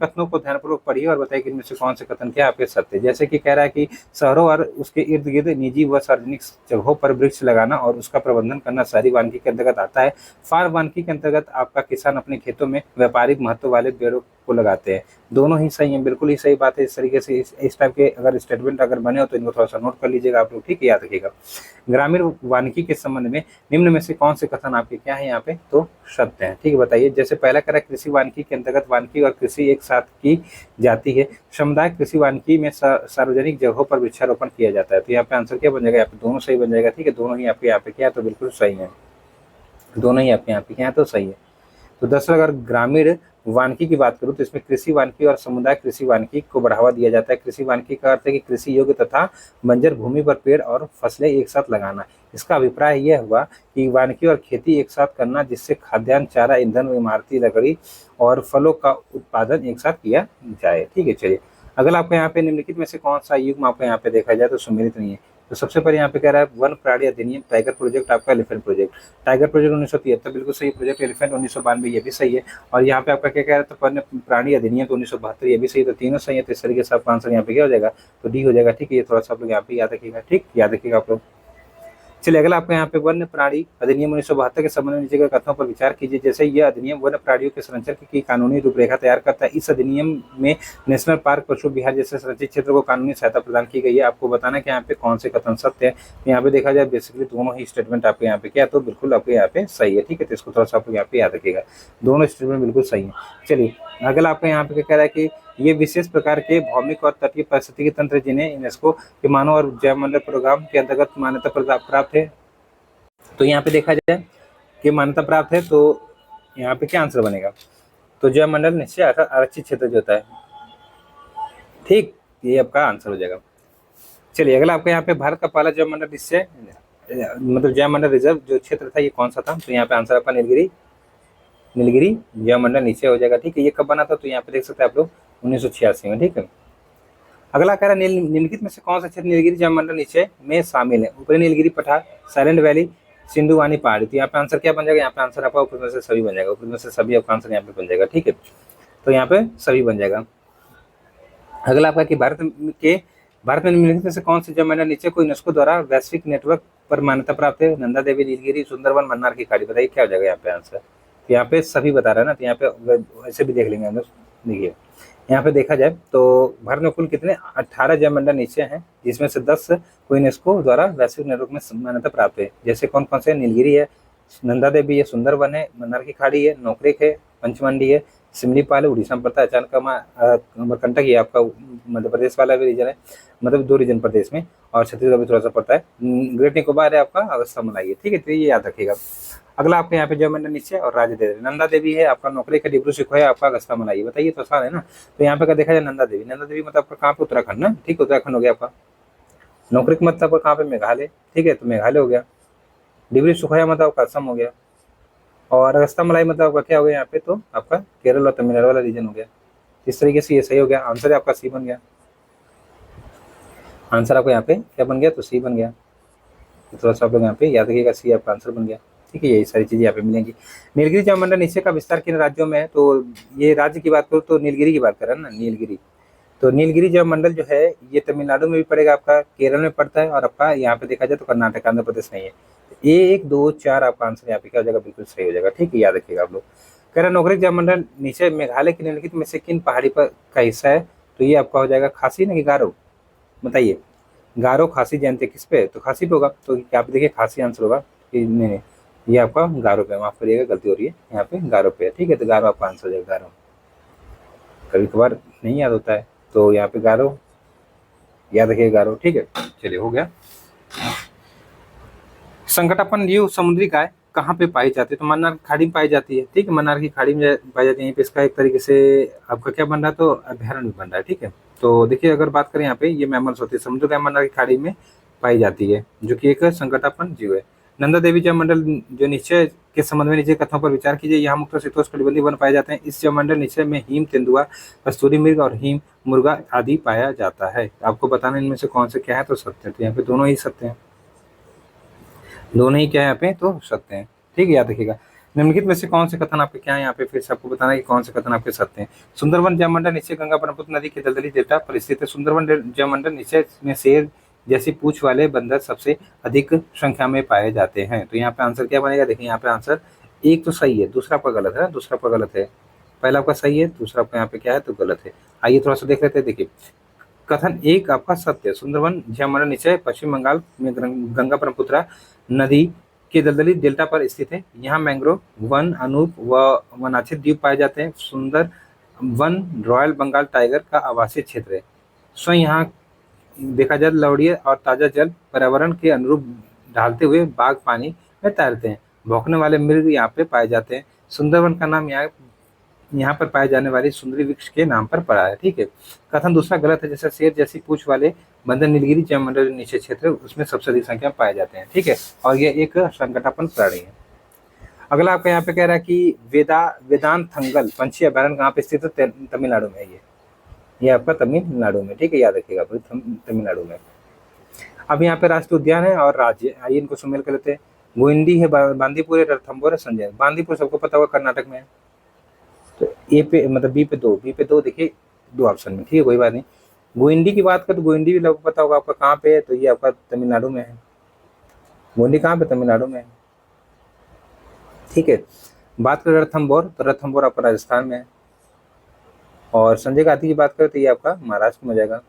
कथनों को ध्यानपूर्वक पढ़िए और बताइए कि इनमें से कौन से कथन क्या आपके सत्य। जैसे कि कह रहा है कि शहरों और उसके इर्द गिर्द निजी व सार्वजनिक जगहों पर वृक्ष लगाना और उसका प्रबंधन करना शहरी वानिकी के अंतर्गत आता है। फार्म वानिकी के अंतर्गत आपका किसान अपने खेतों में व्यापारिक महत्व वाले पेड़ों को लगाते हैं। दोनों ही सही हैं, बिल्कुल ही सही बात है। इस तरीके से इस टाइप के अगर स्टेटमेंट अगर बने हो तो इनको थोड़ा सा नोट कर लीजिएगा आप लोग, ठीक है, याद रखिएगा। ग्रामीण वानिकी के संबंध में निम्न में से कौन से कथन आपके क्या है यहाँ पे? तो सत्य है, ठीक है, बताइए। जैसे पहला कह रहा है कृषि वानिकी के अंतर्गत वानिकी और कृषि एक साथ की जाती है। सामुदायिक कृषि वानिकी में सार्वजनिक जगहों पर वृक्षारोपण किया जाता है। तो यहाँ पे आंसर क्या बन जाएगा? यहाँ पे दोनों सही बन जाएगा, ठीक है, दोनों ही आपके यहाँ पे क्या है? तो बिल्कुल सही है, दोनों ही आपके यहाँ पे क्या है? तो सही है। तो दरअसल अगर ग्रामीण वानिकी की बात करूं तो इसमें कृषि वानिकी और समुदाय कृषि वानिकी को बढ़ावा दिया जाता है। कृषि वानिकी का अर्थ है कि कृषि योग्य तथा बंजर भूमि पर पेड़ और फसलें एक साथ लगाना। इसका अभिप्राय यह हुआ कि वानिकी और खेती एक साथ करना जिससे खाद्यान्न, चारा, ईंधन, इमारती लकड़ी और फलों का उत्पादन एक साथ किया जाए, ठीक है। चलिए अगला आपको यहाँ पे निम्नलिखित में से कौन सा युग्म आपको यहाँ पे देखा जाए तो सुमेलित नहीं है। तो सबसे पहले यहाँ पे कह रहा है वन प्राणी अधिनियम, टाइगर प्रोजेक्ट आपका एलिफेंट प्रोजेक्ट। टाइगर प्रोजेक्ट 1973 बिल्कुल सही, प्रोजेक्ट एलिफेंट 1992 ये भी सही है। और यहाँ पे आपका क्या कह रहा है, तो वन्य प्राणी अधिनियम तो 1972 ये भी सही, तो तीनों सही है। तो इस तरीके से आपका आंसर यहाँ पे क्या हो जाएगा, तो डी हो जाएगा। ठीक है, ये थोड़ा सा आप लोग यहाँ पे याद रखिएगा, ठीक, याद रखिएगा आप लोग। चलिए अगला आपका यहाँ पे वन्य प्राणी अधिनियम 1972 के संबंध में नीचे के कथनों पर विचार कीजिए। जैसे यह अधिनियम वन्य प्राणियों के संरक्षण की कानूनी रूपरेखा तैयार करता है। इस अधिनियम में नेशनल पार्क, पशु विहार जैसे संरक्षित क्षेत्र को कानूनी सहायता प्रदान की गई है। आपको बताना है कि यहाँ पे कौन से कथन सत्य है। यहाँ पे देखा जाए बेसिकली दोनों ही स्टेटमेंट आपके यहाँ पे क्या, तो बिल्कुल आपके यहाँ पे सही है। ठीक है, तो इसको थोड़ा सा आप यहाँ पे याद रखिएगा, दोनों स्टेटमेंट बिल्कुल सही है। चलिए अगला आपका यहाँ पे क्या कह रहा है कि ये विशेष प्रकार के भौमिक और तटीय पारिस्थितिकी तंत्र जिन्हें यूनेस्को के मानव और जैव मंडल प्रोग्राम के अंतर्गत मान्यता प्राप्त है। तो यहाँ पे देखा जाए कि मान्यता प्राप्त है, तो यहाँ पे क्या आंसर बनेगा, तो जैव मंडल निश्चय आरक्षित क्षेत्र जो होता है। ठीक, ये आपका आंसर हो जाएगा। चलिए अगला आपका यहाँ पे भारत का पहला जैव मंडल निश्चय मतलब जैव मंडल रिजर्व जो क्षेत्र था ये कौन सा था, तो यहाँ पे आंसर आपका नीलगिरी जैव मंडल निश्चय हो जाएगा। ठीक है, ये कब बना था, तो यहाँ पे देख सकते हैं आप लोग 1986 में। ठीक है, अगला कह रहा है निम्नलिखित में से कौन सा क्षेत्र नीलगिरी जैव मंडल निश्चय में शामिल है। ऊपरी नीलगिरी पठार, साइलेंट वैली, सिंधुवानी पहाड़ी। तो यहाँ पे आंसर क्या बन जाएगा, यहाँ पे आंसर आपका ऊपर में से सभी बन जाएगा, ऊपर में से सभी आपका आंसर यहाँ पे बन जाएगा। ठीक है, तो यहाँ पे सभी बन जाएगा। अगला आपका कि भारत में निम्नलिखित में से कौन से जैव मंडल निश्चय को यूनेस्को द्वारा वैश्विक नेटवर्क पर मान्यता प्राप्त है। नंदा देवी, नीलगिरी, सुंदरवन, मन्नार की खाड़ी। बताइए क्या हो जाएगा यहाँ पे आंसर। तो यहाँ पे सभी बता रहा है ना, तो यहाँ पे ऐसे भी देख लेंगे हम लोग। देखिए यहाँ पे देखा जाए तो भारत में कुल कितने 18 जैव मंडल निश्चय हैं, जिसमें से 10 को यूनेस्को द्वारा वैश्विक नेटवर्क में मान्यता प्राप्त है। जैसे कौन कौन से, नीलगिरी है, नंदा देवी है, सुंदरवन है, मन्नार की खाड़ी है, नोकरेक है, पंचमंडी है, सिमलीपाल है, उड़ीसा में पड़ता है, अमरकंटक ये आपका मध्य प्रदेश वाला भी रीजन है, मतलब 2 रीजन प्रदेश में, और छत्तीसगढ़ भी थोड़ा सा पड़ता है। ग्रेट निकोबार है आपका, अगस्ता मलाई है। ठीक है, तो ये याद रखिएगा। अगला आपके यहाँ पे जैव मंडल निश्चय और राज्य दे, नंदा देवी है आपका, नोकरेक है, डिब्रू सिखोया है आपका, अगस्ता मलाई। बताइए तो आसान है ना। तो यहाँ पे अगर देखा जाए नंदा देवी मतलब आपका कहाँ पे, उत्तराखंड ना। ठीक, उत्तराखंड हो गया आपका। नोकरेक मतलब आपका कहाँ पे, मेघालय। ठीक है, तो मेघालय हो गया। डिब्रू सिखोया मतलब आपका असम हो गया। और अगस्ता मलाई मतलब आपका क्या हो गया यहाँ पे, तो आपका केरल और तमिलनाडु वाला रीजन हो गया। इस तरीके से ये सही हो गया, आंसर आपका सी बन गया। आंसर आपको यहाँ पे क्या बन गया, तो सी बन गया। थोड़ा सा आप लोग यहाँ पे याद रखिएगा, सी आपका आंसर बन गया। ठीक है, यही सारी चीजें यहाँ पे मिलेंगी। नीलगिरी जैव मंडल निश्चय का विस्तार किन राज्यों में है, तो ये राज्य की बात करूँ तो नीलगिरी की बात कर रहे हैं ना, नीलगिरी। तो नीलगिरी जैव मंडल जो है ये तमिलनाडु में भी पड़ेगा, आपका केरल में पड़ता है, और आपका यहाँ पे देखा जाए तो कर्नाटक, आंध्र प्रदेश नहीं है। 1, 2, 4 आपका आंसर यहाँ पे क्या हो जाएगा, बिल्कुल सही हो जाएगा। ठीक है, याद रखिएगा आप लोग। कह रहा नोकरेक जैव मंडल नीचे मेघालय के निम्नलिखित में से किन पहाड़ी पर का हिस्सा है, तो ये आपका हो जाएगा खासी ना कि गारो। बताइए, गारो, खासी जयंती किस पे, तो खासी पे होगा। तो यहाँ पे देखिए खासी आंसर होगा कि नहीं, ये आपका गारो पे, माफ करिएगा गलती हो रही है, यहाँ पे गारो पे है। ठीक है, तो गारो आपका आंसर हो जाएगा, गारो। कभी कभार नहीं याद होता है, तो यहाँ पे गारो याद रखिएगा, गारो। ठीक है, चलिए हो गया। संकटापन जीव समुद्री गाय कहाँ पे पाई जाती है, तो मन्नार की खाड़ी में पाई जाती है। ठीक है, मन्नार की खाड़ी में पाई जाती है। यहीं पे इसका एक तरीके से आपका क्या बन रहा है, तो अभ्यारण्य बन रहा है। ठीक है, तो देखिए अगर बात करें यहाँ पे ये मैमल्स होती है, समुद्र गाय मन्नार की खाड़ी में पाई जाती है, जो कि एक संकटापन जीव है। नंदा देवी जैव मंडल जो निश्चय के संबंध में नीचे कथनों पर विचार कीजिए। यहाँ मुख्य शीतोष्णकटिबंधीय वन पाए जाते हैं। इस जैव मंडल निश्चय में हिम तेंदुआ, कस्तूरी मृग और हिम मुर्गा आदि पाया जाता है। आपको बताना इनमें से कौन से क्या है, तो सत्य है। तो यहाँ पे दोनों ही सत्य है, दोनों ही क्या है यहाँ पे, तो सत्य है। ठीक है, याद रखिएगा। निम्नलिखित में से कौन से कथन आपके क्या है, यहाँ पे फिर से आपको बताना है कि कौन से कथन आपके सत्य हैं। सुंदरवन जैव मंडल निश्चय गंगा ब्रह्मपुत्र नदी के दलदली डेल्टा पर स्थित है। सुंदरवन जैव मंडल निश्चय में शेर जैसी पूंछ वाले बंदर सबसे अधिक संख्या में पाए जाते हैं। तो यहाँ पे आंसर क्या बनेगा, देखिए यहाँ पे आंसर एक तो सही है, दूसरा आपका गलत है, दूसरा आपका गलत है। पहला आपका सही है, दूसरा आपका यहाँ पे क्या है, तो गलत है। आइए थोड़ा सा देख लेते हैं। देखिए कथन 1 आपका सत्य है। सुंदरवन जैव मंडल निश्चय पश्चिम बंगाल में गंगा ब्रह्मपुत्र नदी के दलदली डेल्टा पर स्थित है। यहाँ मैंग्रोव वन, अनूप व वनाच्छित द्वीप पाए जाते हैं। सुंदर वन रॉयल बंगाल टाइगर का आवासीय क्षेत्र है। स्वयं यहाँ देखा जाए लवड़ीय और ताजा जल पर्यावरण के अनुरूप ढालते हुए बाघ पानी में तैरते हैं। भौंकने वाले मृग यहाँ पे पाए जाते हैं। सुंदरवन का नाम यहाँ पर पाए जाने वाली सुंदरी वृक्ष के नाम पर पड़ा है। ठीक है, कथन दूसरा गलत है। जैसे शेर जैसी पूंछ वाले बंदर नीलगिरी जैव मंडल नीचे क्षेत्र उसमें सबसे अधिक संख्या में पाए जाते हैं। ठीक है, और ये एक संकटापन प्राणी है। अगला आपका यहाँ पे कह रहा है कि वेदांतथंगल पंछी अभ्यारण्य कहाँ पे स्थित है, तमिलनाडु में। ये आपका तमिलनाडु में। ठीक है, याद रखिएगा तमिलनाडु में। अब यहाँ पे राष्ट्रीय उद्यान है और राज्य, आइए इनको सुमेल कर लेते हैं। गोइंडी है, बांदीपुर है, रणथंभौर है, संजय। बांदीपुर सबको पता होगा कर्नाटक में है। तो ए पे मतलब बी पे दो देखिए, दो ऑप्शन में, ठीक है कोई बात नहीं। गोइंडी की बात करें तो गोइंडी भी लोगों को पता होगा आपका कहाँ पे है, तो ये आपका तमिलनाडु में है। गोइंडी कहाँ पे, तमिलनाडु में है, ठीक है। बात करें रणथंभौर, तो रणथंभौर आपका राजस्थान में है। और संजय गांधी की बात करें तो ये आपका महाराष्ट्र में हो जाएगा,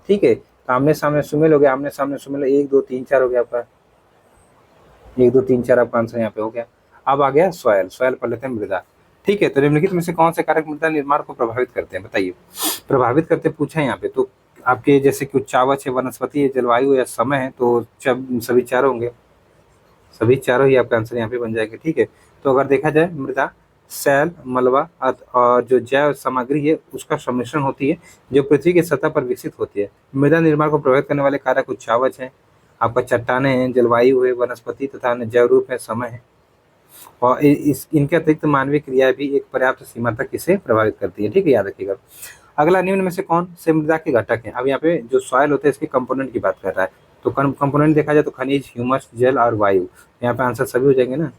ठीक है। तो आमने सामने सुमेल हो गया, आमने सामने सुमेल 1 2 3 4 हो गया आपका, 1 2 3 4 आपका आंसर यहाँ पे हो गया। अब आ गया सॉयल, सॉयल पढ़ लेते हैं मृदा, ठीक है। तो निम्नलिखित में से कौन से कारक मृदा निर्माण को प्रभावित करते हैं, बताइए। प्रभावित करते पूछा है यहाँ पे, तो आपके जैसे कि उच्चावच है, वनस्पति है, जलवायु या समय है, तो सभी चारों होंगे, सभी चारों ही आपका आंसर यहाँ पे बन जाएगा, ठीक है। तो अगर देखा जाए मृदा सैल, मलबा और जो जैव सामग्री है उसका सम्मिश्रण होती है, जो पृथ्वी की सतह पर विकसित होती है। मृदा निर्माण को प्रभावित करने वाले कारक उच्चावच है, आपका चट्टाने हैं, जलवायु है, वनस्पति तथा जैव रूप है, समय है। और इनके अतिरिक्त मानवीय क्रिया भी एक पर्याप्त सीमा तक इसे प्रभावित करती है, ठीक है, याद रखिएगा। अगला, निम्न में से कौन से मृदा के घटक हैं। अब यहाँ पे जो सॉइल होता है इसके कंपोनेंट की बात कर रहा है, तो कंपोनेंट देखा जाए तो खनिज, ह्यूमस, जल और वायु। यहाँ पे आंसर सभी हो जाएंगे ना,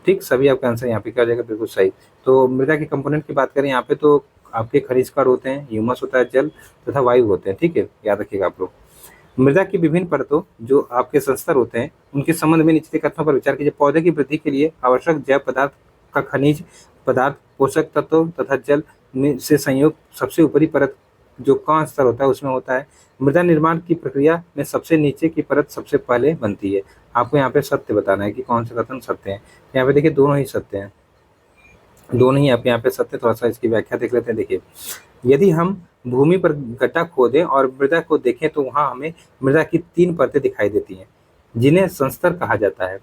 ठीक, सभी आपका आंसर यहाँ पे क्या हो जाएगा, बिल्कुल सही। तो मृदा के कंपोनेंट की बात करें यहाँ पे, तो आपके खनिज का होते हैं, ह्यूमस होता है, जल तथा वायु होते हैं, ठीक है, याद रखिएगा आप लोग। मृदा की विभिन्न परतों जो आपके संस्तर होते हैं उनके संबंध में निचले कथनों पर विचार कीजिए। पौधे की वृद्धि के लिए आवश्यक जैव पदार्थ का खनिज पदार्थ, पोषक तत्व तथा जल से संयोग सबसे ऊपरी परत जो का स्तर होता है उसमें होता है। मृदा निर्माण की प्रक्रिया में सबसे नीचे की परत सबसे पहले बनती है। आपको यहाँ पे सत्य बताना है कि कौन से कथन सत्य है। यहाँ पे देखिए दोनों ही सत्य हैं, दोनों ही आप यहाँ पे सत्य। थोड़ा सा इसकी व्याख्या देख लेते हैं। देखिए, यदि हम भूमि पर गड्ढा खोदें और मृदा को देखें तो वहां हमें मृदा की 3 परतें दिखाई देती हैं जिन्हें संस्तर कहा जाता है।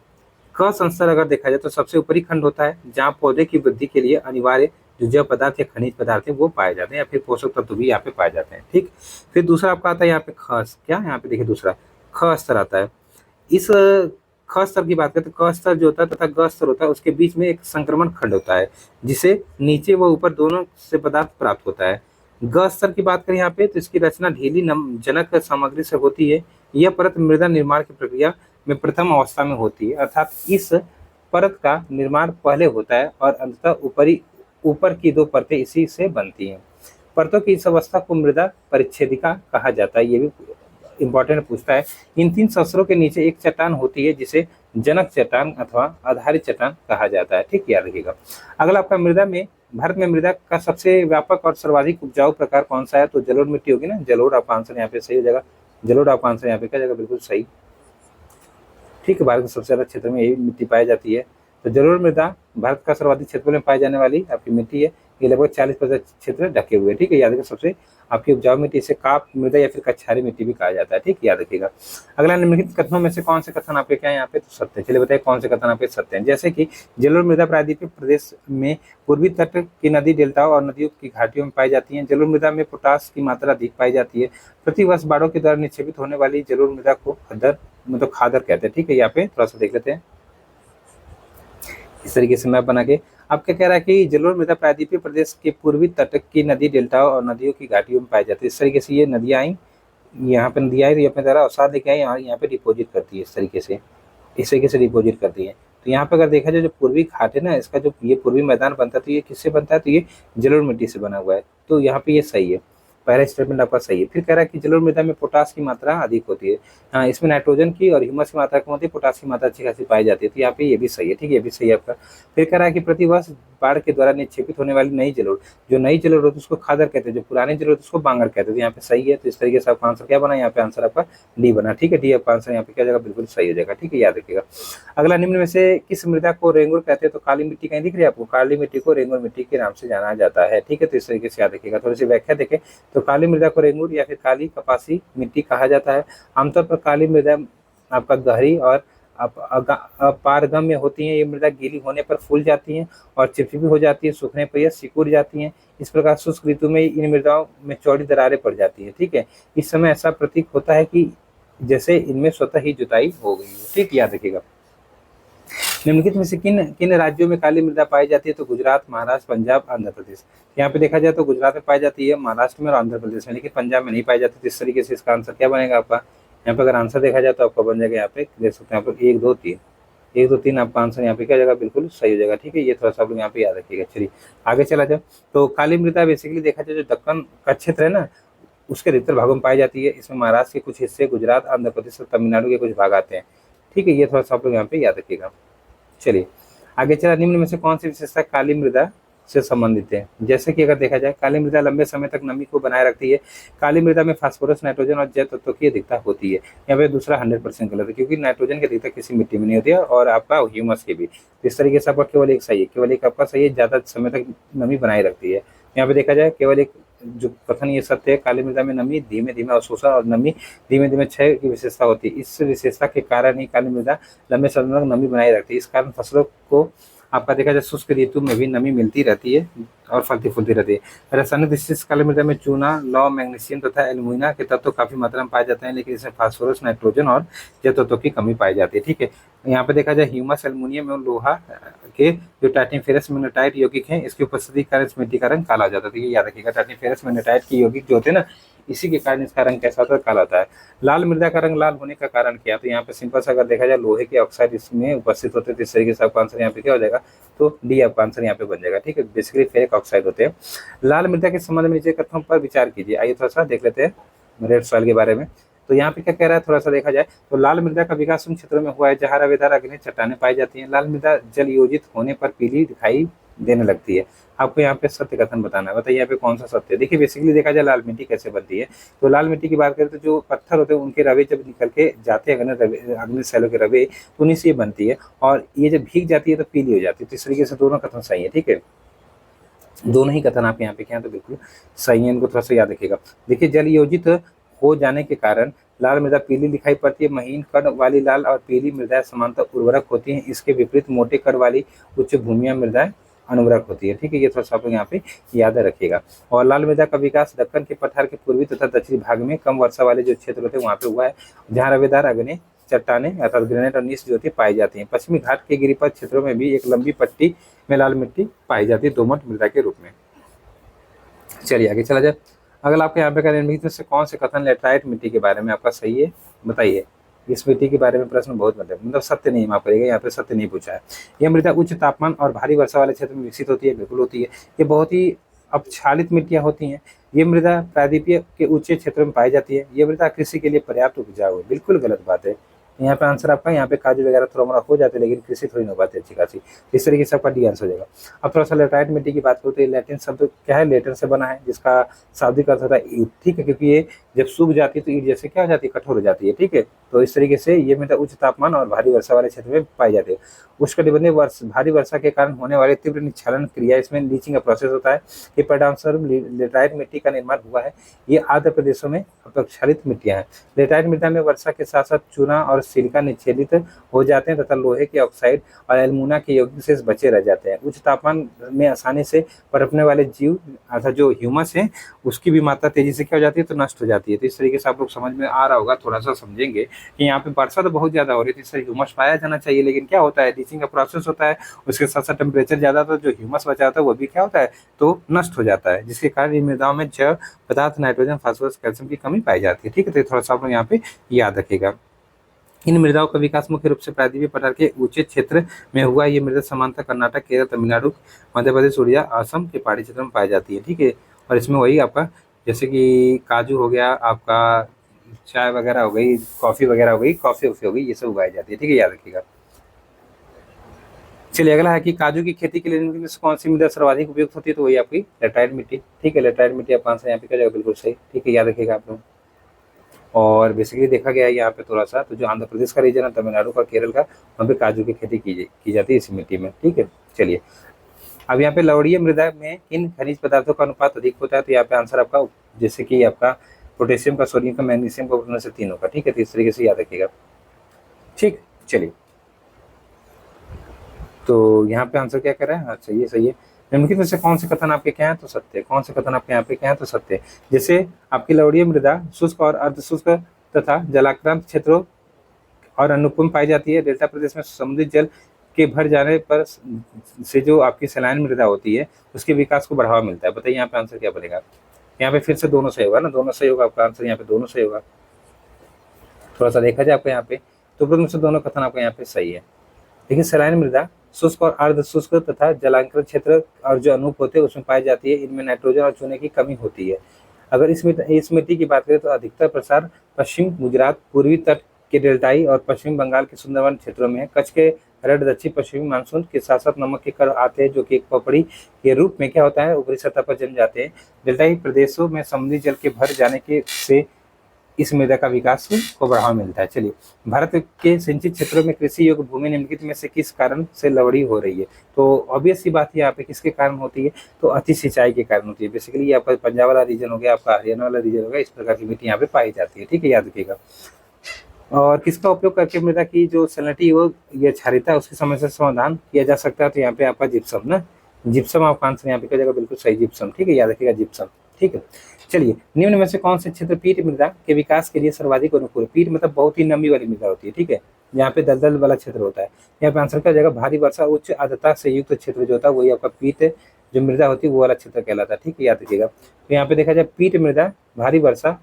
क संस्तर अगर देखा जाए तो सबसे ऊपरी खंड होता है जहाँ पौधे की वृद्धि के लिए अनिवार्य जो जैव पदार्थ या खनिज पदार्थ है वो पाए जाते हैं या फिर पोषक तत्व भी यहाँ पे पाए जाते हैं, ठीक। फिर दूसरा आपका आता है यहाँ पे ख, क्या यहाँ पे देखिए दूसरा ख स्तर आता है। इस ख स्तर की बात करें तो क स्तर जो होता है तथा ग स्तर होता है उसके बीच में एक संक्रमण खंड होता है जिसे नीचे व ऊपर दोनों से पदार्थ प्राप्त होता है। ग स्तर की बात करें यहाँ पे तो इसकी रचना ढीली जनक सामग्री से होती है। यह परत मृदा निर्माण की प्रक्रिया में प्रथम अवस्था में होती है, अर्थात इस परत का निर्माण पहले होता है और अंततः ऊपर की 2 परतें इसी से बनती हैं। परतों की इस अवस्था को मृदा परिच्छेदिका कहा जाता है। ये भी इंपॉर्टेंट पूछता है। इन 3 संस्तरों के नीचे एक चट्टान होती है जिसे जनक चट्टान अथवा आधारित चट्टान कहा जाता है, ठीक, याद रखिएगा। अगला आपका भारत में मृदा का सबसे व्यापक और सर्वाधिक उपजाऊ प्रकार कौन सा है, तो जलोढ़ मिट्टी होगी ना, जलोढ़ आपका आंसर यहाँ पे सही हो जाएगा। जलोढ़ आपका आंसर यहाँ पे क्या जाएगा, बिल्कुल सही, ठीक है। भारत के सबसे ज्यादा क्षेत्र में यही मिट्टी पाई जाती है। तो जलोढ़ मृदा भारत का सर्वाधिक क्षेत्र में पाई जाने वाली आपकी मिट्टी है। ये लगभग 40% क्षेत्र ढके हुए, ठीक है, याद रखिए। सबसे आपकी उपजाऊ मिट्टी इसे काप मृदा या फिर कछारी मिट्टी भी कहा जाता है, ठीक, याद रखिएगा। अगला, निम्नलिखित कथनों में से कौन से कथन आपके क्या है यहाँ पे, तो सत्य है। चलिए बताइए कौन से कथन आपके सत्य हैं। जैसे कि जलोढ़ मृदा प्रायद्वीपीय प्रदेश में पूर्वी तट की नदी डेल्टाओं और नदियों की घाटियों में पाई जाती है। जलोढ़ मृदा में पोटास की मात्रा अधिक पाई जाती है। प्रतिवर्ष बाढ़ों के द्वारा निक्षेपित होने वाली जलोढ़ मृदा को खादर कहते हैं, ठीक है। यहाँ पे थोड़ा सा देख लेते हैं इस तरीके से मैप बना के। अब क्या कह रहा है कि जलोढ़ मृदा प्रायद्वीपीय प्रदेश के पूर्वी तट की नदी डेल्टाओं और नदियों की घाटियों में पाई जाती है। इस तरीके से ये नदियाँ आई, यहाँ पे नदियाँ आई, अपने द्वारा अवसाद लेके आई, यहाँ पे डिपोजिट करती है, इस तरीके से डिपोजिट करती है। तो यहाँ पे अगर देखा जाए जो पूर्वी घाट है ना, इसका जो ये पूर्वी मैदान बनता है तो ये किससे बनता है, तो ये जलोढ़ मिट्टी से बना हुआ है। तो यहाँ पे ये सही है, पहला स्टेटमेंट आपका सही है। फिर कह रहा है कि जलोढ़ मृदा में पोटास की मात्रा अधिक होती है। हाँ, इसमें नाइट्रोजन की और ह्यूमस की मात्रा कम होती है, पोटास की मात्रा अच्छी खासी पाई जाती है। तो यहाँ पे ये भी सही है, ठीक है, ये भी सही है आपका। फिर कह रहा है कि प्रतिवर्ष बाढ़ के द्वारा निक्षेपित होने वाली नई जलोढ़, जो नई जलोढ़ होती है उसको खादर कहते हैं, जो पुरानी जलोढ़ होती है उसको बांगर कहते हैं। तो यहाँ पे सही है। तो इस तरीके से आपका आंसर क्या बना, यहाँ पे आंसर आपका डी बना, ठीक है। डी आपका आंसर यहाँ पे क्या जाएगा, बिल्कुल सही हो जाएगा, ठीक है, याद रखिएगा। अगला, निम्न में से किस मृदा को रेंगुर कहते हैं, तो काली मिट्टी कहीं दिख रही है आपको, काली मिट्टी को रेंगुर मिट्टी के नाम से जाना जाता है, ठीक है। तो इस तरीके से याद रखिएगा। थोड़ी सी व्याख्या देखें तो काली मृदा को रेंगुर या फिर काली कपासी मिट्टी कहा जाता है। आमतौर पर काली मृदा आपका गहरी और अपारगम्य होती हैं। ये मृदा गीली होने पर फूल जाती हैं और चिपचिपी हो जाती है, सूखने पर यह सिकुड़ जाती हैं। इस प्रकार शुष्क ऋतु में इन मृदाओं में चौड़ी दरारें पड़ जाती हैं, ठीक है। इस समय ऐसा प्रतीक होता है कि जैसे इनमें स्वतः ही जुताई हो गई है, ठीक, याद रखिएगा। निम्नलिखित में से किन किन राज्यों में काली मृदा पाई जाती है, तो गुजरात, महाराष्ट्र, पंजाब, आंध्र प्रदेश। यहाँ पे देखा जाए तो गुजरात में पाई जाती है, महाराष्ट्र में और आंध्र प्रदेश में, लेकिन पंजाब में नहीं पाई जाती। तो इस तरीके से इसका आंसर क्या बनेगा आपका, यहाँ पे अगर आंसर देखा जाए तो आपका बन जाएगा, यहाँ पे देख सकते हैं आप लोग 1 2 3, 1 2 3 आपका आंसर यहाँ पे क्या जाएगा, बिल्कुल सही हो जाएगा। ठीक है, ये थोड़ा सा आप लोग यहाँ पे याद रखिएगा। चलिए आगे चला जाए। तो काली मृदा बेसिकली देखा जाए जो दक्कन का क्षेत्र है ना, उसके अधिकतर भागों में पाई जाती है। इसमें महाराष्ट्र के कुछ हिस्से, गुजरात, आंध्र प्रदेश और तमिलनाडु के कुछ भाग आते हैं। ठीक है, ये थोड़ा सा आप लोग यहाँ पे याद रखिएगा। चलिए आगे चला, निम्न में से कौन सी विशेषता काली मृदा से संबंधित है? जैसे कि अगर देखा जाए, काली मृदा लंबे समय तक नमी को बनाए रखती है। काली मृदा में फास्फोरस, नाइट्रोजन और जैव तत्वों की अधिकता होती है। यहाँ पे दूसरा 100% गलत है, क्योंकि नाइट्रोजन की अधिकता किसी मिट्टी में नहीं होती है, और आपका ह्यूमस की भी। इस तरीके से आपका केवल एक सही है, केवल एक आपका सही है, ज्यादा समय तक नमी बनाए रखती है। यहाँ पे देखा जाए केवल एक जो कथन ये सत्य है, काली मृदा में नमी धीमे धीमे अवशोषण और नमी धीमे धीमे क्षय की विशेषता होती है। इस विशेषता के कारण ही काली मृदा लंबे समय तक नमी बनाए रखती है। इस कारण फसलों को आपका देखा जाए शुष्क ऋतु में भी नमी मिलती रहती है और फलती फूलती रहती है। रासायनिक दृष्टि से काली मृदा में चूना, लौह, मैग्नीशियम तथा एल्यूमिना के तत्व काफी मात्रा में पाए जाते हैं, लेकिन इसमें फास्फोरस, नाइट्रोजन और जैव तत्वों की कमी पाई जाती है। ठीक है, यहाँ पे देखा जाए ह्यूमस, एल्युमिनियम एवं लोहा के जो टाइटेनियम मैग्नेटाइट यौगिक हैं, इसकी उपस्थिति के कारण इस मिट्टी का रंग काला हो जाता है। तो ये याद रखिएगा, टाइटेनियम मैग्नेटाइट के यौगिक जो होते हैं ना, इसी के कारण इसका रंग कैसा होता है, काला होता है। लाल मृदा का रंग लाल होने का कारण क्या? तो यहाँ पे सिंपल सा अगर देखा जाए, लोहे के ऑक्साइड इसमें उपस्थित होते हैं। तो इस तरीके से आपका आंसर यहाँ पे क्या हो जाएगा, तो डी आपका आंसर यहाँ पे बन जाएगा। ठीक है, बेसिकली फेरिक ऑक्साइड होते हैं। लाल मृदा के संबंध में नीचे कथनों पर विचार कीजिए। आइए थोड़ा सा देख लेते हैं रेड सॉइल के बारे में। तो यहाँ पे क्या कह रहा है, थोड़ा सा देखा जाए तो लाल मृदा का विकास उन क्षेत्रों में हुआ है जहाँ रवेदार अग्नि चट्टानें पाई जाती हैं। लाल मृदा जल योजित होने पर पीली दिखाई देने लगती है। आपको यहाँ पे सत्य कथन बताना है, बताइए यहाँ पे कौन सा सत्य है। देखिए बेसिकली देखा जाए लाल मिट्टी कैसे बनती है, तो लाल मिट्टी की बात करें तो जो पत्थर होते हैं उनके रवे जब निकल के जाते हैं अग्नि सैलों के रवे, तो उन्हीं से ये बनती है, और ये जब भीग जाती है तो पीली हो जाती है। तो इस तरीके से दोनों कथन सही है। ठीक है, दोनों ही कथन आप यहाँ पे क्या है तो बिल्कुल सही है, इनको थोड़ा सा याद रखिएगा। देखिए जल योजित हो जाने के कारण लाल मृदा पीली दिखाई पड़ती है। महीन कण वाली लाल और पीली मृदाएं समांतर उर्वरक होती हैं। इसके विपरीत मोटे कण वाली उच्च भूमिया मृदाएं अनुवर्क होती है। ठीक है, ये थोड़ा सा आप लोग यहाँ पे याद रखिएगा। और लाल मृदा का विकास दक्कन के पठार के पूर्वी तथा दक्षिणी भाग में कम वर्षा वाले जो क्षेत्र होते हैं वहाँ पे हुआ है, जहाँ रवेदार अग्नि चट्टानें अर्थात ग्रेनाइट और नीस जो होती है पाई जाती हैं। पश्चिमी घाट के गिरिपथ क्षेत्रों में भी एक लंबी पट्टी में लाल मिट्टी पाई जाती है, दोमट मृदा के रूप में। चलिए आगे चला जाए। अगर आपके यहाँ पे का निम्नलिखित में से कौन से कथन लेटराइट मिट्टी के बारे में आपका सही है, बताइए। इस मिट्टी के बारे में प्रश्न बहुत मतलब सत्य नहीं माफ करेगा, यहाँ पे सत्य नहीं पूछा है। यह मृदा उच्च तापमान और भारी वर्षा वाले क्षेत्र में विकसित होती है, बिल्कुल होती है। ये बहुत ही अपक्षालित मिट्टियाँ होती हैं। ये मृदा प्रायद्वीपीय के ऊंचे क्षेत्रों में पाई जाती है। ये मृदा कृषि के लिए पर्याप्त उपजाऊ है, बिल्कुल गलत बात है। यहाँ पे आंसर आपका, यहाँ पे काजू वगैरह थोड़ा मोड़ा हो जाते हैं, लेकिन कृषि थोड़ी ना हो पाती अच्छी खासी। इस तरीके से आपका डी आंसर हो जाएगा। अब थोड़ा सा लेटराइट मिट्टी की बात करूँ तो ये लैटिन शब्द क्या है, लेटर से बना है, जिसका शाब्दिक अर्थ होता है ईंट। ठीक है, क्योंकि ये जब सूख जाती है तो ईंट जैसे क्या हो जाती है, कठोर हो जाती है। ठीक है, तो इस तरीके से ये मृदा उच्च तापमान और भारी वर्षा वाले क्षेत्र में पाई जाती है। उष्णकटिबंधीय भारी वर्षा के कारण होने वाले तीव्र निक्षालन क्रिया, इसमें लीचिंग का प्रोसेस होता है। ये परिणाम स्वरूप लेटराइट मिट्टी का निर्माण हुआ है। ये आर्द्र प्रदेशों में अपक्षालित मिट्टियां हैं। लेटराइट मृदा में वर्षा के साथ साथ चूना और सिलिका निक्षेपित हो जाते हैं तथा लोहे के ऑक्साइड और एल्युमिना के यौगिक शेष बचे रह जाते हैं। उच्च तापमान में आसानी से पनपने वाले जीव अर्थात जो ह्यूमस है उसकी भी मात्रा तेजी से क्या हो जाती है, तो नष्ट हो जाती है। तो इस तरीके से आप लोग समझ में आ रहा होगा, थोड़ा सा समझेंगे कि यहाँ पे वर्षा तो बहुत ज्यादा हो रही है, इससे ह्यूमस पाया जाना चाहिए, लेकिन क्या होता है, लीचिंग का प्रोसेस होता है, उसके साथ साथ टेम्परेचर ज्यादा था, जो ह्यूमस बचा होता है वो भी क्या होता है, तो नष्ट हो जाता है, जिसके कारण इन मृदाओं में जैव पदार्थ, नाइट्रोजन, फास्फोरस, कैल्शियम की कमी पाई जाती है। ठीक है, तो थोड़ा सा आप लोग यहाँ पे याद रखेगा। इन मृदाओं का विकास मुख्य रूप से प्रायद्वीपीय पठार के ऊंचे क्षेत्र में हुआ। ये मृदा समानता कर्नाटक, केरल, तमिलनाडु, मध्य प्रदेश, उड़ीसा, असम के पहाड़ी क्षेत्र में पाई जाती है। ठीक है, और इसमें वही आपका जैसे कि काजू हो गया, आपका चाय वगैरह हो गई, कॉफी वगैरह हो गई, कॉफी हो गई, ये सब उगाई जाती है। ठीक है, याद रखिएगा। चलिए अगला है कि काजू की खेती के लिए इनमें से कौन सी मृदा सर्वाधिक उपयुक्त होती है, तो वही आपकी लेटराइट मिट्टी। ठीक है, लेटराइट मिट्टी आपका आंसर यहाँ पे क्या जाएगा, बिल्कुल सही। ठीक है, याद रखिएगा आप लोग। और बेसिकली देखा गया है यहाँ पे थोड़ा सा, तो जो आंध्र प्रदेश का रीजन है, तमिलनाडु का, केरल का, वहाँ पे काजू की खेती की जाती है इसी मिट्टी में। ठीक है, चलिए अब यहाँ पे लवणीय मृदा में किन खनिज पदार्थों का अनुपात अधिक होता है, तो यहाँ पे आंसर आपका जैसे कि आपका पोटेशियम का, सोडियम का, मैग्नीशियम का, उनमें से 3 होगा। ठीक है, तो इस तरीके से याद रखिएगा। ठीक, चलिए तो यहाँ पे आंसर क्या कर रहा है, हाँ सही है, सही है। निम्नलिखित में से कौन से कथन आपके क्या है, तो सत्य है। कौन से कथन आपके यहाँ पे क्या है, तो सत्य है। जैसे आपकी लवणीय मृदा शुष्क और अर्धशुष्क तथा जलाक्रांत क्षेत्रों और अनुपम पाई जाती है। डेल्टा प्रदेश में समुद्री जल के भर जाने पर से जो आपकी सलाइन मृदा होती है उसके विकास को बढ़ावा मिलता है। बताइए यहाँ पे आंसर क्या बनेगा। यहाँ पे फिर से दोनों सही होगा ना, दोनों सही होगा आपका आंसर, यहाँ पे दोनों सही होगा। थोड़ा सा देखा जाए आपको यहाँ पे, तो उपरोक्त में से दोनों कथन आपको यहाँ पे सही है। देखिए सलाइन मृदा शुष्क और अर्ध शुष्क तथा जलांतर क्षेत्र और जो अनूप होते हैं उसमें पाई जाती है। इनमें नाइट्रोजन और चूने की कमी होती है। अगर इस मिट्टी की बात करें तो अधिकतर प्रसार पश्चिम गुजरात, पूर्वी तट के डेल्टाई और पश्चिम बंगाल के सुंदरवन क्षेत्रों में है। कच्छ के रड दक्षिण पश्चिमी मानसून के साथ साथ नमक के कण आते हैं, जो कि एक पपड़ी के रूप में क्या होता है, ऊपरी सतह पर जम जाते हैं। डेल्टाई प्रदेशों में समुद्री जल के भर जाने के से इस मृदा का विकास को बढ़ावा मिलता है। चलिए, भारत के सिंचित क्षेत्रों में कृषि योग्य भूमि निम्नलिखित में से किस कारण से लवड़ी हो रही है? तो ऑब्वियस सी बात यहाँ पे किसके कारण होती है? तो अति सिंचाई के कारण होती है। बेसिकली ये आपका पंजाब वाला रीजन हो गया, आपका हरियाणा वाला रीजन हो गया, इस प्रकार की मिट्टी यहाँ पे पाई जाती है। ठीक है, याद रखिएगा। और किसका उपयोग करके मृदा की जो सैलिनिटी वो ये क्षारीयता उसकी समस्या समाधान किया जा सकता है? तो यहाँ पे आपका जिप्सम ना, जिप्सम आपका आंसर यहाँ पे क्या जाएगा? बिल्कुल सही, जिप्सम। ठीक है, याद रखिएगा, जिप्सम। ठीक है, चलिए, निम्न में से कौन से क्षेत्र पीट मृदा के विकास के लिए सर्वाधिक अनुकूल? पीट मतलब बहुत ही नमी वाली मृदा होती है। ठीक है, यहाँ पे दलदल वाला क्षेत्र होता है। यहाँ पे आंसर क्या जाएगा? भारी वर्षा उच्च आर्द्रता से युक्त क्षेत्र जो होता है वही आपका पीट जो मृदा होती है वो वाला क्षेत्र कहलाता है। ठीक है, याद रखिएगा। तो यहाँ पे देखा जाए पीट मृदा भारी वर्षा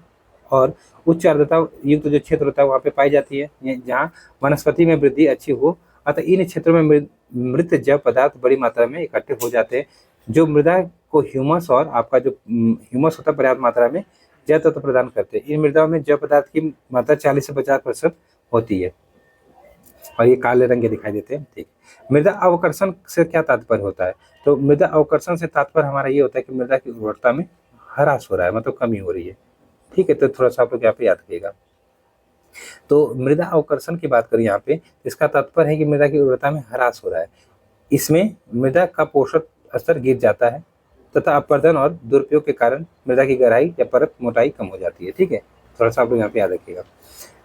और उच्च आर्द्रता युक्त जो क्षेत्र होता है वहाँ पे पाई जाती है, जहाँ वनस्पति में वृद्धि अच्छी हो। अतः इन क्षेत्रों में मृत जैव पदार्थ बड़ी मात्रा में इकट्ठे हो जाते हैं, जो मृदा को ह्यूमस और आपका जो ह्यूमस होता है पर्याप्त मात्रा में जैव तत्व प्रदान करते हैं। इन मृदाओं में जैव पदार्थ की मात्रा 40 से 50% होती है और ये काले रंग के दिखाई देते हैं। ठीक, मृदा अवकर्षण से क्या तात्पर्य होता है? तो मृदा अवकर्षण से तात्पर्य हमारा ये होता है कि मृदा की उर्वरता में ह्रास हो रहा है, मतलब कमी हो रही है। ठीक है, तो थोड़ा सा आप लोग यहाँ पे याद रखिएगा। तो मृदा अवकर्षण की बात करें यहाँ पे, इसका तात्पर्य है कि मृदा की उर्वरता में ह्रास हो रहा है। इसमें मृदा का पोषक स्तर गिर जाता है तथा अपरदन और दुरुपयोग के कारण मृदा की गहराई या परत मोटाई कम हो जाती है। ठीक है, थोड़ा सा आप लोग यहाँ पे याद रखिएगा।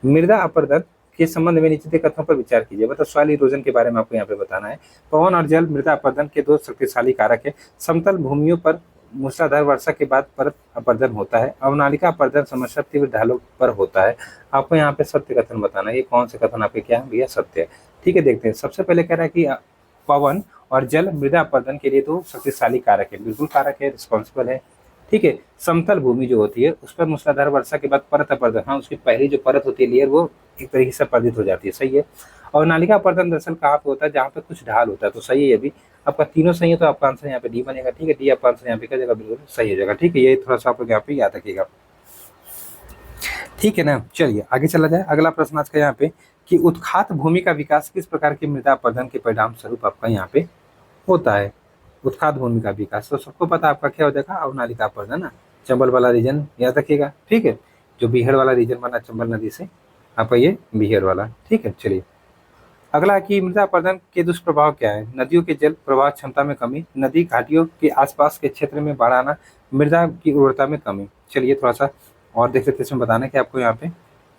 मृदा अपरदन के संबंध में नीचे कथनों पर विचार कीजिए। मतलब सॉइल इरोजन के बारे में आपको यहाँ पे बताना है। पवन और जल मृदा अपरदन के दो शक्तिशाली कारक है। समतल भूमियों पर मूसलाधार वर्षा के बाद परत अपरदन होता है। अवनालिका अपरदन समस्या तीव्र ढालों पर होता है। आपको यहाँ पे सत्य कथन बताना है। ये कौन से कथन आपके क्या है भैया? सत्य है। ठीक है, देखते हैं। सबसे पहले कह रहा है कि पवन और जल मृदा अपरदन के लिए दो शक्तिशाली कारक है। बिल्कुल कारक है, रिस्पॉन्सिबल है। ठीक है, समतल भूमि जो होती है उस पर मूसलाधार वर्षा के बाद परत अपरदन, हाँ उसकी पहली जो परत होती है लेयर वो एक तरीके से अपरदित हो जाती है। सही है। और नालिका अपरदन दरअसल कहाँ पे होता है? जहाँ पे कुछ ढाल होता है। तो सही है, ये भी आपका तीनों सही है, तो आपका आंसर यहाँ पे डी बनेगा। ठीक है, डी आपका आंसर यहाँ पे क्या जगह? बिल्कुल सही हो जाएगा। ठीक है, ये थोड़ा सा आप लोग यहाँ पे याद रखिएगा। ठीक है ना, चलिए आगे चला जाए। अगला प्रश्न आज का यहाँ पे कि उत्खात भूमि का विकास किस प्रकार की मृदा अपरदन के परिणाम स्वरूप आपका यहाँ पे होता है? उत्खात भूमि का विकास तो सबको पता आपका क्या हो जाएगा? अवनालिका अपरदन ना, चंबल वाला रीजन याद रखिएगा। ठीक है, जो बीहड़ वाला रीजन बना चंबल नदी से, आपका ये बीहड़ वाला। ठीक है, चलिए अगला कि मृदा अपरदन के दुष्प्रभाव क्या है? नदियों के जल प्रवाह क्षमता में कमी, नदी घाटियों के आसपास के क्षेत्र में बाढ़ आना, मृदा की उर्वरता में कमी। चलिए थोड़ा सा और देख लेते हैं इसमें बताना कि आपको यहाँ पे।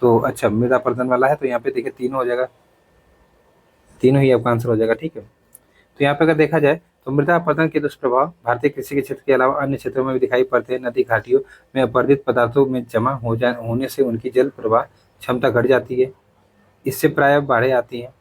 तो अच्छा, मृदा अपरदन वाला है तो यहाँ पे देखिए तीनों हो जाएगा, तीनों ही आपका आंसर हो जाएगा। ठीक है, तो यहाँ पे अगर देखा जाए तो मृदा अपरदन के दुष्प्रभाव भारतीय कृषि के क्षेत्र के अलावा अन्य क्षेत्रों में भी दिखाई पड़ते हैं। नदी घाटियों में अपरदित पदार्थों में जमा होने से उनकी जल प्रवाह क्षमता घट जाती है। इससे प्रायः बाढ़ें आती हैं।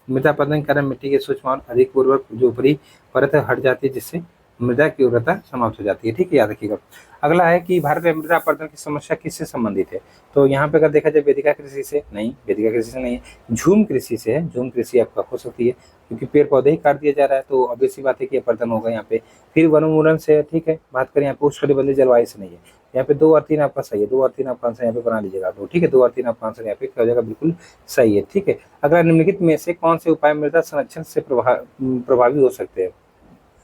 मृदा अपरदन के कारण मिट्टी के सूक्ष्म और अधिक उर्वरक जो ऊपरी परत हट जाती है, जिससे मृदा की उर्वरता समाप्त हो जाती है। ठीक है, याद रखिएगा। अगला है कि भारत में मृदा अपरदन की समस्या किससे संबंधित है? तो यहाँ पे अगर देखा जाए वेदिका कृषि से नहीं, वेदिका कृषि से नहीं है, झूम कृषि से है। झूम कृषि आपका हो सकती है क्योंकि पेड़ पौधे ही काट दिया जा रहा है, तो ऑब्वियस सी बात है कि अपरदन होगा यहाँ पे। फिर वनोन्मूलन से, ठीक है, बात करें यहाँ पे उष्णकटिबंधीय जलवायु से नहीं है। यहाँ पे 2 और 3 आपका सही है, 2 और 3 आपका आंसर यहाँ पे बना लीजिएगा आप लोग। ठीक है, 2 और 3 आपका आंसर यहाँ पे क्या हो जाएगा? बिल्कुल सही है। ठीक है, अगर निम्नलिखित में से कौन से उपाय मृदा संरक्षण से प्रभावी हो सकते हैं?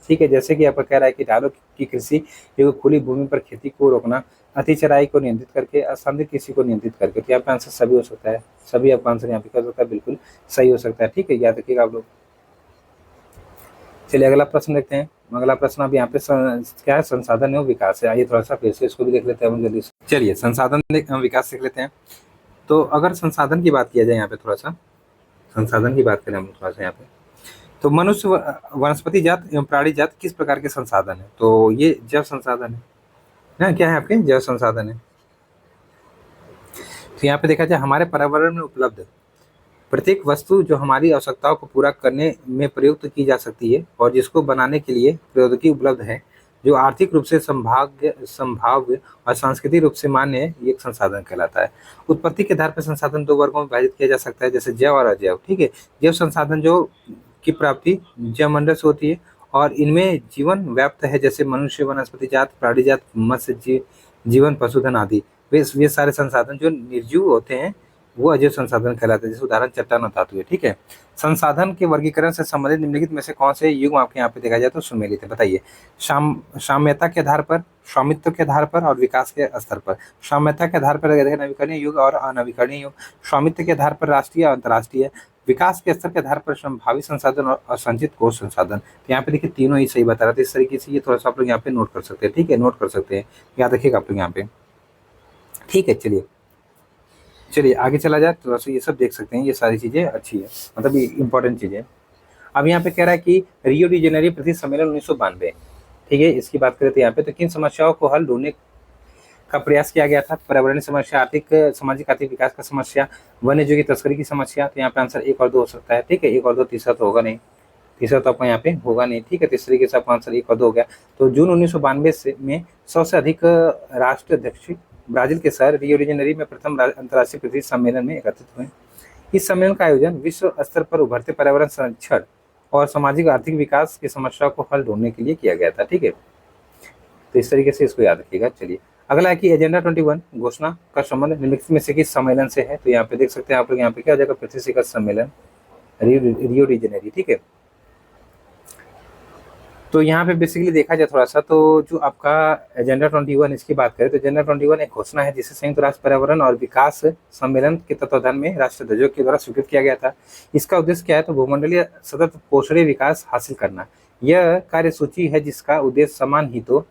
ठीक है, जैसे कि आपका कह रहा है कि ढालों की कृषि, खुली भूमि पर खेती को रोकना, अति चराई को नियंत्रित करके, असामयिक कृषि को नियंत्रित करके। तो यहाँ पे आंसर सभी हो सकता है, सभी आपका आंसर यहाँ पे कर सकता है, बिल्कुल सही हो सकता है। ठीक है, याद रखिएगा आप लोग। चलिए अगला प्रश्न देखते हैं। अगला प्रश्न अब यहाँ पे क्या है? संसाधन एवं विकास है। आइए थोड़ा सा फिर से इसको भी देख लेते हैं जल्दी से। चलिए संसाधन विकास देख लेते हैं। तो अगर संसाधन की बात किया जाए यहाँ पे, थोड़ा सा संसाधन की बात करें हम थोड़ा सा यहाँ पे, तो मनुष्य वनस्पति जात एवं प्राणी जात किस प्रकार के संसाधन है? तो ये जैव संसाधन है ना, क्या है आपके? जैव संसाधन है। तो यहाँ पे देखा जाए हमारे पर्यावरण में उपलब्ध प्रत्येक वस्तु जो हमारी आवश्यकताओं को पूरा करने में प्रयुक्त की जा सकती है और जिसको बनाने के लिए प्रौद्योगिकी उपलब्ध है, जो आर्थिक रूप से संभाव्य और सांस्कृतिक रूप से मान्य है, ये एक संसाधन कहलाता है। उत्पत्ति के आधार पर संसाधन दो वर्गों में विभाजित किया जा सकता है, जैसे जैव और अजैव। ठीक है, जैव संसाधन जो की प्राप्ति जैव मंडल से होती है और इनमें जीवन व्याप्त है, जैसे मनुष्य, वनस्पति जात, प्राणी जात, मत्स्य जीवन, पशुधन आदि। वे सारे संसाधन जो निर्जीव होते हैं वो अजैव संसाधन कहलाते हैं, जैसे उदाहरण चट्टान और धातु है। ठीक है, संसाधन के वर्गीकरण से संबंधित निम्नलिखित में से कौन से युग्म आपके यहाँ पे देखा जाए तो सुमेलित है, बताइए। साम्यता के आधार पर, स्वामित्व के आधार पर और विकास के स्तर पर। साम्यता के आधार पर नवीकरणीय युग और अनवीकरणीय युग। स्वामित्व के आधार पर राष्ट्रीय और अंतर्राष्ट्रीय। विकास के स्तर के आधार पर संभावित संसाधन और संचित कोष संसाधन। तो यहाँ पे देखिए तीनों ही सही बता रहा था। इस तरीके से ये थोड़ा सा आप लोग यहाँ पे नोट कर सकते हैं। ठीक है, नोट कर सकते हैं, याद रखिएगा आप लोग यहाँ पे। ठीक है, चलिए आगे चला जाए। थोड़ा सा ये सब देख सकते हैं, ये सारी चीजें अच्छी है, मतलब ये इंपॉर्टेंट चीजें। अब यहाँ पे कह रहा है कि रियो डी जेनेरियो प्रति सम्मेलन 1992। ठीक है, इसकी बात करें तो यहाँ पे तो किन समस्याओं को हल ढूंढने का प्रयास किया गया था? पर्यावरणीय समस्या, आर्थिक सामाजिक आर्थिक विकास का समस्या, वन्य जीव की तस्करी की समस्या। तो यहाँ पे आंसर 1 और 2 हो सकता है। ठीक है, 1 और 2, तीसरा तो होगा नहीं, तीसरा तो आपका यहाँ पे होगा नहीं। ठीक है, तो इस तरीके से आपका आंसर 1 और 2 हो गया। तो जून 1992 में 100 से अधिक राष्ट्र अध्यक्ष ब्राजील के शहर रियो डी जेनेरियो में प्रथम अंतर्राष्ट्रीय पृथ्वी सम्मेलन में एकत्रित हुए। इस सम्मेलन का आयोजन विश्व स्तर पर उभरते पर्यावरण संरक्षण और सामाजिक आर्थिक विकास की समस्याओं को हल ढूंढने के लिए किया गया था। ठीक है, तो इस तरीके से इसको याद रखिएगा। चलिए अगला है कि एजेंडा 21 घोषणा का संबंध निम्नलिखित में से किस सम्मेलन से है? तो यहाँ पे देख सकते हैं आप लोग, यहाँ पे क्या हो जाएगा, पृथ्वी शिखर सम्मेलन रियो डी जेनेरियो। ठीक है, तो यहाँ पे बेसिकली देखा जाए थोड़ा सा, तो जो आपका एजेंडा 21 इसकी बात करें तो एजेंडा 21 एक घोषणा है जिसे संयुक्त राष्ट्र पर्यावरण और विकास सम्मेलन के तत्वाधान में राष्ट्रध्वजों के द्वारा स्वीकृत किया गया था। इसका उद्देश्य क्या है? तो भूमंडलीय सतत पोषणीय विकास हासिल करना। यह कार्यसूची है जिसका उद्देश्य समान हितों,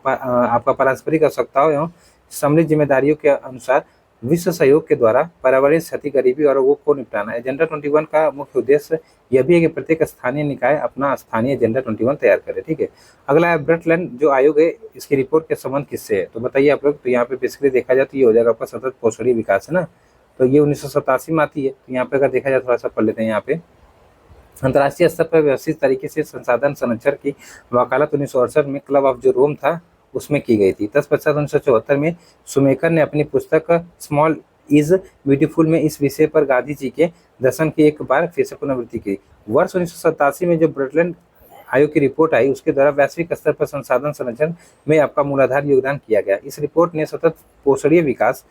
आपका पारस्परिक आवश्यकताओं एवं सम्मिलित जिम्मेदारियों के अनुसार विश्व सहयोग के द्वारा पर्यावरणीय क्षति, गरीबी और रोगों को निपटाना। एजेंडा 21 का मुख्य उद्देश्य यह भी है कि प्रत्येक स्थानीय निकाय अपना स्थानीय एजेंडा 21 तैयार करे। ठीक है, अगला है ब्रटलैंड जो आयोग है, इसकी रिपोर्ट के संबंध किससे है? तो बताइए आप लोग। तो यहाँ पे बेसिकली देखा जाए तो ये हो जाएगा आपका सतत पोषणीय विकास, है ना। तो ये 1987 में आती है। तो यहाँ पे अगर देखा जाए थोड़ा सा पढ़ लेते हैं। यहाँ पे अंतर्राष्ट्रीय स्तर पर व्यवस्थित तरीके से संसाधन संरक्षण की वकालत 1968 में क्लब ऑफ जो रोम था उसमें की गई थी। तत्पश्चात 1974 में सुमेकर ने अपनी पुस्तक स्मॉल इज ब्यूटीफुल में इस विषय पर गांधी जी के दर्शन की एक बार फिर से पुनरावृत्ति की। वर्ष 1987 में जो ब्रटलैंड आयोग की रिपोर्ट आई उसके द्वारा वैश्विक स्तर पर संसाधन संरक्षण में आपका मूलाधार योगदान किया गया। इस रिपोर्ट ने सतत पोषणीय विकास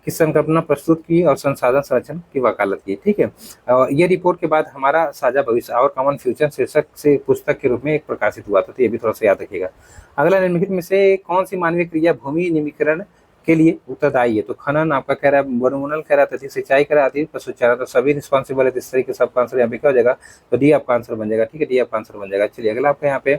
की संकल्पना प्रस्तुत की और संसाधन संरक्षण की वकालत की। ठीक है, और ये रिपोर्ट के बाद हमारा साझा भविष्य और कॉमन फ्यूचर शीर्षक से पुस्तक के रूप में एक प्रकाशित हुआ था। तो ये भी थोड़ा सा याद रखिएगा। अगला निम्नलिखित में से कौन सी मानवीय क्रिया भूमि निमीकरण के लिए उत्तरदायी है? तो खनन आपका कह रहा है, वनोन्मूलन कह रहा था, सिंचाई कह रहा थी, पशुचारण, तो सभी रिस्पॉन्सिबल है। इस तरीके से आपका आंसर यहाँ पे क्या हो जाएगा? तो डी आपका आंसर बन जाएगा। ठीक है, डी आपका आंसर बन जाएगा। चलिए अगला आपका यहाँ पे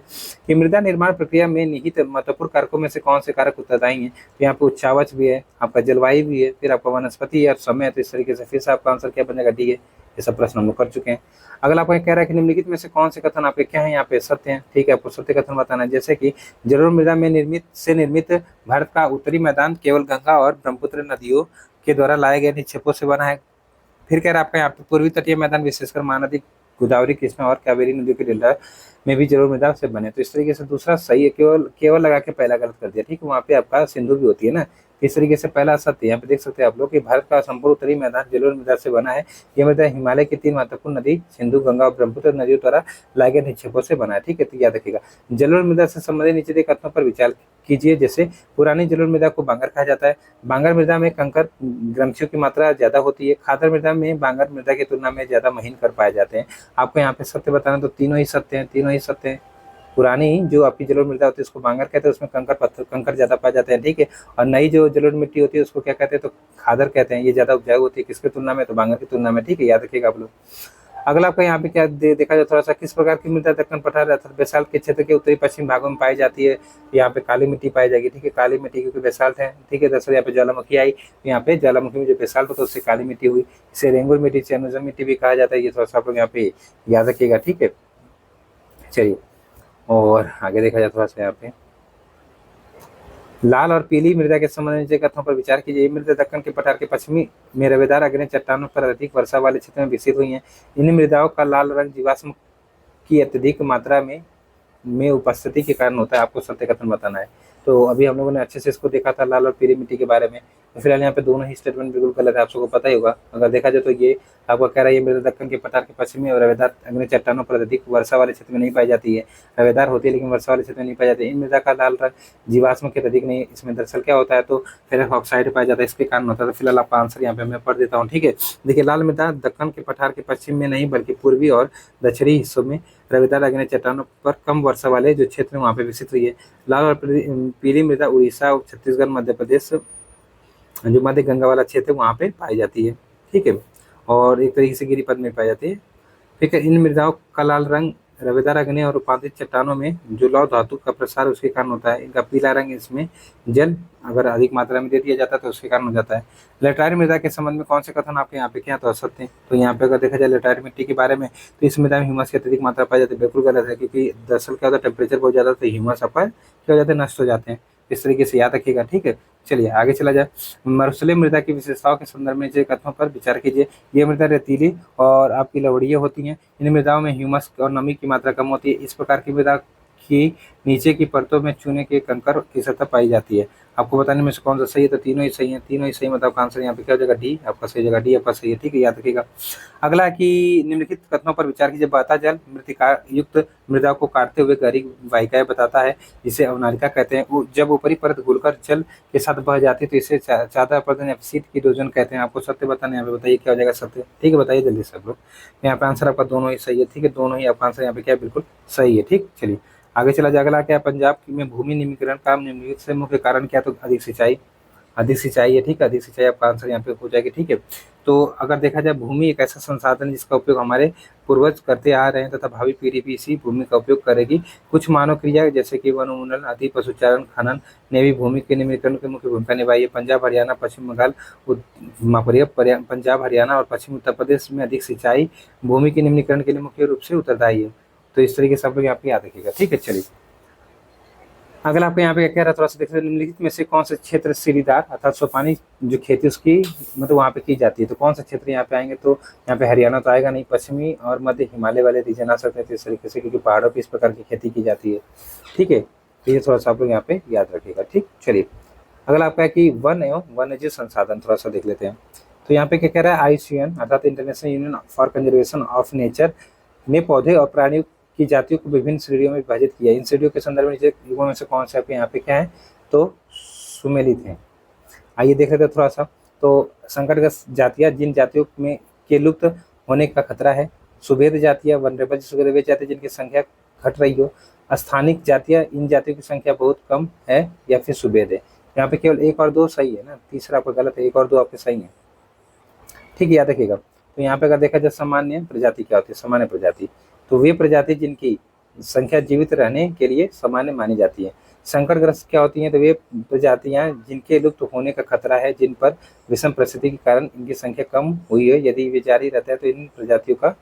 कि मृदा निर्माण प्रक्रिया में निहित महत्वपूर्ण कारकों में से कौन से कारक उत्तरदायी हैं? तो यहाँ पे उच्चावच भी है, आपका जलवायु भी है, फिर आपका वनस्पति है और समय है। तो इस तरीके से फिर से आपका आंसर क्या बन जाएगा? डी है। ये सब प्रश्न हम लोग कर चुके हैं। अगला आपको कह रहा है कि निम्नलिखित में से कौन से कथन आपके क्या है यहाँ पे सत्य हैं? ठीक है, आपको सत्य कथन बताना है। जैसे कि जलोढ़ मृदा में निर्मित भारत का उत्तरी मैदान केवल गंगा और ब्रह्मपुत्र नदियों के द्वारा लाए गए निक्षेपों से बना है। फिर कह रहा है आपका यहाँ पे पूर्वी तटीय मैदान विशेषकर महानदी गोदावरी, कृष्णा और कावेरी नदियों के डेल्टा में भी जलोढ़ मृदा से बने। तो इस तरीके से दूसरा सही है, केवल लगा के पहला गलत कर दिया। ठीक है, वहाँ पे आपका सिंधु भी होती है ना। इस तरीके से पहला सत्य यहाँ पे देख सकते हैं आप लोग कि भारत का संपूर्ण उत्तरी मैदान जलोढ़ मृदा से बना है। यह मृदा हिमालय की 3 महत्वपूर्ण नदी सिंधु, गंगा और ब्रह्मपुत्र नदियों द्वारा लाए गए निक्षेपों से बना है। ठीक है, तो याद रखिएगा। जलोढ़ मृदा से संबंधित नीचे दिए कथनों पर विचार कीजिए। जैसे पुरानी जलोढ़ मृदा को बांगर कहा जाता है। बांगर मृदा में कंकर ग्रंथियों की मात्रा ज्यादा होती है। खादर मृदा में बांगर मृदा की तुलना में ज्यादा महीन कर पाए जाते हैं। आपको यहाँ पे सत्य बताना, तो तीनों ही सत्य हैं, तीनों ही सत्य हैं। पुरानी जो आपकी जलोढ़ मृदा होती है उसको बांगर कहते हैं, उसमें कंकर ज्यादा पाए जाते हैं। ठीक है, और नई जो जलोढ़ मिट्टी होती है उसको क्या कहते हैं? तो खादर कहते हैं। ये ज्यादा उपजाऊ होती है किसके तुलना में? तो बांगर की तुलना में। ठीक है, याद रखिएगा आप लोग। अगला आपका यहाँ पे क्या देखा जाए थोड़ा सा, किस प्रकार की मृदा दक्कन पठार अर्थात बेसाल्ट के क्षेत्र के उत्तरी पश्चिम भागों में पाई जाती है? यहाँ पे काली मिट्टी पाई जाएगी। ठीक है, काली मिट्टी क्योंकि बेसाल्ट है। ठीक है, दरअसल यहाँ पे ज्वालामुखी आई, यहाँ पे ज्वालामुखी में जो बेसाल्ट होता है उससे काली मिट्टी हुई। इसे रेंगुर मिट्टी, चैनोजम मिट्टी भी कहा जाता है। ये थोड़ा सा आप लोग यहाँ पे याद रखिएगा। ठीक है, चलिए और आगे देखा जाए थोड़ा सा यहाँ पे लाल और पीली मृदा के संबंध में कथनों पर विचार कीजिए। मृदा दक्कन के पठार के पश्चिमी में रवेदार अग्नि चट्टानों पर अधिक वर्षा वाले क्षेत्र में विकसित हुई हैं। इन मृदाओं का लाल रंग जीवाश्म की अत्यधिक मात्रा में में उपस्थिति के कारण होता है, आपको सत्य कथन बताना है। तो अभी हम लोगों ने अच्छे से इसको देखा था लाल और पीली मिट्टी के बारे में। तो फिलहाल यहाँ पे दोनों ही स्टेटमेंट बिल्कुल गलत है, आप सबको पता ही होगा। अगर देखा जाए तो ये आपको कह रहा है ये मृदा दक्कन के पठार के पश्चिमी और रवेदार अग्नि चट्टानों पर अधिक वर्षा वाले क्षेत्र में नहीं पाई जाती है। रवेदार होती है लेकिन वर्षा वाले क्षेत्र में नहीं पाई जाती है। इन मृदा का लाल रंग जीवाश्म के अधिक नहीं, इसमें दरअसल क्या होता है तो फेरस ऑक्साइड पाया जाता है, इसके कारण होता है। तो फिलहाल आपका आंसर यहाँ पे मैं पढ़ देता हूँ, ठीक है। देखिए, लाल मृदा दक्कन के पठार के पश्चिम में नहीं बल्कि पूर्वी और दक्षिणी हिस्सों में रवेदार अग्नि चट्टानों पर कम वर्षा वाले जो क्षेत्र है वहाँ पे विकसित हुई है। लाल और पीली मृदा उड़ीसा और छत्तीसगढ़, मध्य प्रदेश, जो मध्य गंगा वाला क्षेत्र है वहाँ पे पाई जाती है, ठीक है। और एक तरीके से गिरिपथ में पाई जाती है, ठीक है। इन मृदाओं का लाल रंग रवेदार अग्नि और रूपांतरित चट्टानों में जो लौह धातु का प्रसार उसके कारण होता है। इनका पीला रंग इसमें जल अगर अधिक मात्रा में दे दिया जाता है तो उसके कारण हो जाता है। लेटराइट मृदा के संबंध में कौन से कथन आपके यहाँ पे क्या तो असत्य हैं? तो यहाँ पे अगर देखा जाए लेटराइट मिट्टी के बारे में, तो इस मृदा में ह्यूमस की अत्यधिक मात्रा पाई जाती है, बिल्कुल गलत है। क्योंकि दरअसल क्या होता है, टेम्परेचर बहुत ज़्यादा तो ह्यूमस अपर क्या हो जाते हैं, नष्ट हो जाते हैं। इस तरीके से याद रखिएगा, ठीक है। चलिए आगे चला जाए। मरुस्थलीय मृदा की विशेषताओं के संदर्भ में नीचे कथनों पर विचार कीजिए। ये मृदा रेतीली और आपकी लवड़ीय होती हैं। इन मृदाओं में ह्यूमस और नमी की मात्रा कम होती है। इस प्रकार की मृदा की नीचे की परतों में चूने के कंकड़ की सतह पाई जाती है। आपको बताने में से कौन सा सही है, तो तीनों ही सही है। तीनों ही सही, मतलब आपका आंसर यहाँ पे क्या हो जाएगा, डी। आपका सही जगह डी आपका सही है, ठीक है, याद रखिएगा। अगला कि निम्नलिखित कथनों पर विचार कीजिए। बहता जल मृतिका युक्त मृदा को काटते हुए गहरी वाहिकाएं बताता है, जिसे अवनालिका कहते हैं। जब ऊपरी परत घुलकर जल के साथ बह जाती है तो इसे चादर प्रदन या शीत की इरोजन कहते हैं। आपको सत्य बताना है, यहाँ पे बताइए क्या हो जाएगा सत्य, ठीक है, बताइए जल्दी सब लोग। यहाँ पे आंसर आपका दोनों ही सही है, ठीक है, दोनों ही आपका आंसर यहाँ पे क्या बिल्कुल सही है, ठीक। चलिए आगे चला जाए। अगला क्या, पंजाब में भूमि निम्नीकरण का निम्नलिखित से मुख्य कारण क्या, तो अधिक सिंचाई। अधिक सिंचाई है, ठीक है, अधिक सिंचाई आपका आंसर यहाँ पे हो जाएगी, ठीक है। तो अगर देखा जाए, भूमि एक ऐसा संसाधन है जिसका उपयोग हमारे पूर्वज करते आ रहे हैं तथा भावी पीढ़ी भी इसी भूमि का उपयोग करेगी। कुछ मानव क्रिया जैसे कि वन उन्मूलन आदि, पशुचारण, खनन ने भी भूमि के निम्नीकरण की मुख्य भूमिका निभाई है। पंजाब हरियाणा पश्चिम बंगाल पंजाब हरियाणा और पश्चिम उत्तर प्रदेश में अधिक सिंचाई भूमि के निम्नीकरण के लिए मुख्य रूप से उत्तरदायी है। तो इस तरीके से आप लोग यहाँ पे याद रखिएगा, ठीक है। चलिए अगला आपको यहाँ पे क्या कह रहा है, थोड़ा सा देखते हैं। निम्नलिखित में से कौन सा क्षेत्र सीढ़ीदार अर्थात सोपानी जो खेती उसकी मतलब वहाँ पे की जाती है, तो कौन सा क्षेत्र यहाँ पे आएंगे, तो यहाँ पे हरियाणा तो आएगा नहीं, पश्चिमी और मध्य हिमालय वाले रीजन आ सकते हैं इस तरीके से, क्योंकि पहाड़ों पर इस प्रकार की खेती की जाती है, ठीक है। तो ये थोड़ा सा आप लोग यहाँ पे याद रखिएगा, ठीक। चलिए अगला आपका है कि वन एवं वन्यजीव संसाधन, थोड़ा सा देख लेते हैं। तो यहाँ पे क्या कह रहा है, IUCN अर्थात international union for conservation of nature ने पौधे और प्राणियों की जातियों को विभिन्न श्रेणियों में विभाजित किया। इन श्रेणियों के संदर्भ में नीचे युगों में से कौन से आपके यहाँ पे क्या है, तो सुमेलित हैं। आइए देख लेते हैं थोड़ा सा। तो संकटग्रस्त जातियाँ, जिन जातियों में के लुप्त होने का खतरा है। सुभेद जातियाँ, वनरेबल सुभेद वे जातियाँ जिनकी संख्या घट रही हो। स्थानिक जातियाँ, इन जातियों की संख्या बहुत कम है या फिर सुभेद है। यहाँ पे केवल 1 और 2 सही है ना, तीसरा आपका गलत है, 1 और 2 आपके सही है, ठीक है, याद रखिएगा। तो यहाँ पे अगर देखा जाए सामान्य प्रजाति क्या होती है, सामान्य प्रजाति तो वे प्रजाति जिनकी संख्या जीवित रहने के लिए सामान्य मानी जाती है। संकटग्रस्त क्या होती हैं, तो वे प्रजातियां जिनके लुप्त होने का खतरा है, जिन पर विषम परिस्थिति के कारण इनकी संख्या कम हुई है। यदि वे जारी रहता है तो इन प्रजातियों का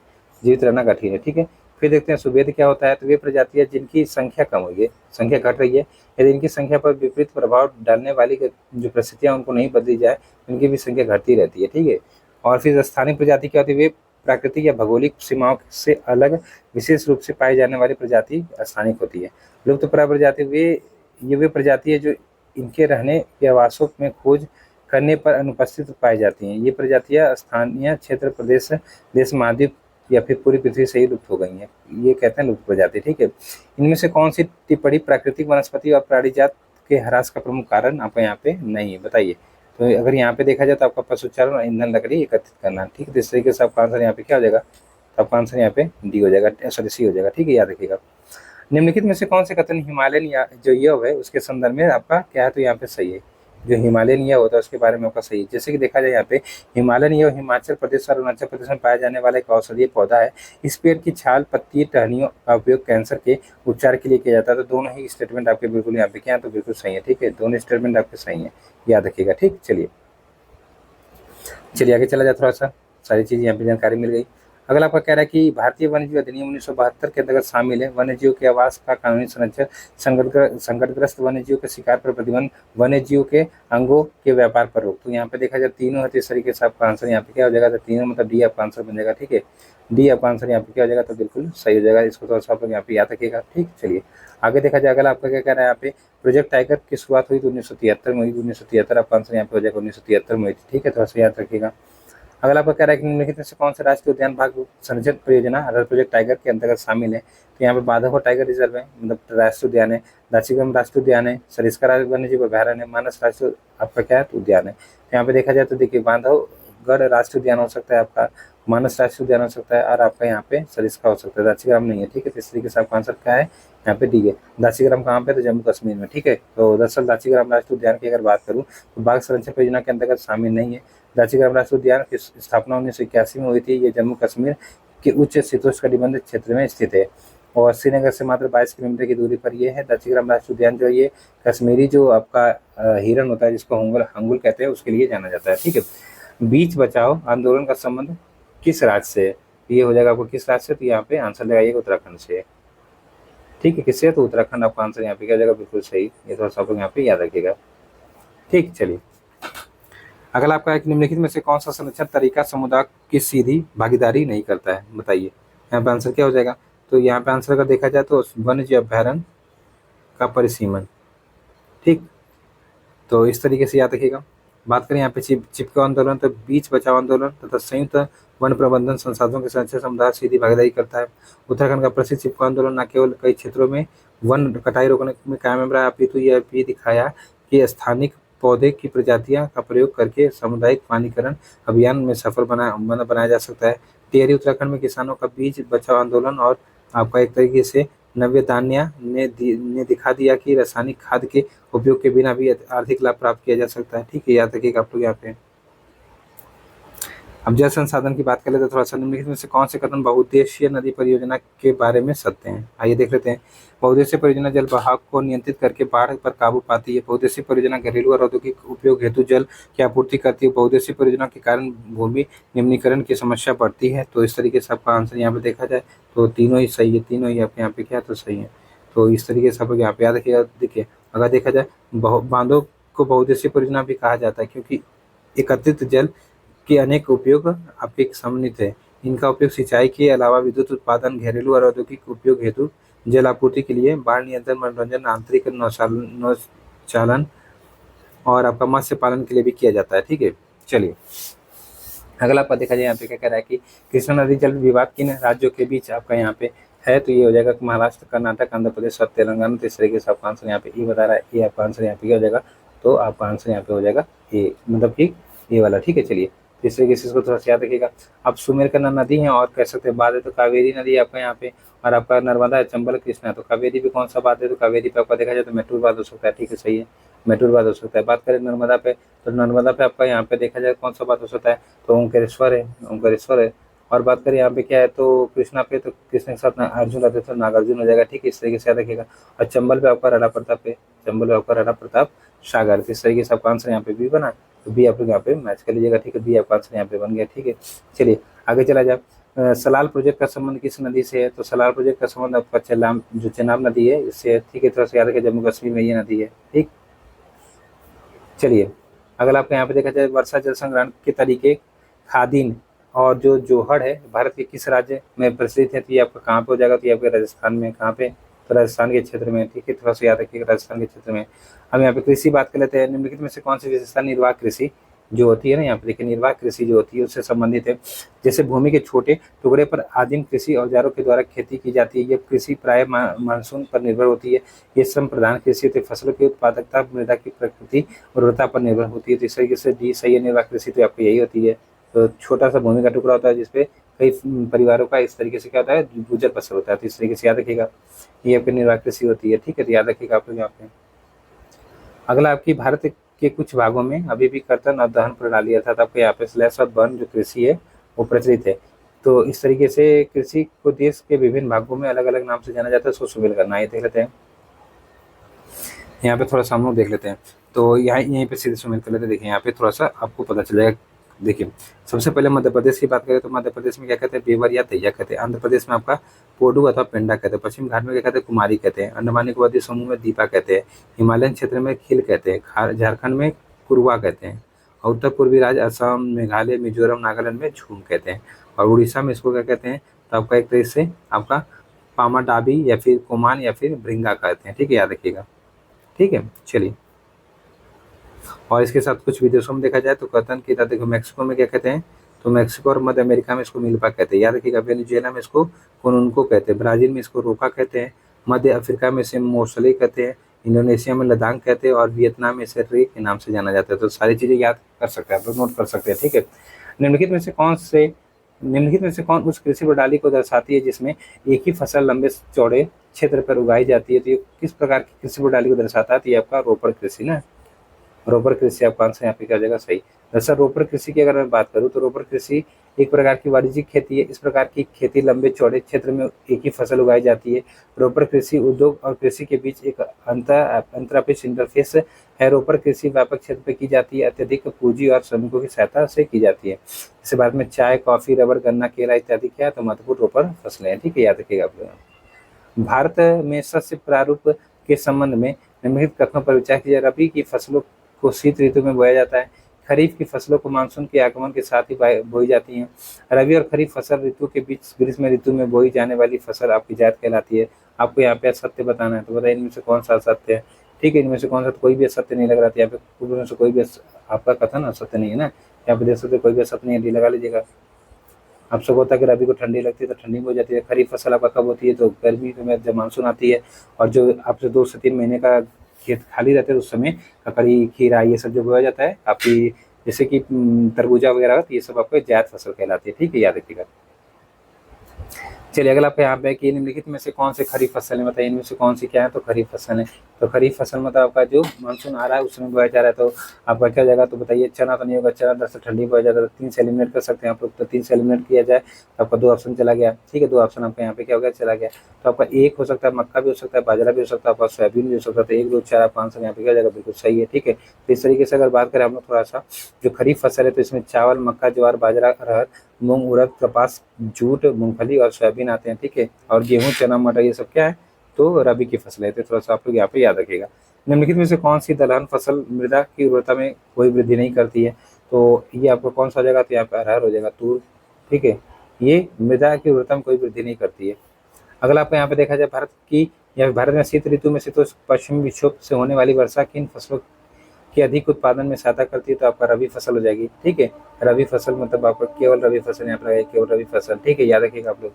जीवित रहना कठिन है, ठीक है। फिर देखते हैं सुभेद क्या होता है, तो वे प्रजातियां जिनकी संख्या कम हुई है, संख्या घट रही है, यदि इनकी संख्या पर विपरीत प्रभाव डालने वाली जो परिस्थितियां उनको नहीं बदली जाए, इनकी भी संख्या घटती रहती है, ठीक है। और फिर स्थानिक प्रजाति क्या होती है, वे प्राकृतिक या भौगोलिक सीमाओं से अलग विशेष रूप से पाई जाने वाली प्रजाति स्थानिक होती है। लुप्त प्राय प्रजाति वे प्रजाति है जो इनके रहने के आवासों में खोज करने पर अनुपस्थित पाई जाती हैं। ये प्रजातियां स्थानीय क्षेत्र, प्रदेश, देश, महाद्वीप या फिर पूरी पृथ्वी से ही लुप्त हो गई हैं। ये कहते हैं लुप्त प्रजाति, ठीक है। इनमें से कौन सी टिप्पणी प्राकृतिक वनस्पति और प्राणी जात के ह्रास का प्रमुख कारण आपको यहाँ पे नहीं है, बताइए। तो अगर यहाँ पे देखा जाए तो आपका पशुचारण और ईंधन लकड़ी एकत्रित करना, ठीक है। तो इस तरीके से आपका आंसर यहाँ पे क्या हो जाएगा, तो आपका आंसर यहाँ पे डी हो जाएगा, सॉरी सी हो जाएगा, ठीक है, याद रखिएगा। निम्नलिखित में से कौन से कथन हिमालयन या जो यव है उसके संदर्भ में आपका क्या है, तो यहाँ पे सही है। जो हिमालयन यव होता है उसके बारे में आपका सही है। जैसे कि देखा जाए यहाँ पे हिमालयन यव हिमाचल प्रदेश और अरुणाचल प्रदेश में पाया जाने वाला एक औषधीय पौधा है। इस पेड़ की छाल, पत्ती, टहनियों का उपयोग कैंसर के उपचार के लिए किया जाता है। तो दोनों ही स्टेटमेंट आपके बिल्कुल यहाँ पे क्या है, तो बिल्कुल सही है, ठीक है, दोनों स्टेटमेंट आपके सही है, याद रखिएगा, ठीक। चलिए आगे चला जाए, थोड़ा सा सारी चीज़ यहाँ पे जानकारी मिल गई। अगला आपका कह रहा है कि भारतीय वन्यजीव अधिनियम 1972 के अंतर्गत शामिल है वन्यजीव के आवास का कानूनी संरक्षण, संकटग्रस्त वन्यजीव के शिकार पर प्रतिबंध, वन्यजीव के अंगों के व्यापार पर रोक। तो यहाँ पे देखा जाए तीनों है, तो इस तरीके से आपका आंसर यहाँ पे क्या हो जाएगा, तो तीनों मतलब डी आपका आंसर बन जाएगा। ठीक है, डी आपका आंसर यहाँ पे क्या हो जाएगा, तो बिल्कुल सही हो जाएगा। इसको थोड़ा सा आप लोग यहाँ पे याद रखिएगा। ठीक, चलिए आगे देखा जाए। अगला आपका क्या कह रहा है यहाँ पे, प्रोजेक्ट टाइगर की शुरुआत हुई तो 1973 में हुई। 1973 आपका आंसर यहाँ पे हो जाएगा, 1973 में हुई थी। ठीक है, थोड़ा सा याद रखिएगा। अगला आपका कह रहा है कि निम्नलिखित में से कौन सा राष्ट्रीय उद्यान भाग संरक्षण परियोजना अगर प्रोजेक्ट टाइगर के अंतर्गत शामिल है। तो यहाँ पे बांधवगढ़ टाइगर रिजर्व है, मतलब राष्ट्रीय उद्यान है, दाशीग्राम राष्ट्रीय उद्यान है, सरिस्का वन्यजीव अभ्यारण्य है, मानस राष्ट्रीय आपका क्या है, तो उद्यान है। तो यहाँ पे देखा जाए तो देखिए बांधवगढ़ राष्ट्रीय उद्यान हो सकता है, आपका मानस राष्ट्रीय उद्यान हो सकता है, और आपका यहाँ पे सरिस्का हो सकता है, दाशीग्राम नहीं है। ठीक है, तो इस तरीके से आपका आंसर क्या है, यहाँ पे डी है। दाशीग्राम कहाँ पे, तो जम्मू कश्मीर में। ठीक है, तो दरअसल दाशीग्राम राष्ट्रीय उद्यान की अगर बात करूँ तो बाघ संरक्षण परियोजना के अंतर्गत शामिल नहीं है। दाशीग्राम राष्ट्रीय उद्यान की स्थापना 1981 में हुई थी। ये जम्मू कश्मीर के उच्च शीतोष्णकटिबंधीय क्षेत्र में स्थित है और श्रीनगर से मात्र 22 किलोमीटर की दूरी पर यह है। दाशीग्राम राष्ट्रीय उद्यान जो है ये कश्मीरी जो आपका हिरन होता है, जिसको हंगुल कहते हैं, उसके लिए जाना जाता है। ठीक है, बीच बचाओ आंदोलन का संबंध किस राज्य से है, ये हो जाएगा आपको किस राज्य से, तो यहाँ पे आंसर लगाइएगा उत्तराखंड से। ठीक है, किससे, तो उत्तराखंड आपका आंसर यहाँ पे क्या जाएगा, बिल्कुल सही। ये थोड़ा सा आप लोग यहाँ पे याद रखिएगा। ठीक, चलिए अगला आपका एक निम्नलिखित में से कौन सा संरक्षण तरीका समुदाय की सीधी भागीदारी नहीं करता है, बताइए। यहाँ पे आंसर क्या हो जाएगा, तो यहाँ पे आंसर अगर देखा जाए तो वन्यजीव अभ्यारण्य का परिसीमन। ठीक, तो इस तरीके से याद रखिएगा। बात करें यहाँ पे चिपको आंदोलन, तो बीच बचाओ आंदोलन तथा संयुक्त वन प्रबंधन संसाधनों के संरक्षण समुदाय सीधी भागीदारी करता है। उत्तराखंड का प्रसिद्ध चिपको आंदोलन न केवल कई क्षेत्रों में वन कटाई रोकने में कामयाब रहा, अपितु यह भी दिखाया कि स्थानिक पौधे की प्रजातियां का प्रयोग करके सामुदायिक वनीकरण अभियान में सफल बनाया जा सकता है। टिहरी उत्तराखंड में किसानों का बीज बचाओ आंदोलन और आपका एक तरीके से नव्यतान्या ने दिखा दिया कि रासायनिक खाद के उपयोग के बिना भी आर्थिक लाभ प्राप्त किया जा सकता है। ठीक है, याद रखिएगा आप लोग यहाँ पे। अब जल संसाधन की बात करें तो थोड़ा सा निम्नलिखित में से कौन से कथन बहुउद्देशीय नदी परियोजना के बारे में सत्य हैं, आइए देख लेते हैं। बहुउद्देशीय परियोजना जल बहाव को नियंत्रित करके बाढ़ पर काबू पाती है। बहुउद्देशीय परियोजना घरेलू और औद्योगिक उपयोग हेतु जल की आपूर्ति करती है। बहुउद्देशीय परियोजना के कारण भूमि निम्नीकरण की समस्या बढ़ती है। तो इस तरीके से आपका आंसर यहाँ पे देखा जाए तो तीनों ही सही है, तीनों ही आपके यहाँ पे क्या तो सही है। तो इस तरीके से आप यहाँ पे याद रखिएगा। देखिए अगर देखा जाए बांधों को बहुउद्देशीय परियोजना भी कहा जाता है क्योंकि एकत्रित जल के अनेक उपयोग आपके सम्मिलित है। इनका उपयोग सिंचाई के अलावा विद्युत उत्पादन, घरेलू और औद्योगिक उपयोग हेतु जल आपूर्ति के लिए, बाढ़ नियंत्रण, मनोरंजन, आंतरिक नौचालन और आपका मत्स्य पालन के लिए भी किया जाता है। ठीक है, चलिए अगला आपका देखा जाए यहाँ पे क्या कह रहा है कि कृष्णा नदी जल विवाद किन राज्यों के बीच आपका यहाँ पे है, तो ये हो जाएगा महाराष्ट्र, कर्नाटक, आंध्र प्रदेश और तेलंगाना। तो इस तरीके से आपका आंसर यहाँ पे ए बता रहा है। ये आपका आंसर यहाँ पे क्या हो जाएगा, तो आपका आंसर यहाँ पे हो जाएगा ए, मतलब कि ये वाला। ठीक है, चलिए इस तरीके से इसको थोड़ा सा याद रखिएगा। अब सुमेर का नदी है और कह सकते हैं बाद है तो कावेरी नदी है आपका यहाँ पे, और आपका नर्मदा है, चंबल, कृष्णा है। तो कावेरी भी कौन सा बात है, तो कावेरी पे आपका देखा जाए तो मेट्टूर बात हो सकता है। ठीक है, सही है, मेट्टूर बात हो सकता है। बात करें नर्मदा पे तो नर्मदा पे आपका यहाँ पे देखा जाए कौन सा बात हो सकता है, तो ओंकारेश्वर है, ओंकारेश्वर है। और बात करें यहाँ पे क्या है तो कृष्णा पे, तो कृष्ण के साथ अर्जुन रहते तो नागार्जुन हो जाएगा। ठीक है, इस तरीके से याद रखिएगा। और चंबल पे आपका राणा प्रताप है, चंबल पे आपका राणा प्रताप सागर। इस तरीके से आपका आंसर यहाँ पे बी बना, तो बी आप लोग यहाँ पे मैच कर लीजिएगा। ठीक है, बी आपका आंसर यहाँ पे बन गया। ठीक है, चलिए आगे चला जाए। सलाल प्रोजेक्ट का संबंध किस नदी से है, तो सलाल प्रोजेक्ट का संबंध आपका चेनाब नदी है, इससे। ठीक है, थोड़ा सा याद रखिए, जम्मू कश्मीर में ये नदी है। ठीक, चलिए अगर आपको यहाँ पे देखा जाए वर्षा जल संग्रहण के तरीके खादीन और जो जोहड़ है भारत के किस राज्य में प्रचलित है, तो ये आपका कहाँ पे हो जाएगा, तो ये आपके राजस्थान में। कहाँ पे, तो राजस्थान के क्षेत्र में। ठीक है, थोड़ा सा याद रखिएगा, राजस्थान के क्षेत्र में। हम यहाँ पे कृषि बात कर लेते हैं। निम्नलिखित में से कौन सी विशेषता निर्वाह कृषि जो होती है ना, यहाँ पे देखिए निर्वाह कृषि जो होती है उससे संबंधित है। जैसे भूमि के छोटे टुकड़े पर आदिम कृषि औजारों के द्वारा खेती की जाती है। यह कृषि प्राय मानसून पर निर्भर होती है। ये श्रम प्रधान कृषि होती है। फसलों की उत्पादकता मृदा की प्रकृति उर्वरता पर निर्भर होती है। तो इस तरीके से डी सही है, निर्वाह कृषि तो आपको यही होती है। तो छोटा सा भूमि का टुकड़ा होता है जिसपे कई परिवारों का इस तरीके से क्या होता है, गुजर बसर होता है। तो इस तरीके से याद रखिएगा, ये आपकी निर्वाह कृषि होती है। ठीक है, तो याद रखिएगा आप लोग यहाँ पे। अगला आपकी भारत के कुछ भागों में अभी भी कर्तन और दहन प्रणाली अर्थात आपके यहाँ पे स्लैश और बर्न जो कृषि है वो प्रचलित है। तो इस तरीके से कृषि को देश के विभिन्न भागों में अलग अलग नाम से जाना जाता है। उसको शामिल करना है, देख लेते हैं। यहाँ पे थोड़ा सा हम लोग देख लेते हैं। तो यहाँ यहीं पे सीधे शामिल कर लेते हैं। देखिए यहाँ पे थोड़ा सा आपको पता चल जाएगा देखिए, सबसे पहले मध्य प्रदेश की बात करें तो मध्य प्रदेश में क्या कहते हैं, बेवर या तैया कहते हैं। आंध्र प्रदेश में आपका पोडू अथवा पेंडा कहते हैं। पश्चिम घाट में क्या कहते हैं, कुमारी कहते हैं। अंडमान निकोबार समूह में दीपा कहते हैं। हिमालयन क्षेत्र में खील कहते हैं। झारखंड में कुरवा कहते हैं। और उत्तर पूर्वी राज्य असम, मेघालय, मिजोरम, नागालैंड में झूम कहते हैं। और उड़ीसा में इसको क्या कहते हैं, तो आपका एक तरह से आपका पामाडाबी या फिर कोमान या फिर भृंगा कहते हैं। ठीक है, याद रखिएगा। ठीक है, चलिए। और इसके साथ कुछ विदेशों में देखा जाए तो कहते हैं कि देखो मैक्सिको में क्या कहते हैं, तो मैक्सिको और मध्य अमेरिका में इसको मिल्पा कहते हैं। याद रखिएगा। वेनेजुएला में इसको कोनुनको कहते हैं। ब्राजील में इसको रोका कहते हैं। मध्य अफ्रीका में इसे मोसले कहते हैं। इंडोनेशिया में लदांग कहते हैं। और वियतनाम में इसे रे के नाम से जाना जाता है। तो सारी चीजें याद कर सकते हैं, आप लोग नोट कर सकते हैं। ठीक है। निम्नलिखित में से कौन उस कृषि प्रणाली को दर्शाती है जिसमें एक ही फसल लंबे चौड़े क्षेत्र पर उगाई जाती है। तो ये किस प्रकार की कृषि प्रणाली को दर्शाता है, तो ये आपका रोपड़ कृषि ना, रोपर कृषि आपका आंसर यहाँ पे क्या जाएगा, सही। दरअसल रोपर कृषि की अगर मैं बात करूँ तो रोपर कृषि एक प्रकार की वाणिज्यिक खेती है। इस प्रकार की खेती लंबे चौड़े क्षेत्र में एक ही फसल उगाई जाती है। रोपर कृषि उद्योग और कृषि के बीच एक अंतरापेक्ष इंटरफेस है। रोपर कृषि व्यापक क्षेत्र पर की जाती है। अत्यधिक पूंजी और श्रमिकों की सहायता से की जाती है। इसके बाद में चाय, कॉफी, रबर, गन्ना, केला इत्यादि क्या है, तो महत्वपूर्ण रोपर फसलें हैं। ठीक है, याद रखिएगा आप लोग। भारत में शस्य प्रारूप के संबंध में निम्नलिखित कथनों पर विचार किया। रबी की फसलों को शीत ऋतु में बोया जाता है। खरीफ की फसलों को मानसून के आगमन के साथ ही बोई जाती हैं। रबी और खरीफ फसल ऋतु के बीच ग्रीष्म ऋतु में बोई जाने वाली फसल आपकी जायद कहलाती है। आपको यहाँ पे सत्य बताना है, तो बताइए इनमें से कौन सा सत्य है। ठीक है, इनमें से कौन सा, कोई भी सत्य नहीं लग रहा था यहाँ पे, से कोई भी आपका कथन असत्य नहीं है ना। यहाँ पे देख सकते कोई भी असत्य नहीं है, डी लगा लीजिएगा। आप सब होता है कि रबी को ठंडी लगती है तो ठंडी में हो जाती है। खरीफ फसल आपका कब होती है, तो गर्मी में जब मानसून आती है। और जो आपसे 2 से 3 महीने का खेत खाली रहते हैं उस समय ककड़ी, खीरा ये सब जो बोया जाता है आपकी, जैसे कि तरबूजा वगैरह, तो ये सब आपको जायद फसल कहलाती है। ठीक है, याद रखिएगा। चलिए अगला आपका यहाँ पे कि निम्नलिखित में से कौन सी खरीफ फसल है, बताइए इनमें से कौन सी क्या है, तो खरीफ फसल है। तो खरीफ फसल मतलब आपका जो मानसून आ रहा है उस समय बोया जा रहा है, तो आपका क्या जाएगा, तो बताइए। चना तो नहीं होगा, चना दरअसल ठंडी बोया जाता है। 3 से एलिमिनेट कर सकते हैं आप लोग, तो 3 से एलिमिनेट किया जाए तो आपका 2 ऑप्शन चला गया। ठीक है, 2 ऑप्शन आपका यहाँ पे क्या हो गया, चला गया। तो आपका एक हो सकता है मक्का भी हो सकता है, बाजरा भी हो सकता है, आपका सोयाबीन भी हो सकता है। तो 1, 2, 4 आपका आंसर यहाँ पे क्या जाएगा, बिल्कुल सही है। ठीक है, तो इस तरीके से अगर बात करें हम लोग थोड़ा सा जो खरीफ फसल है, तो इसमें चावल, मक्का, ज्वार, बाजरा, अरहर, मूंग, उड़द, कपास, जूट, मूंगफली और सोयाबीन आते हैं। ठीक है, और गेहूं, चना, मटर ये सब क्या है, तो रबी की फसल है। तो थोड़ा सा आप लोग यहाँ पे याद रखिएगा। निम्नलिखित में से कौन सी दलहन फसल मृदा की उर्वरता में कोई वृद्धि नहीं करती है, तो ये आपको कौन सा हो जाएगा, तो यहाँ पे अरहर हो जाएगा, तूर। ठीक है, ये मृदा की उर्वरता में कोई वृद्धि नहीं करती है। अगला आपको यहाँ पे देखा जाए भारत में शीत ऋतु में शीतोष्ण पश्चिमी विक्षोभ से होने वाली वर्षा किन फसलों के अधिक उत्पादन में सहायता करती है, तो आपका रबी फसल हो जाएगी। ठीक है, रबी फसल मतलब आपका केवल रबी फसल यहाँ पर, केवल रबी फसल। ठीक है, याद रखिएगा आप लोग।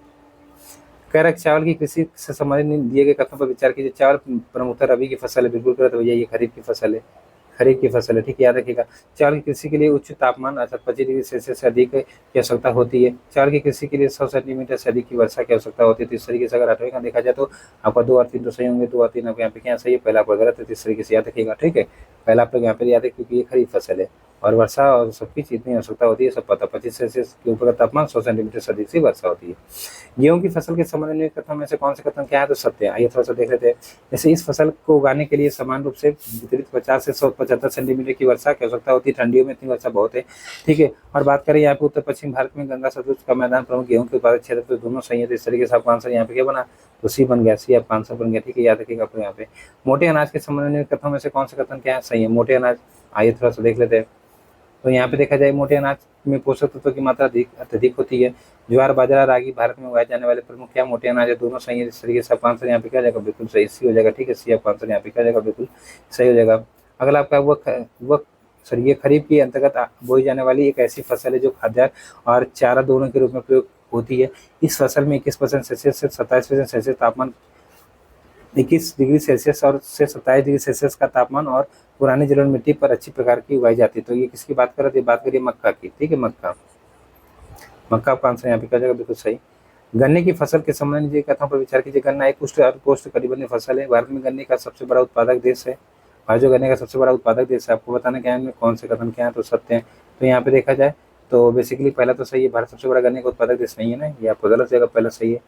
कह रहा चावल की कृषि से संबंधित दिए गए कथनों पर विचार कीजिए। चावल प्रमुखतः रबी की फसल है, बिल्कुल गलत, भैया ये खरीफ की फसल है, खरीफ की फसल है। ठीक है, याद रखिएगा। चावल की कृषि के लिए उच्च तापमान अर्थात 25 डिग्री सेल्सियस से अधिक की आवश्यकता होती है। चावल की कृषि के लिए 100 सेंटीमीटर से अधिक की वर्षा की आवश्यकता होती है। तो इस तरीके से अगर 8वें का देखा जाए तो आपका 2 और 3 तो सही होंगे, 2 और 3 आपको यहाँ पे क्या सही है, पहला आपका गलत है। तो इस तरीके से याद रखिएगा। ठीक है, पहला आप लोग यहाँ पे याद है क्योंकि ये खरीफ फसल है और वर्षा और सबकी इतनी आवश्यकता होती है, सब पता। 25 सेल्सियस के ऊपर का तापमान, 100 सेंटीमीटर से अधिक से वर्षा होती है। गेहूं की फसल के संबंध में कथन में से कौन से कथन क्या है, तो सत्य है। आइए थोड़ा सा देख लेते हैं। जैसे इस फसल को उगाने के लिए समान रूप से वितरित 50 से 175 सेंटीमीटर की वर्षा की आवश्यकता होती है। ठंडियों में इतनी वर्षा बहुत है। ठीक है, और बात करें यहाँ पे उत्तर पश्चिम भारत में गंगा सतलुज का मैदान प्रमुख गेहूं के उत्पादक क्षेत्र, तो दोनों सही है। तो इस तरीके से आपका आंसर यहाँ पे क्या बना, तो सी बन गया, सी आपका आंसर बन गया। ठीक है, याद रखिएगा आपको यहाँ पे। मोटे अनाज के संबंध में कथनों में से कौन सा कथन क्या है, सही है, मोटे अनाज। आइए थोड़ा सा देख लेते हैं। तो यहाँ पे देखा जाए मोटे अनाज में पोषक तत्वों की मात्रा अत्यधिक होती है। ज्वार, बाजरा, रागी भारत में उगाए जाने वाले प्रमुख क्या मोटे अनाज है, दोनों सही है। इस तरीके से आपका आंसर यहाँ पे क्या जाएगा, बिल्कुल सही, सी हो जाएगा। ठीक है, सी आपका आंसर यहाँ पे क्या जाएगा, बिल्कुल सही हो जाएगा। अगला आपका वह ये खरीफ के अंतर्गत बोई जाने वाली एक ऐसी फसल है जो खाद्यान्न और चारा दोनों के रूप में प्रयोग होती है। इस फसल में 21% सेल्सियस से 27% सेल्सियस तापमान, 21 डिग्री सेल्सियस और से 27 डिग्री सेल्सियस का तापमान और पुरानी जलोढ़ मिट्टी पर अच्छी प्रकार की उगाई जाती है। तो ये किसकी बात कर रहे थे, बात करिए मक्का की। ठीक है, मक्का का आंसर यहाँ पे क्या जाएगा, बिल्कुल सही। गन्ने की फसल के संबंध में कथनों पर विचार कीजिए। गन्ना एक उष्णकटिबंधीय फसल है। भारत में गन्ने का सबसे बड़ा उत्पादक देश है। भारत जो गन्ने का सबसे बड़ा उत्पादक देश है, आपको बताना क्या है कौन से कथन क्या है, तो सत्य है। तो यहाँ पे देखा जाए तो बेसिकली पहला तो सही है, भारत सबसे बड़ा गन्ने का उत्पादक देश नहीं है ना, ये आपको गलत जगह, पहला सही है।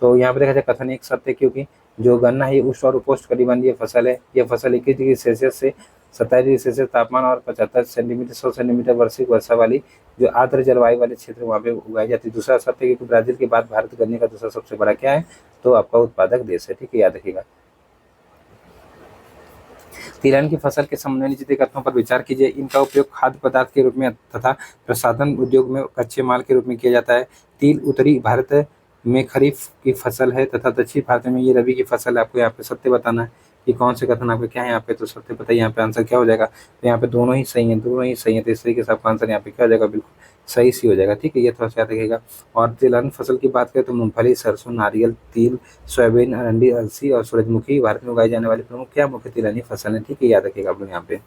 तो यहाँ पे देखा जाए कथन एक सत्य, क्योंकि जो गन्ना है ये उष्ण और उपोष्ण कटिबंधीय फसल है। यह फसल 21 डिग्री सेल्सियस से 27 डिग्री सेल्सियस तापमान और 75 सेंटीमीटर 100 सेंटीमीटर वार्षिक वर्षा वाली जो आर्द्र जलवायु वाले क्षेत्र वहाँ पे उगाई जाती है। दूसरा सत्य है कि ब्राजील के बाद भारत गन्ने का दूसरा सबसे बड़ा क्या है, तो आपका उत्पादक देश है। ठीक है, याद रखिएगा। तिलहन की फसल के संबंध में नीचे कथनों पर विचार कीजिए। इनका उपयोग खाद्य पदार्थ के रूप में तथा प्रसाधन उद्योग में कच्चे माल के रूप में किया जाता है। तिल उत्तरी भारत में खरीफ की फसल है तथा दक्षिण भारत में ये रबी की फसल है। आपको यहाँ पे सत्य बताना है कि कौन से कथन आपके क्या है यहाँ पे, तो सत्य बताइए। यहाँ पे आंसर क्या हो जाएगा, तो यहाँ पे दोनों ही सही है, दोनों ही सही है। तो इस तरीके से आपका आंसर यहाँ पे क्या हो जाएगा, बिल्कुल सही सी हो जाएगा। ठीक है, ये थोड़ा सा याद रखिएगा। और तिलहन फसल की बात करें तो मूंगफली, सरसों, नारियल, तिल, सोयाबीन, अरंडी, अलसी और सूरजमुखी भारत में उगाई जाने वाली प्रमुख क्या मुख्य तिलहनी फसल है। ठीक है, याद रखिएगा आप लोग यहाँ पे।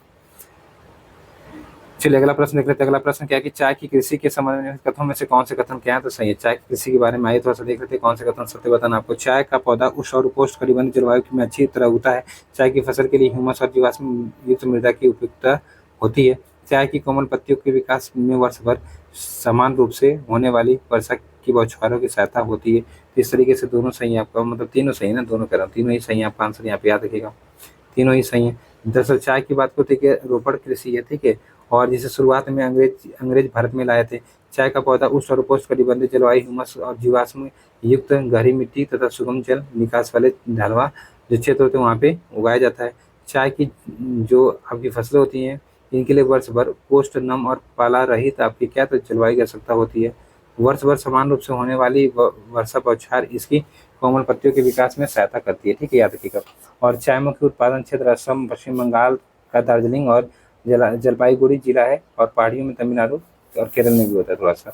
चलिए अगला प्रश्न देख लेते हैं। अगला प्रश्न क्या है कि चाय की कृषि के संबंध में कथनों में से कौन से कथन क्या है, तो सही है। चाय की कृषि के बारे में आइए थोड़ा सा देख लेते हैं कौन से कथन सत्य बताना आपको। चाय का पौधा उष्ण और उपोष्ण कटिबंधीय जलवायु में अच्छी तरह उगता है। चाय की फसल के लिए ह्यूमस और जीवाश्म युक्त मृदा की उपयुक्तता होती है। चाय की कोमल पत्तियों के विकास में वर्ष भर समान रूप से होने वाली वर्षा की बौछारों की सहायता होती है। इस तरीके से दोनों सही है आपका, मतलब तीनों सही है ना, दोनों कह रहा हूँ, तीनों ही सही है। आपका आंसर यहाँ पे याद रखिएगा, तीनों ही सही है। दरअसल चाय की बात को ठीक है, रोपड़ कृषि है। ठीक है, और जिसे शुरुआत में अंग्रेज भारत में लाए थे। चाय का पौधा उष्ण और उपोष्ण कटिबंधीय जलवायु, ह्यूमस और जीवाश्म युक्त गहरी मिट्टी तथा सुगम जल निकास वाले ढलवा जो क्षेत्र होते हैं वहाँ पे उगाया जाता है। चाय की जो आपकी फसलें होती हैं इनके लिए वर्ष भर पोस्ट नम और पाला रहित आपकी क्या तो जलवायु की आवश्यकता होती है। वर्ष भर समान रूप से होने वाली वर्षा बौछार इसकी कोमल पत्तियों के विकास में सहायता करती है। ठीक है, याद रखिएगा। और चाय मुख्य उत्पादन क्षेत्र असम, पश्चिम बंगाल का दार्जिलिंग और जलपाईगुड़ी जिला है, और पहाड़ियों में तमिलनाडु और केरल में भी होता है थोड़ा सा।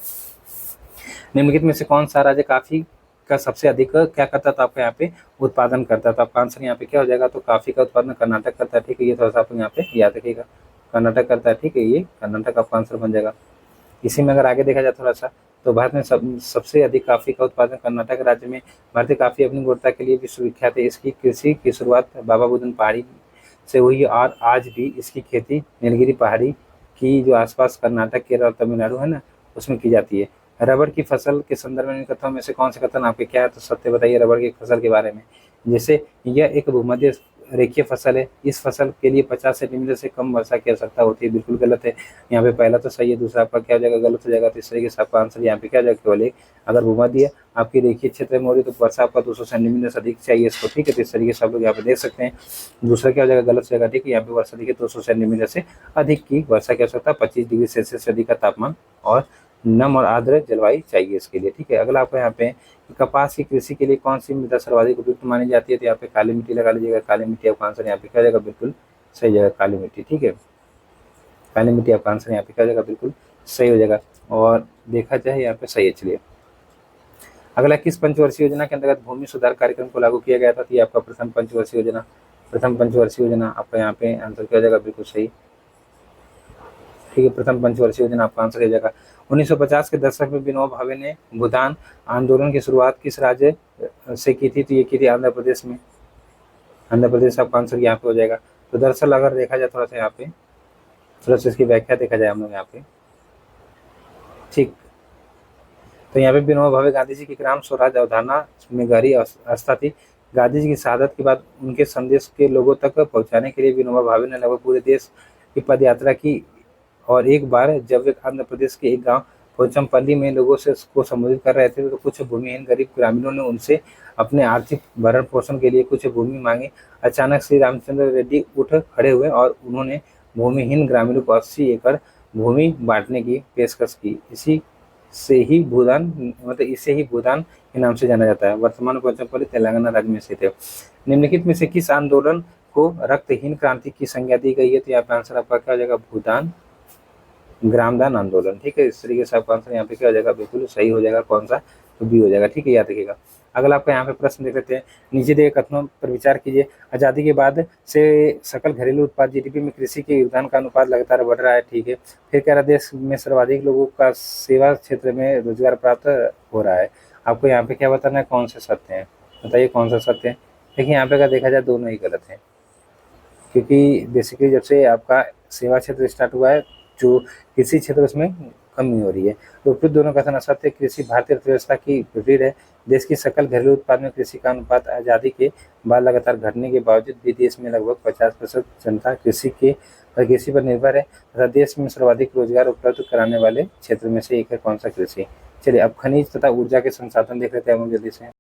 निम्नलिखित में से कौन सा राज्य कॉफी का सबसे अधिक क्या करता था, आपका यहाँ पे उत्पादन करता था। आपका आंसर यहाँ पे क्या हो जाएगा, तो कॉफी का उत्पादन कर्नाटक करता है। ठीक है, ये थोड़ा सा आप यहाँ पे याद रखिएगा, कर्नाटक करता है। ठीक है, ये कर्नाटक आपका आंसर बन जाएगा। इसी में अगर आगे देखा जाए थोड़ा सा, तो भारत में सबसे अधिक कॉफी का उत्पादन कर्नाटक राज्य में। भारतीय कॉफी अपनी गुणवत्ता के लिए विश्वविख्यात है। इसकी कृषि की शुरुआत बाबा बुदन पहाड़ी से हुई और आज भी इसकी खेती नीलगिरी पहाड़ी की जो आसपास कर्नाटक, केरल और तमिलनाडु है ना, उसमें की जाती है। रबड़ की फसल के संदर्भ में कथनों में से कौन से कथन आपके क्या है, तो सत्य बताइए रबड़ की फसल के बारे में। जैसे यह एक भूमध्य रेखीय फसल है। इस फसल के लिए 50 सेंटीमीटर से कम वर्षा की आवश्यकता होती है। बिल्कुल गलत है, यहाँ पे पहला तो सही है, दूसरा आपका क्या हो जाएगा, गलत हो जाएगा। तो इस तरीके से आपका आंसर यहाँ पे क्या हो जाएगा, केवल एक। अगर भूमध्य आपकी रेखीय क्षेत्र में हो रही तो वर्षा आपका 200 सेंटीमीटर से अधिक चाहिए इसको। ठीक है, तो इस तरीके से आप लोग यहाँ पे देख सकते हैं। दूसरा क्या हो जाएगा, गलत हो जाएगा। ठीक है, यहाँ पे वर्षा देखिए 200 सेंटीमीटर से अधिक की वर्षा की आवश्यकता, 25 डिग्री सेल्सियस से अधिक का तापमान और नम और आर्द्र जलवायु चाहिए इसके लिए। ठीक है, अगला आपको यहाँ पे कपास की कृषि के लिए कौन सी मृदा सर्वाधिक उपयुक्त मानी जाती है, तो यहाँ पे काली मिट्टी लगा लीजिएगा। काली मिट्टी आपका आंसर यहाँ पे क्या जाएगा, बिल्कुल सही जाएगा, काली मिट्टी। ठीक है, काली मिट्टी आपका आंसर यहाँ पे क्या जाएगा, बिल्कुल सही हो जाएगा। और देखा जाए यहाँ पे सही है। चलिए अगला, किस पंचवर्षीय योजना के अंतर्गत भूमि सुधार कार्यक्रम को लागू किया गया था, तो ये आपका प्रथम पंचवर्षीय योजना। प्रथम पंचवर्षीय योजना आपका यहाँ पे आंसर क्या जाएगा, बिल्कुल सही। ठीक है, प्रथम पंचवर्षीय योजना आपका आंसर हो जाएगा। 1950 के दशक में विनोबा भावे ने भूदान आंदोलन की शुरुआत किस राज्य से की थी, तो ये की थी आंध्र प्रदेश में। आंध्र प्रदेश आपका आंसर यहाँ पे हो जाएगा। तो दरअसल अगर देखा जाए थोड़ा सा यहाँ पे, थोड़ा सा इसकी व्याख्या देखा जाए हम लोग यहाँ पे। ठीक, तो यहाँ पे विनोबा भावे गांधी जी की ग्राम स्वराज अवधारणा में गहरी आस्था थी। गांधी जी की शहादत के बाद उनके संदेश के लोगों तक पहुँचाने के लिए विनोबा भावे ने लगभग पूरे देश की पद यात्रा की। और एक बार जब वे आंध्र प्रदेश के एक गांव पोचमपल्ली में लोगों से को संबोधित कर रहे थे, तो कुछ भूमिहीन गरीब ग्रामीणों ने उनसे अपने आर्थिक भरण पोषण के लिए कुछ भूमि मांगी। अचानक श्री रामचंद्र रेड्डी उठ खड़े हुए और उन्होंने भूमिहीन ग्रामीणों को 80 एकड़ भूमि बांटने की पेशकश की। इसी से ही भूदान, मतलब इसे ही भूदान के नाम से जाना जाता है। वर्तमान पोचमपल्ली तेलंगाना राज्य में स्थित है। निम्नलिखित में से किस आंदोलन को रक्तहीन क्रांति की संज्ञा दी गई है, तो यहाँ पे आंसर आपका क्या हो जाएगा, भूदान ग्रामदान आंदोलन। ठीक है, इस तरीके से आपका आंसर यहाँ पे क्या हो जाएगा, बिल्कुल सही हो जाएगा। कौन सा, तो बी हो जाएगा। ठीक है, याद रखिएगा। अगला आपका यहाँ पे प्रश्न देख लेते हैं। नीचे दिए कथनों पर विचार कीजिए। आज़ादी के बाद से सकल घरेलू उत्पाद जीडीपी में कृषि के योगदान का अनुपात लगातार बढ़ रहा है। ठीक है, फिर कह रहा देश में सर्वाधिक लोगों का सेवा क्षेत्र में रोजगार प्राप्त हो रहा है। आपको यहाँ पे क्या बताना है, कौन से सत्य हैं, बताइए कौन सा सत्य है। देखिए यहाँ पे अगर देखा जाए दोनों ही गलत हैं, क्योंकि बेसिकली जब से आपका सेवा क्षेत्र स्टार्ट हुआ है, जो कृषि क्षेत्र उसमें कमी हो रही है। तो उपयुक्त दोनों कथन असत्य। कृषि भारतीय अर्थव्यवस्था की विपरीत है। देश की सकल घरेलू उत्पाद में कृषि का अनुपात आज़ादी के बाद लगातार घटने के बावजूद भी देश में लगभग 50% जनता कृषि के और कृषि पर निर्भर है तथा देश में सर्वाधिक रोजगार उपलब्ध कराने वाले क्षेत्र में से एक है कौन सा? कृषि। चलिए अब खनिज तथा ऊर्जा के संसाधन देख लेते हैं हम जल्दी से।